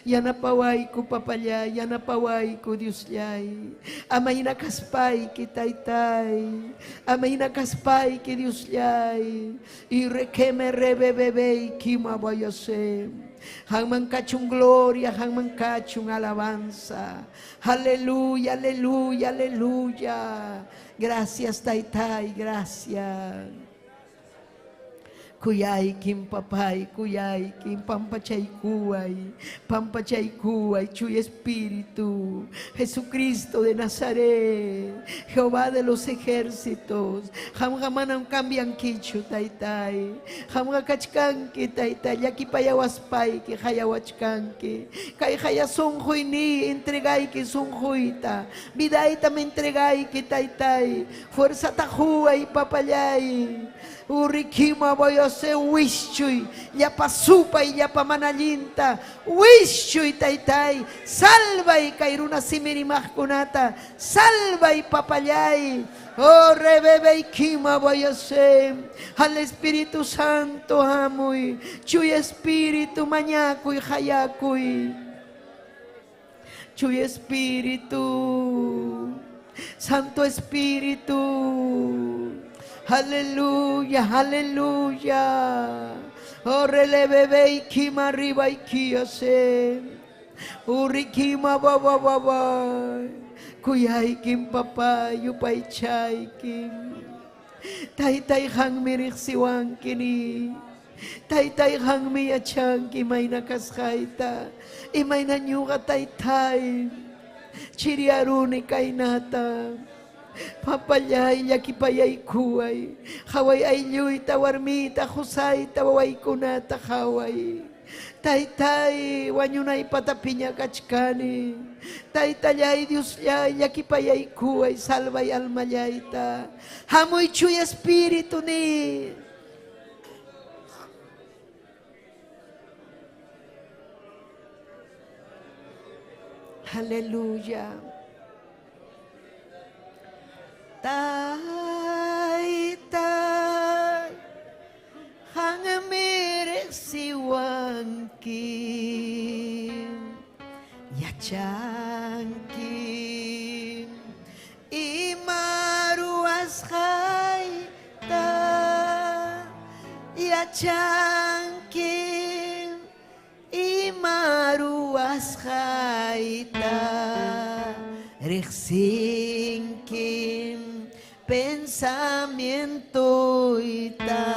Yanapaway ko papalay, yanapaway ko Diyos lay. Amay nakaspay ki taytay. Amay nakaspay ki Diyos lay. Irekeme rebebebey kima bayase. Hangman kachung gloria, hangman kachung alabanza. Aleluya, aleluya, aleluya. Gracias, taytay, gracias. Kuyay kim papay, kuyay kim pampachay kuay, chuy Espíritu, Jesucristo de Nazaret, Jehová de los ejércitos, hamgamanam cambian kichu taytay, hamga kachkanki taytay, yaki payawaspay ki hayawachkanki, kay hayason huyni entregay ki son huyta, vidayta me entregay ki taytay, fuerza tajuay papayay, urikima bayase wischuy, yapa supa y yapa manalinta, wischuy taytay, salva y kairuna simirimaj kunata, salva y papayay, oh rebebe y kima bayase, al Espíritu Santo amuy, chuy Espíritu mañakuy hayakuy, chuy Espíritu, Santo Espíritu. Aleluya, aleluya. Oh, releve y kima arriba y kiase. Urikima baba baba. Kuyay kim papa yupay chay kim. Taytay hang mirik siwang kini. Taytay hang miyachang kimay nakaskayta. Imay nanyuga taytay. Chiriaruni kainata. Papayay, yakipayay kuay, haway ayuy, tawarmita, husay, taway kunata, haway. Taytay, wanyunay patapiña kachkani. Taytayay, Dios yay, yakipayay kuay, salvay almayayta. Hamoy chuy Espíritu ni. Aleluya. Taytay hangamirek siwangki yachanki imaruas hayta yachanki imaruas hayta rexinkin pensamiento ita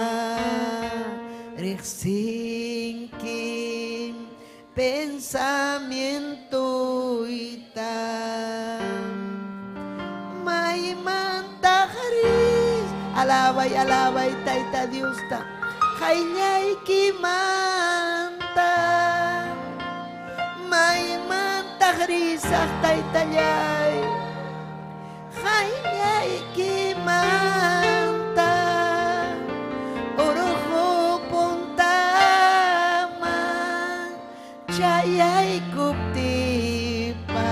rexinkin pensamiento ita may mantahris alabay alabay tayta Dios ta kayay kimanta may mantahris taytayay Hayay kimanta Oroho puntama Chayay kuptipa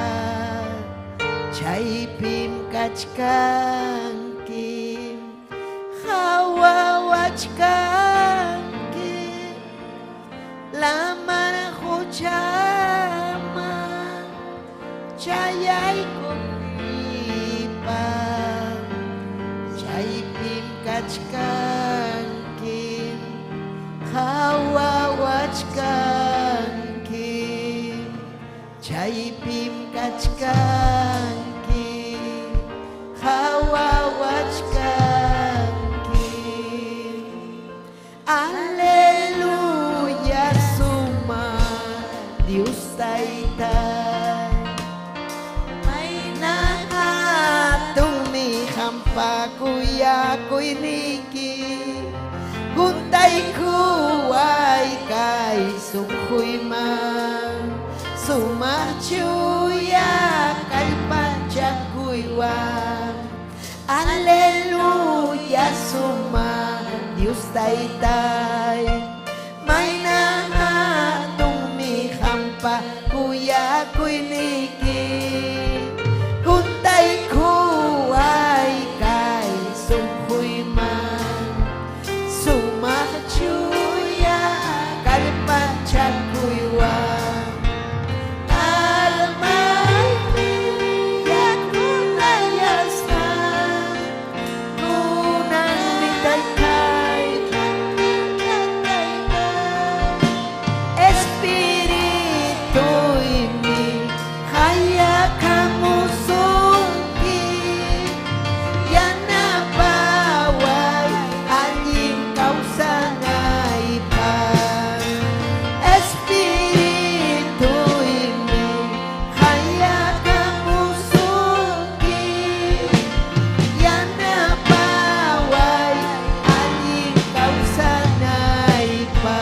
Chay pim kachkankim Hawawachkan chayay kunipa chaypim kachkanki hawawachkanki chaypim kachkanki hawawachkanki aleluya suma Dios Taytay may nahatumi hampakuyakoy niki guntay kuway kay sukhuy man sumachuya kay panchakuywan aleluya suma Dios Taytay may nahatumi hampakuyakoy niki guntay kuway kay sukhuy man sumachuya kay panchakuywan almighty yakunayastan kunan mitaytay espiritu ini haya kamusungi yanapaway aling kausanay pa espiritu ini haya kamusungi yanapaway aling kausanay pa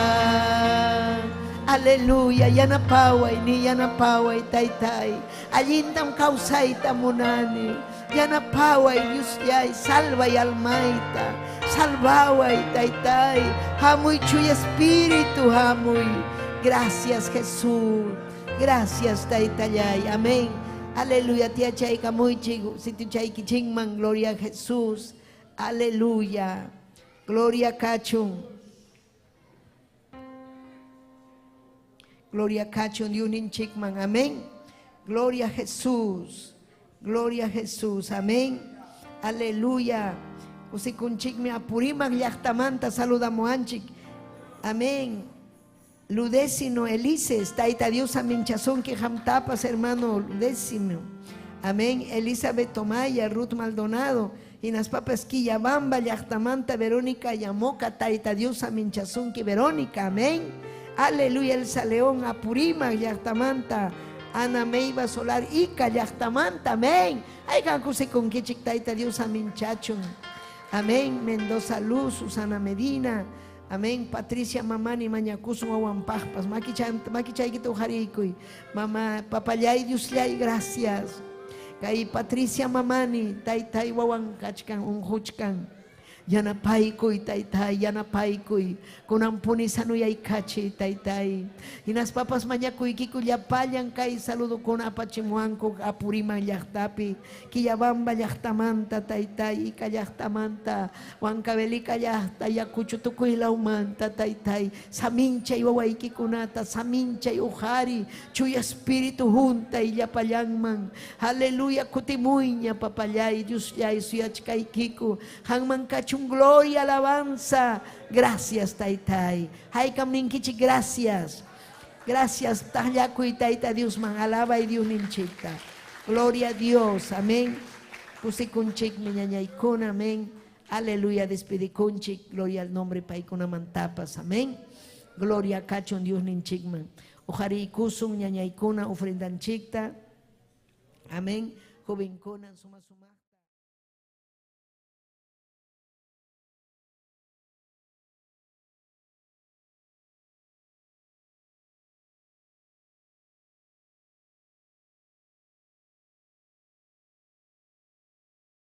aleluya yanapaway ni yanapaway taytay allintam kausay tamunani yanapaway Dios yay salvay almayta salvaway taytay hamuy chuy espíritu hamuy gracias Jesús gracias taytayay amén aleluya tia chay kamuy chigo situ chay kichingman gloria a Jesús aleluya gloria kachung gloria kachung yunin chikman amén gloria a Jesús gloria a Jesús amén aleluya usikunchik mi apurimag llaqtamanta saludamos anchik amén Ludécino Elises taita Dios aminchazón que jamtapas hermano Ludécino amén Elizabeth Tomaya Ruth Maldonado y nas papas Quillabamba llaqtamanta Verónica Yamoca taita Dios aminchazón que Verónica amén aleluya Elsa León apurima llaqtamanta Ana Meiva Solar Ica llaqtamanta amén ay kankuse con kichik taita Dios aminchachon amén Mendoza Luz Susana Medina amén Patricia Mamani Mañacusun Awampajpas makichay kito harikuy mamá papayay Dios lay gracias kay Patricia Mamani taytay wawan kachkan unhuchkan yanapaykuy taytay yanapaykuy kunampuni sanuyay kachi taytay inas papas mañakuykiku llapayan kay saludo kunapachimuanku apurima llaqtapi Quillabamba llaqtamanta taytay ika llaqtamanta Huancavelica llaqta yakuchutukuylawmanta taytay saminchay wawaykikunata saminchay ujari chuy espíritu juntay llapayanman aleluya kutimuyña papallay Dios llay suyachkaykiku hanman kachu gloria, alabanza, gracias taytay. Haykam ninkichi gracias. Gracias tayakuy tayta Dios man alaba y Dios ninchita. Gloria a Dios, amén. Pusikunchik miñañaykuna, amén. Aleluya, despedikunchik, gloria al nombre paykuna mantapas, amén. Gloria a kachon Dios ninchikman. Ojari kusum ñañaykuna ofrendanchikta. Amén. Jovenkuna suma suma.